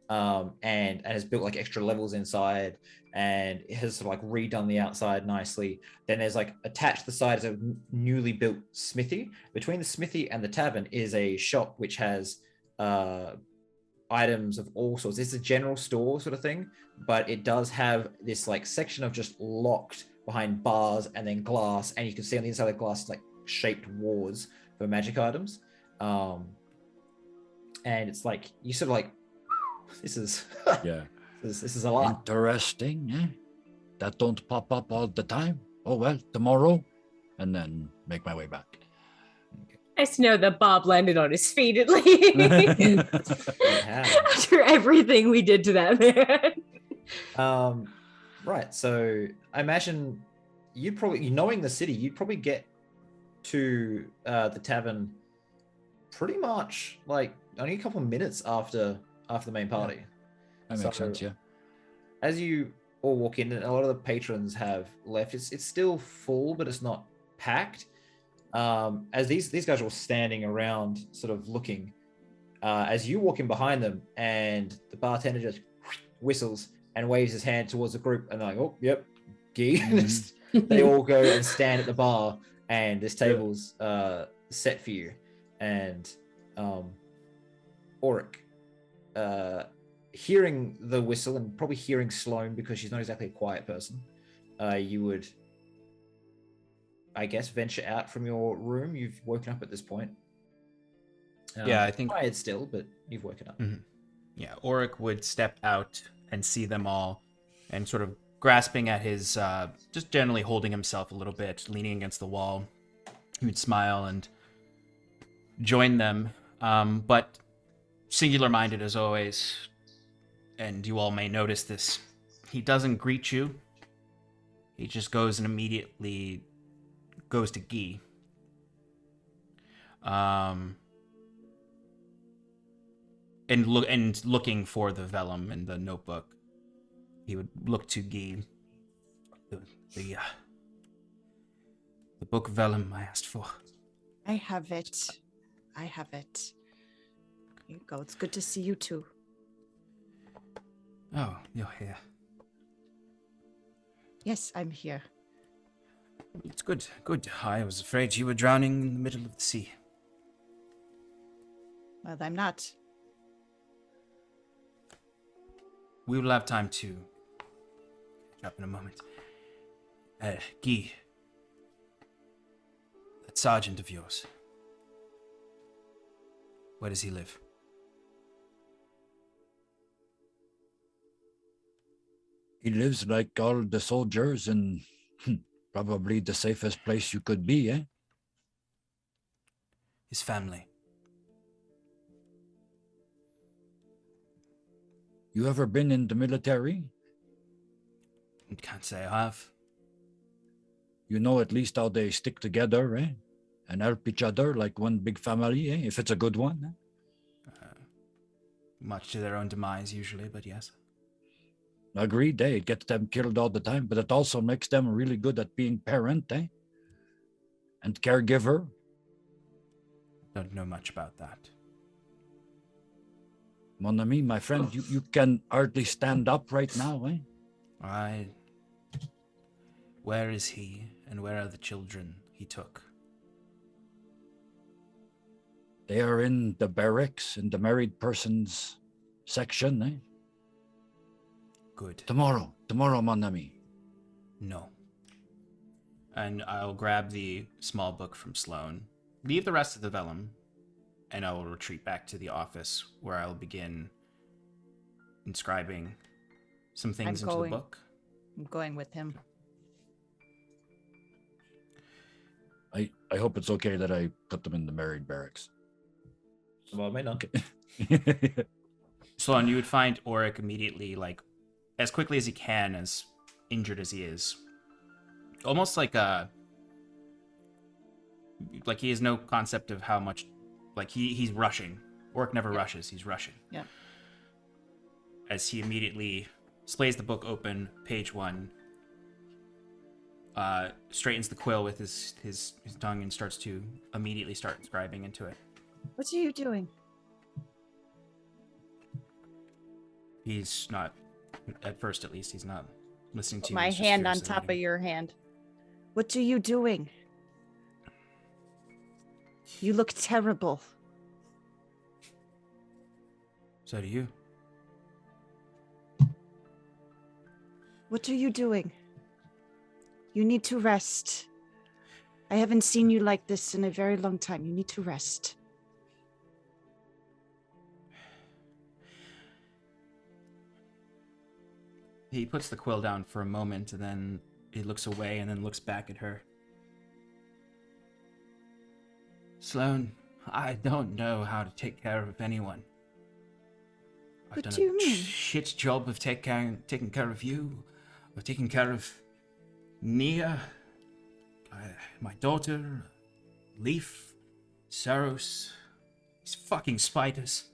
and has built like extra levels inside, and has sort of like redone the outside nicely. Then there's like attached to the side is a newly built smithy. Between the smithy and the tavern is a shop which has items of all sorts. It's a general store sort of thing, but it does have this like section of just locked behind bars and then glass, and you can see on the inside of the glass like shaped wards for magic items. And it's like you sort of like, this is this is a lot.
Interesting, eh? That don't pop up all the time. Oh well, tomorrow, and then make my way back.
Nice to know that Bob landed on his feet at least. After everything we did to that man.
Right, so I imagine you'd probably, knowing the city, you'd probably get to the tavern pretty much like only a couple of minutes after the main party.
That makes sense, yeah.
As you all walk in, and a lot of the patrons have left, it's still full, but it's not packed. As these guys are all standing around sort of looking, as you walk in behind them, and the bartender just whistles and waves his hand towards the group, and they're like, oh, yep, gee. They all go and stand at the bar, and this table's set for you. And Auric, hearing the whistle and probably hearing Sloane, because she's not exactly a quiet person, you would, I guess, venture out from your room. You've woken up at this point.
Yeah, I think
quiet still, but you've woken up.
Mm-hmm. Yeah, Auric would step out and see them all, and sort of grasping at his, just generally holding himself a little bit, leaning against the wall. He would smile and join them, but singular-minded as always. And you all may notice this. He doesn't greet you. He just goes and immediately goes to Guy. And looking for the vellum and the notebook, he would look to Guy. The book vellum I asked for.
I have it. Here you go. It's good to see you too.
Oh, you're here.
Yes, I'm here.
It's good. I was afraid you were drowning in the middle of the sea.
Well, I'm not.
We will have time to catch up in a moment. Guy, that sergeant of yours, where does he live?
He lives like all the soldiers in probably the safest place you could be, eh?
His family.
You ever been in the military?
Can't say I have.
You know at least how they stick together, eh? And help each other like one big family, eh? If it's a good one. Eh?
Much to their own demise, usually, but yes.
Agreed, eh? It gets them killed all the time, but it also makes them really good at being parent, eh? And caregiver.
Don't know much about that.
Mon ami, my friend, you can hardly stand up right now, eh?
Where is he, and where are the children he took?
They are in the barracks, in the married persons section, eh?
Good.
Tomorrow, mon ami.
No. And I'll grab the small book from Sloane, leave the rest of the vellum, and I will retreat back to the office where I'll begin inscribing some things into the book.
I'm going with him.
I hope it's okay that I put them in the married barracks.
Well, it may not.
Sloan, you would find Auric immediately, like, as quickly as he can, as injured as he is. Almost like he has no concept of how much, like, he's rushing. Auric never rushes, he's rushing.
Yeah.
As he immediately splays the book open, page 1, straightens the quill with his tongue and starts to immediately start scribing into it.
What are you doing?
He's not, at first at least, he's not listening to
Put
you.
my
He's just
hand on
furiously
top of
reading.
your hand. What are you doing? You look terrible.
So do you.
What are you doing? You need to rest. I haven't seen you like this in a very long time. You need to rest.
He puts the quill down for a moment, and then he looks away and then looks back at her. Sloan, I don't know how to take care of anyone. I've
What
done
do you
a
mean?
shit job of taking care of you, of taking care of Nia, my daughter, Leaf, Saros, these fucking spiders.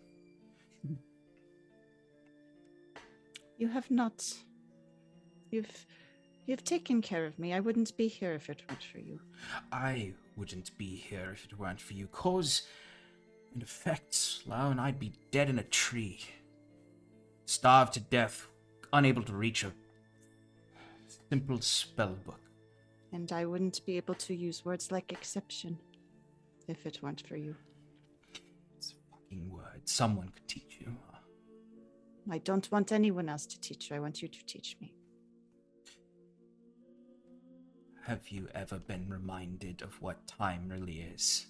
You have not. You've taken care of me. I wouldn't be here if it weren't for you.
I wouldn't be here if it weren't for you, cause, in effect, Sloan, I'd be dead in a tree. Starved to death, unable to reach a simple spell book.
And I wouldn't be able to use words like exception if it weren't for you.
It's a fucking word. Someone could teach you.
I don't want anyone else to teach you. I want you to teach me.
Have you ever been reminded of what time really is?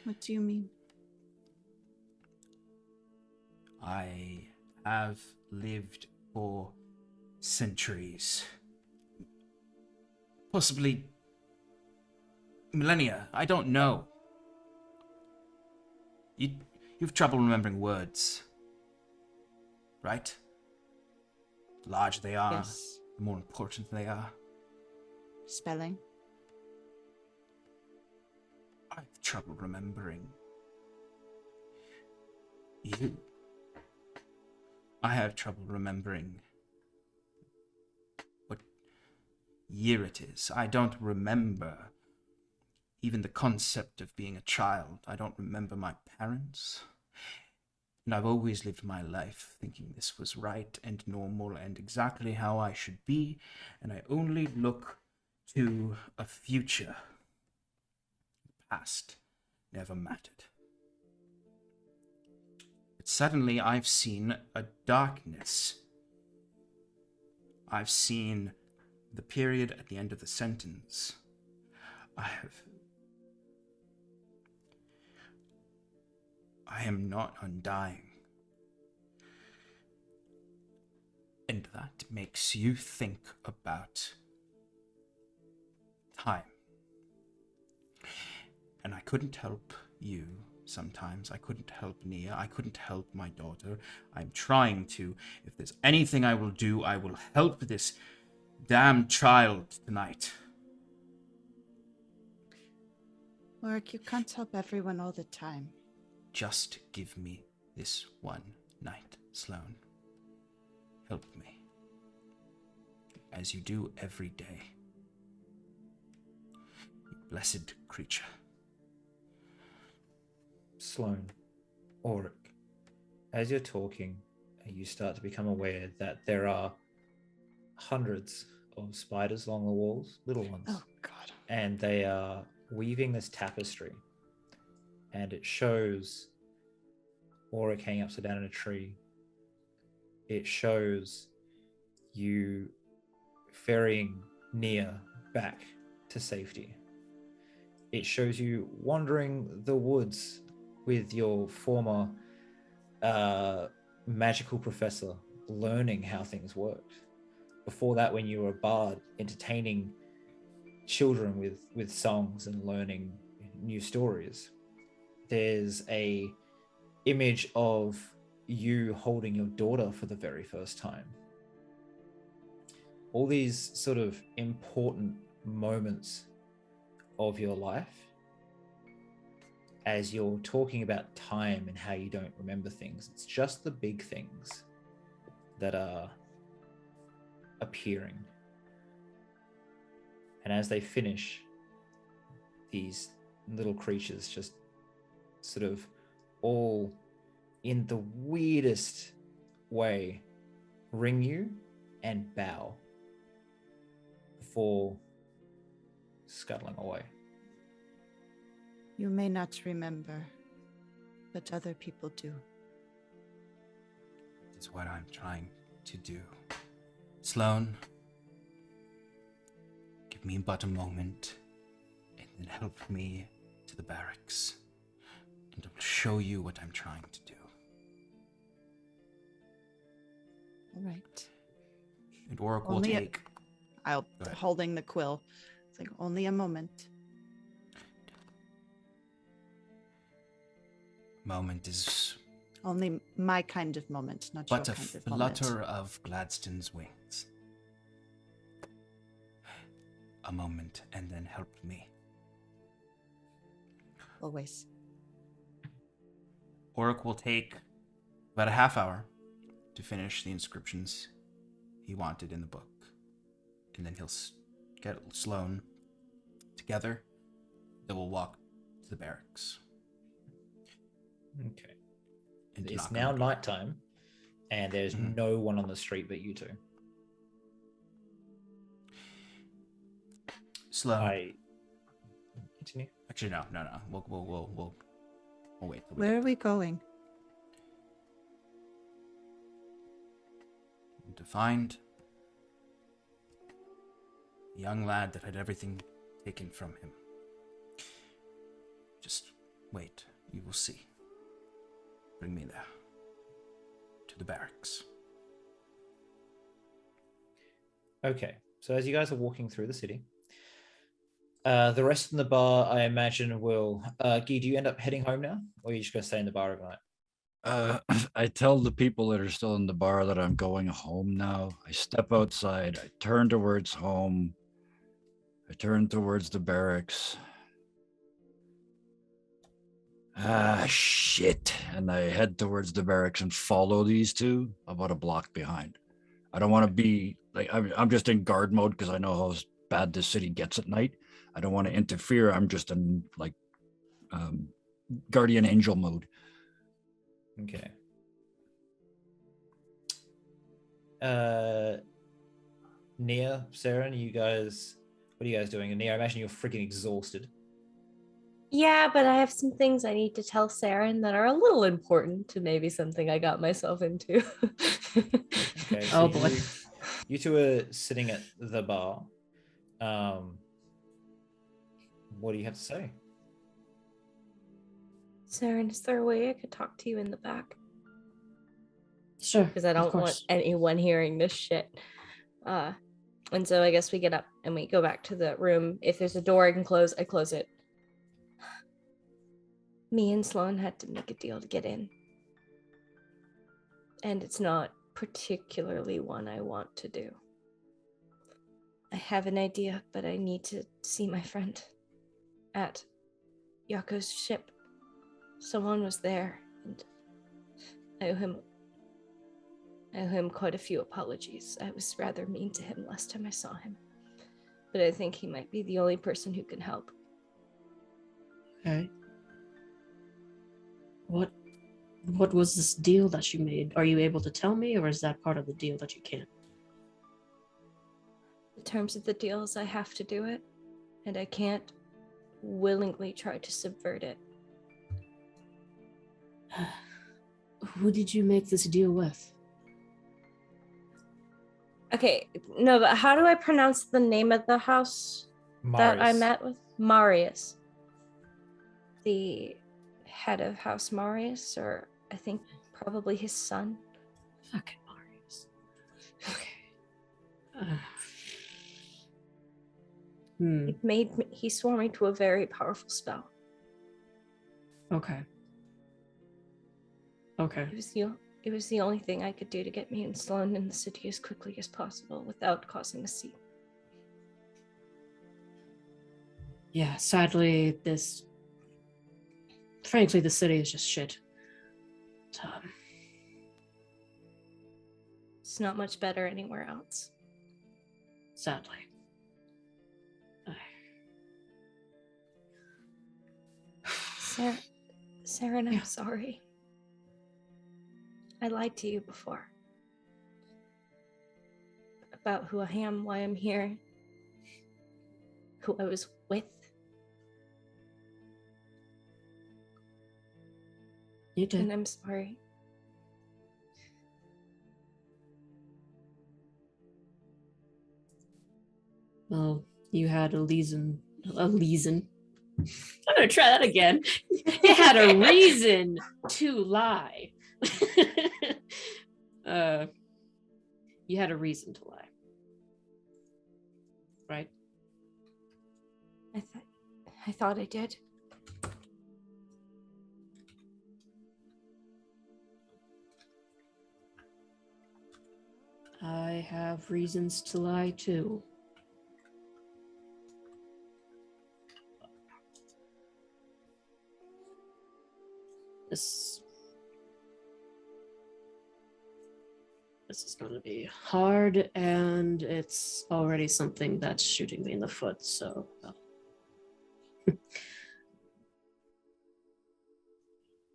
What do you mean?
I have lived for centuries. Possibly millennia. I don't know. You've trouble remembering words, right? The larger they are,
Yes.
the more important they are.
Spelling.
I have trouble remembering you. I have trouble remembering what year it is. I don't remember even the concept of being a child. I don't remember my parents. And I've always lived my life thinking this was right and normal and exactly how I should be, and I only look to a future. The past never mattered. But suddenly I've seen a darkness. I've seen the period at the end of the sentence. I am not undying. And that makes you think about time. And I couldn't help you sometimes. I couldn't help Nia. I couldn't help my daughter. I'm trying to. If there's anything I will do, I will help this damn child tonight.
Mark, you can't help everyone all the time.
Just give me this one night, Sloan. Help me. As you do every day. You blessed creature.
Sloan, Auric, as you're talking, you start to become aware that there are hundreds of spiders along the walls, little ones.
Oh, God.
And they are weaving this tapestry. And it shows Auric hanging upside down in a tree. It shows you ferrying Nia back to safety. It shows you wandering the woods with your former magical professor learning how things worked. Before that, when you were a bard, entertaining children with songs and learning new stories. There's a image of you holding your daughter for the very first time. All these sort of important moments of your life, as you're talking about time and how you don't remember things. It's just the big things that are appearing. And as they finish, these little creatures just sort of all in the weirdest way ring you and bow before scuttling away.
You may not remember, but other people do.
It's what I'm trying to do. Sloane, give me but a moment, and then help me to the barracks, and I'll show you what I'm trying to do.
All right.
And Oracle will
Only a-
take...
I'll
Go ahead.
holding the quill. It's like only a moment.
Moment is
Only my kind of moment, not
but a
your kind of moment.
flutter of Gladstone's wings. A moment, and then help me.
Always.
Oric will take about a half hour to finish the inscriptions he wanted in the book. And then he'll get Sloane together. They will walk to the barracks.
Okay.
And
It's
knock
now
on the door.
nighttime, and there's
Mhm.
no one on the street but you two.
Sloane.
Continue.
Actually, no. We'll wait. Till we
Where
get
are we going?
there. To find the young lad that had everything taken from him. Just wait. You will see. Bring me there. To the barracks.
Okay, so as you guys are walking through the city, the rest in the bar, I imagine, will... Guy, do you end up heading home now? Or are you just going to stay in the bar overnight?
I tell the people that are still in the bar that I'm going home now. I step outside. I turn towards home. I turn towards the barracks. Ah, shit. And I head towards the barracks and follow these two about a block behind. I don't want to be like, I'm just in guard mode because I know how bad this city gets at night. I don't want to interfere. I'm just in like guardian angel mode.
Okay. Nia, Sarah, you guys... What are you guys doing? And Nia, I imagine you're freaking exhausted.
Yeah, but I have some things I need to tell Saren that are a little important to maybe something I got myself into.
Okay,
Oh, boy.
You two are sitting at the bar. What do you have to say?
Saren, is there a way I could talk to you in the back?
Sure.
Because I
of
don't want
course.
anyone hearing this shit. And so I guess we get up and we go back to the room. If there's a door I can close, I close it. Me and Sloane had to make a deal to get in. And it's not particularly one I want to do. I have an idea, but I need to see my friend at Yako's ship. Someone was there, and I owe him quite a few apologies. I was rather mean to him last time I saw him. But I think he might be the only person who can help.
Okay. What was this deal that you made? Are you able to tell me, or is that part of the deal that you can't?
The terms of the deal is I have to do it, and I can't willingly try to subvert it.
Who did you make this deal with?
Okay, no, but how do I pronounce the name of the house that I
Marius.
met with? Marius. The head of House Marius, or I think probably his son.
Fucking Marius.
He swore me to a very powerful spell.
Okay. Okay.
It was the only thing I could do to get me and Sloan in the city as quickly as possible without causing a scene.
Yeah, sadly, frankly, the city is just shit.
It's not much better anywhere else.
Sadly.
Saren, I'm sorry. I lied to you before. About who I am, why I'm here, who I was with.
You did.
And I'm sorry.
Well, you had a reason. I'm gonna try that again. You had a reason to lie. You had a reason to lie. Right?
I thought I did.
I have reasons to lie too. This is going to be hard, and it's already something that's shooting me in the foot, so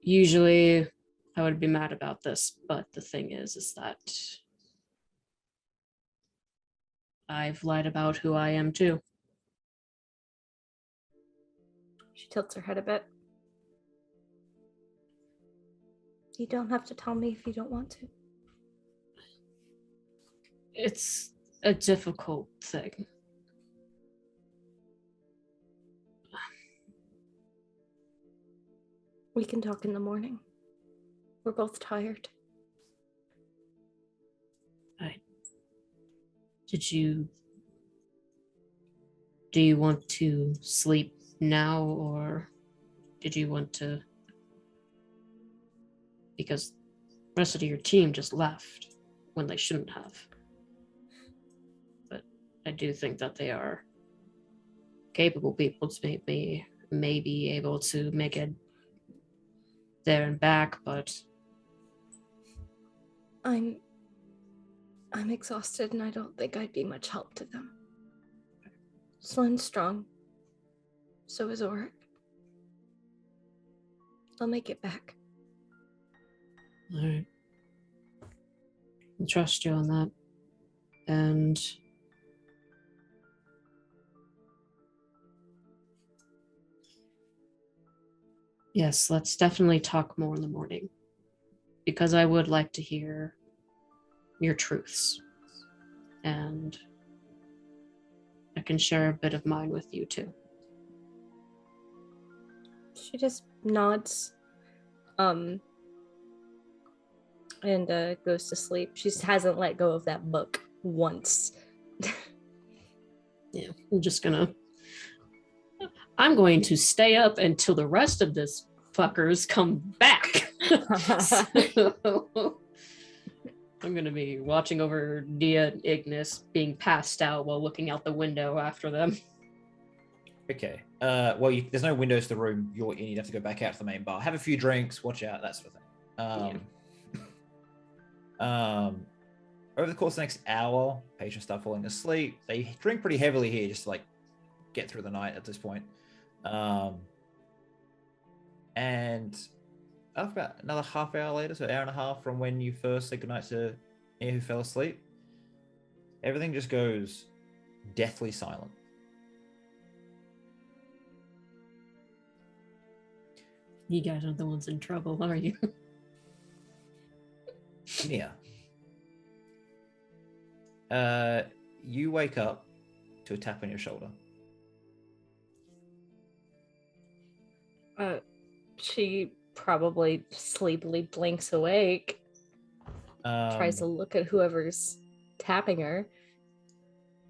usually I would be mad about this, but the thing is that I've lied about who I am too.
She tilts her head a bit. You don't have to tell me if you don't want to.
It's a difficult thing.
We can talk in the morning. We're both tired.
Do you want to sleep now, or did you want to, because the rest of your team just left when they shouldn't have. But I do think that they are capable people to may be able to make it there and back, but
I'm exhausted and I don't think I'd be much help to them. Sloan's strong. So is Oric. I'll make it back.
all right. I trust you on that. And yes, let's definitely talk more in the morning, because I would like to hear your truths, and I can share a bit of mine with you too.
She just nods, and goes to sleep. She just hasn't let go of that book once.
Yeah, I'm going to stay up until the rest of this fuckers come back. So, I'm going to be watching over Dia and Ignis being passed out while looking out the window after them.
Okay. Well, there's no windows to the room you're in. You'd have to go back out to the main bar. Have a few drinks, watch out, that sort of thing. Over the course of the next hour, patients start falling asleep. They drink pretty heavily here just to like get through the night at this point. And after about another half hour later, so an hour and a half from when you first said goodnight to Nia who fell asleep, everything just goes deathly silent.
You guys are the ones in trouble, are you?
Nia, you wake up to a tap on your shoulder.
She probably sleepily blinks awake. Tries to look at whoever's
tapping her.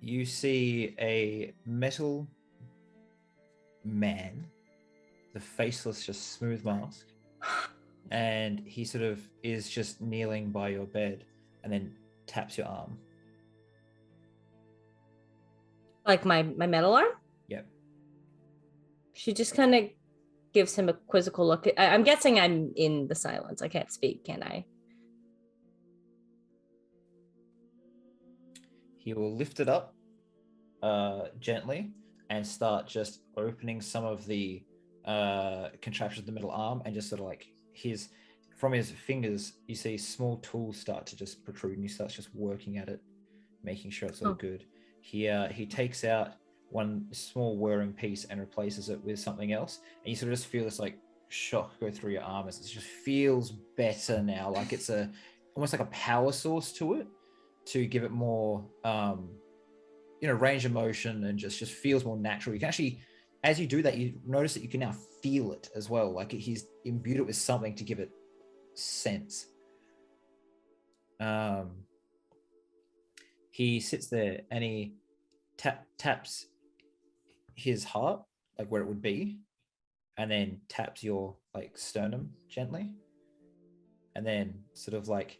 You see a metal man, the faceless, just smooth mask, and he sort of is just kneeling by your bed and then taps your arm.
Like my metal arm?
Yep.
She just kind of gives him a quizzical look. I'm guessing I'm in the silence. I can't speak, can I?
He will lift it up gently and start just opening some of the contraptions of the middle arm, and just sort of like from his fingers, you see small tools start to just protrude, and he starts just working at it, making sure it's all good. He takes out one small whirring piece and replaces it with something else, and you sort of just feel this like shock go through your arm as it just feels better now, like it's almost like a power source to it, to give it more range of motion, and just feels more natural. You can actually, as you do that, you notice that you can now feel it as well, like he's imbued it with something to give it sense. He sits there and he taps his heart, like where it would be, and then taps your like sternum gently, and then sort of like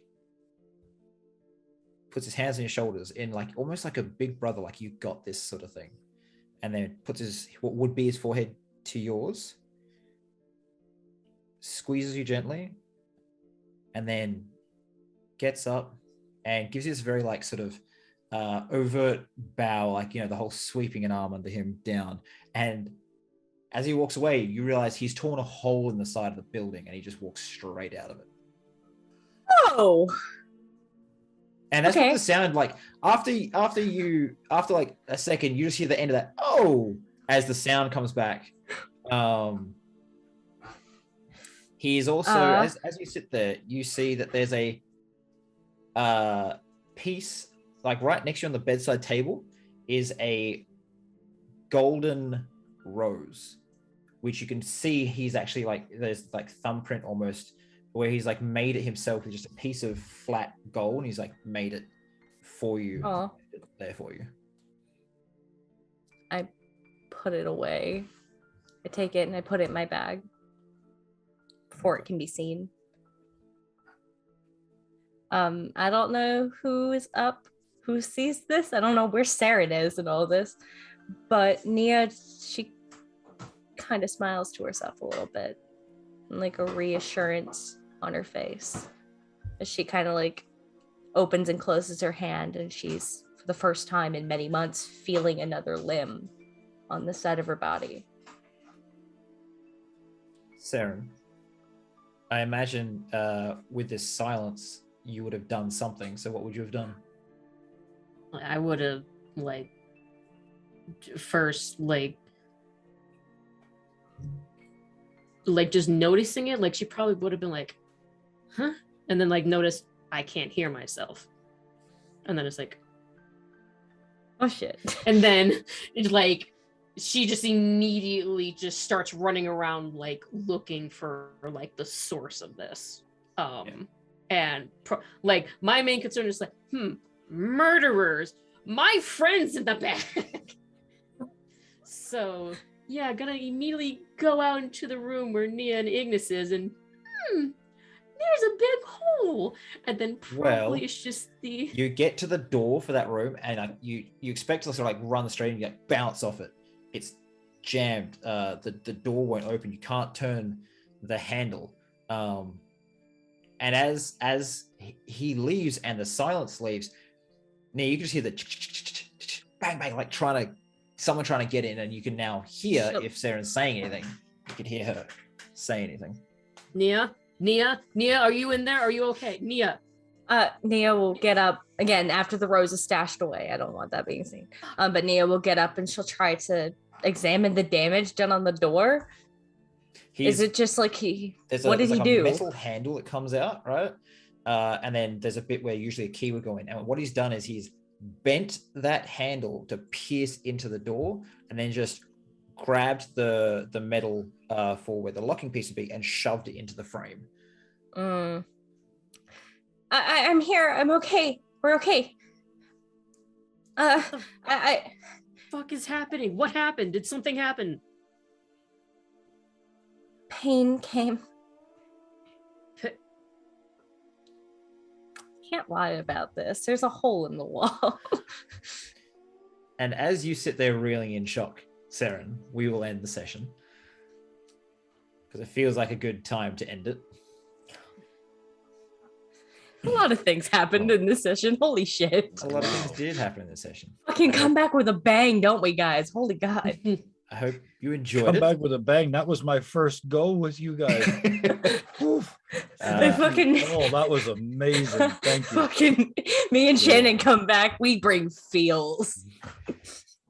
puts his hands on your shoulders in like almost like a big brother, like you got this sort of thing, and then puts what would be his forehead to yours, squeezes you gently, and then gets up and gives you this very like sort of overt bow, like, the whole sweeping an arm under him down. And as he walks away, you realize he's torn a hole in the side of the building, and he just walks straight out of it.
Oh.
And that's what the sound like after like a second, you just hear the end of that "oh" as the sound comes back. He's also as you sit there, you see that there's a piece like right next to you on the bedside table is a golden rose, which you can see he's actually like, there's like thumbprint almost, where he's like made it himself with just a piece of flat gold, and he's like made it for you, there for you.
I put it away. I take it and I put it in my bag before it can be seen. I don't know who is up, who sees this. I don't know where Sarah is in all this, but Nia, she kind of smiles to herself a little bit, and like a reassurance on her face as she kind of like opens and closes her hand, and she's, for the first time in many months, feeling another limb on the side of her body.
Saren, I imagine with this silence, you would have done something. So what would you have done?
I would have first just noticing it, like she probably would have been like, huh? And then notice I can't hear myself. And then it's like,
oh shit.
And then it's like, she just immediately just starts running around looking for the source of this. And my main concern is murderers, my friends in the back. So yeah, gonna immediately go out into the room where Nia and Ignis is, and there's a big hole. And then probably it's just you
get to the door for that room, and you expect to sort of run straight and you bounce off it. It's jammed. The door won't open. You can't turn the handle. And as he leaves and the silence leaves, now you can just hear the bang bang, someone trying to get in, and you can now hear if Saren's saying anything. You can hear her say anything.
Nia, are you in there? Are you okay? Nia
will get up again after the rose is stashed away. I don't want that being seen. But Nia will get up and she'll try to examine the damage done on the door. Is it just what did he do?
A metal handle that comes out, right? And then there's a bit where usually a key would go in. And what he's done is he's bent that handle to pierce into the door, and then just grabbed the metal for where the locking piece would be and shoved it into the frame.
I'm here. I'm okay. We're okay. I
Fuck is happening? What happened? Did something happen?
pain came. Can't lie about this. There's a hole in the wall.
And as you sit there reeling in shock, Saren, we will end the session. Because it feels like a good time to end it.
A lot of things happened in this session. Holy shit.
A lot of things did happen in this session.
Fucking come back with a bang, don't we, guys? Holy God.
I hope you enjoyed
Come
it.
back with a bang. That was my first go with you guys. Oof.
They fucking
Oh, that was amazing. Thank you.
fucking me and Shannon come back. We bring feels.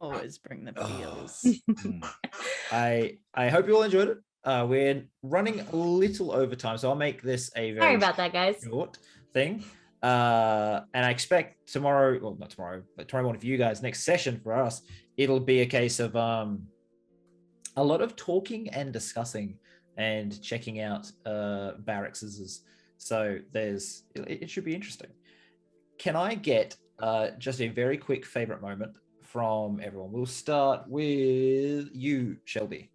Always bring the feels.
I hope you all enjoyed it. We're running a little over time, so I'll make this a
Sorry
very
about that, guys.
short thing. And I expect tomorrow, well, not tomorrow, but tomorrow morning for you guys, next session for us, it'll be a case of a lot of talking and discussing and checking out barracks. So it should be interesting. Can I get just a very quick favorite moment from everyone? We'll start with you, Shelby.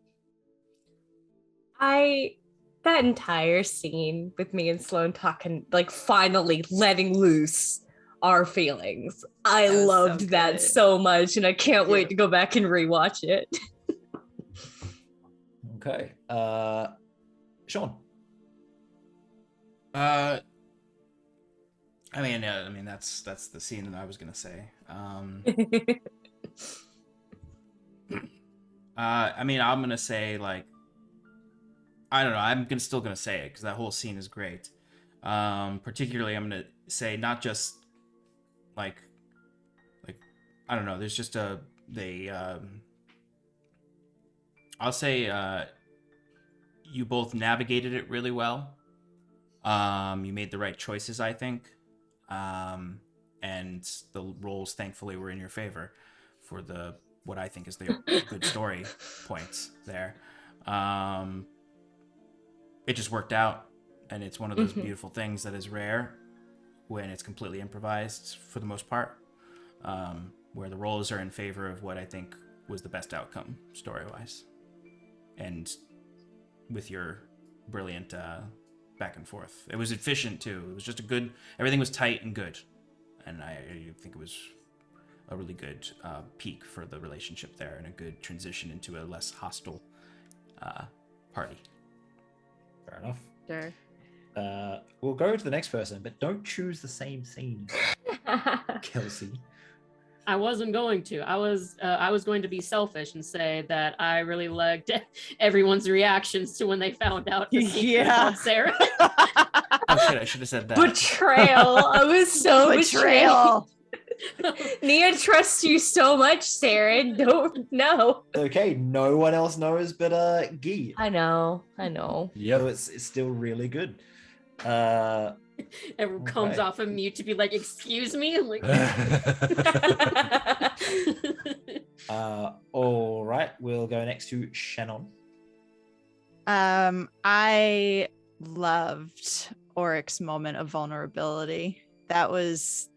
That entire scene with me and Sloan talking, like finally letting loose our feelings. I
That was so
loved that
good.
so much, and I can't wait to go back and rewatch it.
Okay. Sean.
I mean that's the scene that I was gonna say. I mean, I'm gonna say, like, I don't know. I'm still gonna say it because that whole scene is great. Particularly, I'm gonna say not just like I don't know. There's just I'll say you both navigated it really well. You made the right choices, I think, and the roles thankfully were in your favor for what I think is the good story points there. It just worked out, and it's one of those beautiful things that is rare when it's completely improvised for the most part, where the roles are in favor of what I think was the best outcome story-wise, and with your brilliant back and forth. It was efficient too. It was just everything was tight and good, and I think it was a really good peak for the relationship there, and a good transition into a less hostile party.
Fair enough.
Sure.
We'll go to the next person, but don't choose the same scene, Kelsey.
I wasn't going to. I was going to be selfish and say that I really liked everyone's reactions to when they found out the secret
Yeah.
about Sarah.
Oh shit! I should have said that.
Betrayal. I was so betrayal.
Betrayal.
Nia trusts you so much, Sarah. Don't know.
Okay, no one else knows but Guy.
I know.
Yep.
So it's still really good.
Everyone comes
Okay.
off of mute to be like, "Excuse me." I'm like,
All right, we'll go next to Shannon.
I loved Oryx's moment of vulnerability. That was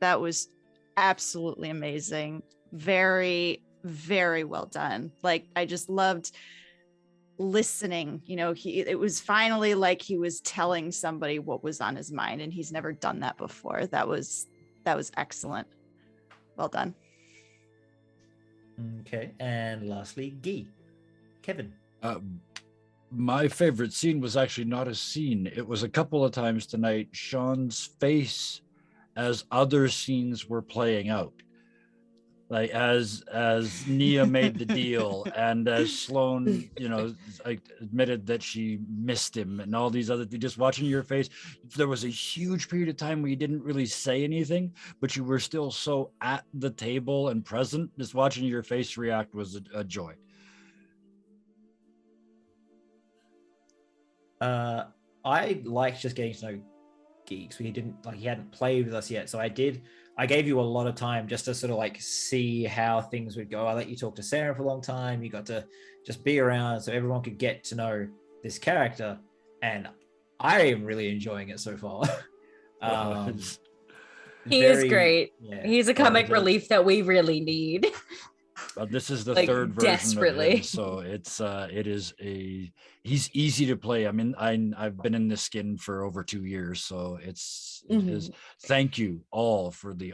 absolutely amazing. Very, very well done. Like, I just loved listening. You know, it was finally like he was telling somebody what was on his mind, and he's never done that before. That was excellent. Well done.
Okay, and lastly, Guy. Kevin.
My favorite scene was actually not a scene. It was a couple of times tonight, Sean's face as other scenes were playing out. Like as Nia made the deal, and as Sloan, like admitted that she missed him, and all these other things. Just watching your face, there was a huge period of time where you didn't really say anything, but you were still so at the table and present. Just watching your face react was a joy.
I liked just getting to know Geeks. He hadn't played with us yet, so I gave you a lot of time just to sort of like see how things would go. I let you talk to Sarah for a long time. You got to just be around so everyone could get to know this character, and I am really enjoying it so far.
He is
very-
great.
yeah,
He's a
yeah,
comic
very-
relief that we really need.
This is the
Like,
third version of
desperately.
him, so he's easy to play. I mean, I've been in this skin for over 2 years, so it is. Thank you all for the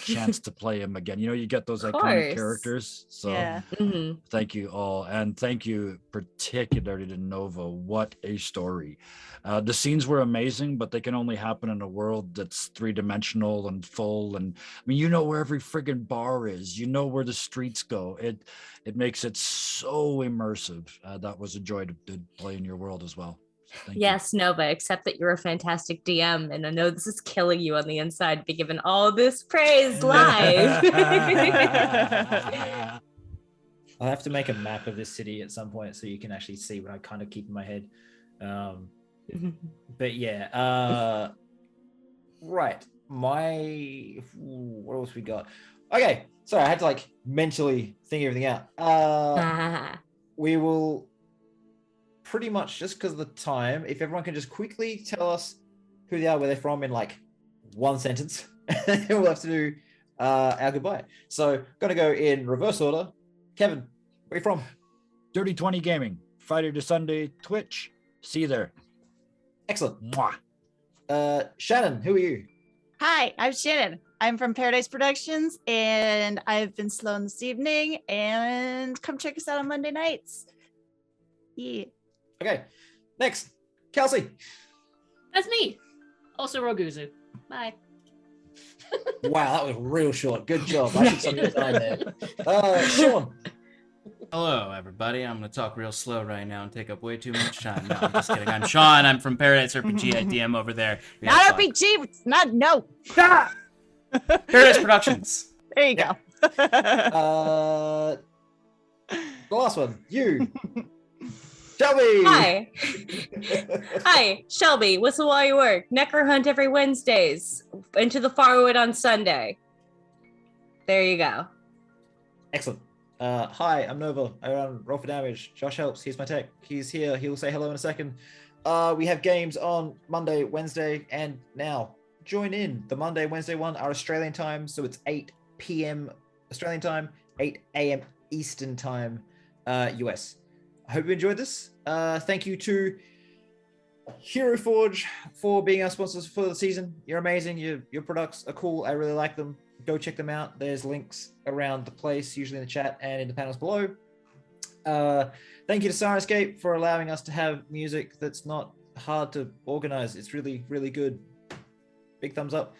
chance to play him again. You know, you get those
Of
iconic
course.
characters, so
Yeah.
Mhm.
thank you all, and thank you particularly to Nova. What a story! The scenes were amazing, but they can only happen in a world that's 3-dimensional and full. And I mean, you know where every friggin' bar is. You know where the streets go. It makes it so immersive. That was a joy to play in your world as well. So thank you.
Yes, Nova, except that you're a fantastic DM, and I know this is killing you on the inside to be given all this praise live.
I'll have to make a map of this city at some point so you can actually see what I kind of keep in my head. But yeah, right. What else we got? Okay, sorry, I had to like mentally think everything out. We will pretty much, just because of the time, if everyone can just quickly tell us who they are, where they're from in like one sentence, we'll have to do our goodbye. So, gonna go in reverse order. Kevin, where are you from?
Dirty 20 Gaming, Friday to Sunday, Twitch. See you there.
Excellent.
Mwah.
Shannon, who are you?
Hi, I'm Shannon. I'm from Paradise Productions, and I've been Sloan this evening. And come check us out on Monday nights. Yeah.
Okay, next, Kelsey.
That's me. Also Roguzu. Bye.
Wow, that was real short. Good job. I took some good time there. Sean.
Hello, everybody. I'm going to talk real slow right now and take up way too much time. No, I'm just kidding. I'm Sean. I'm from Paradise RPG. I DM over there. We have
Not
fun.
RPG. It's not no.
Paradise Productions.
There you go.
The last one, you. Shelby.
Hi. Hi, Shelby. Whistle while you work. Necro hunt every Wednesdays. Into the Farwood on Sunday. There you go.
Excellent. Hi, I'm Nova. I run Roll for Damage. Josh helps. He's my tech. He's here. He'll say hello in a second. We have games on Monday, Wednesday, and now. Join in. The Monday, Wednesday one are Australian time, so it's 8 p.m. Australian time, 8 a.m. Eastern time, US. I hope you enjoyed this. Thank you to Hero Forge for being our sponsors for the season. You're amazing. Your products are cool. I really like them. Go check them out. There's links around the place, usually in the chat and in the panels below. Thank you to Sirenscape for allowing us to have music that's not hard to organize. It's really, really good. Big thumbs up.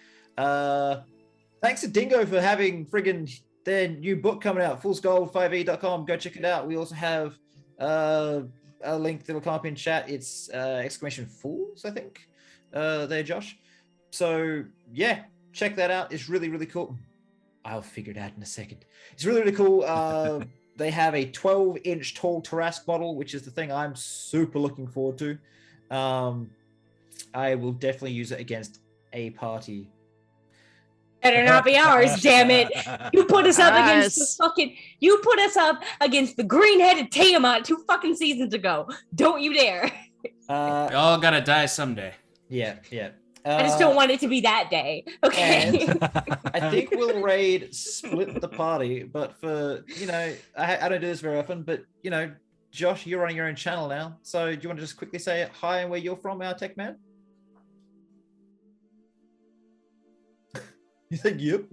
Thanks to Dingo for having friggin' their new book coming out, foolsgold5e.com. Go check it out. We also have a link that will come up in chat. It's exclamation fools, I think. There, Josh. So yeah, check that out. It's really, really cool. I'll figure it out in a second. It's really, really cool. They have a 12-inch tall Tarrasque model, which is the thing I'm super looking forward to. I will definitely use it against a party.
Better not be ours, damn it. You put us up against the
Yes.
fucking. You put us up against the green-headed Tiamat 2 fucking seasons ago. Don't you dare.
We all gotta die someday.
Yeah.
I just don't want it to be that day. Okay.
And I think we'll raid split the party, but for, I don't do this very often, but, Josh, you're running your own channel now. So do you want to just quickly say hi and where you're from, our tech man? You think, yep.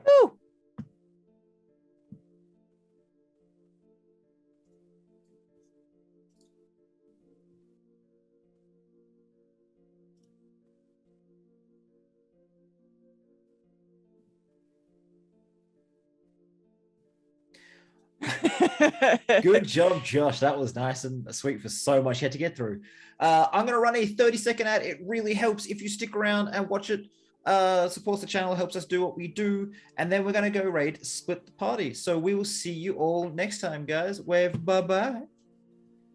Woo.
Good job, Josh. That was nice and sweet for so much you had to get through. I'm going to run a 30-second ad. It really helps if you stick around and watch it. Supports the channel, helps us do what we do. And then we're going to go raid Split the Party. So we will see you all next time, guys. Wave bye-bye.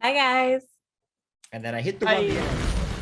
Bye, guys.
And then I hit the one.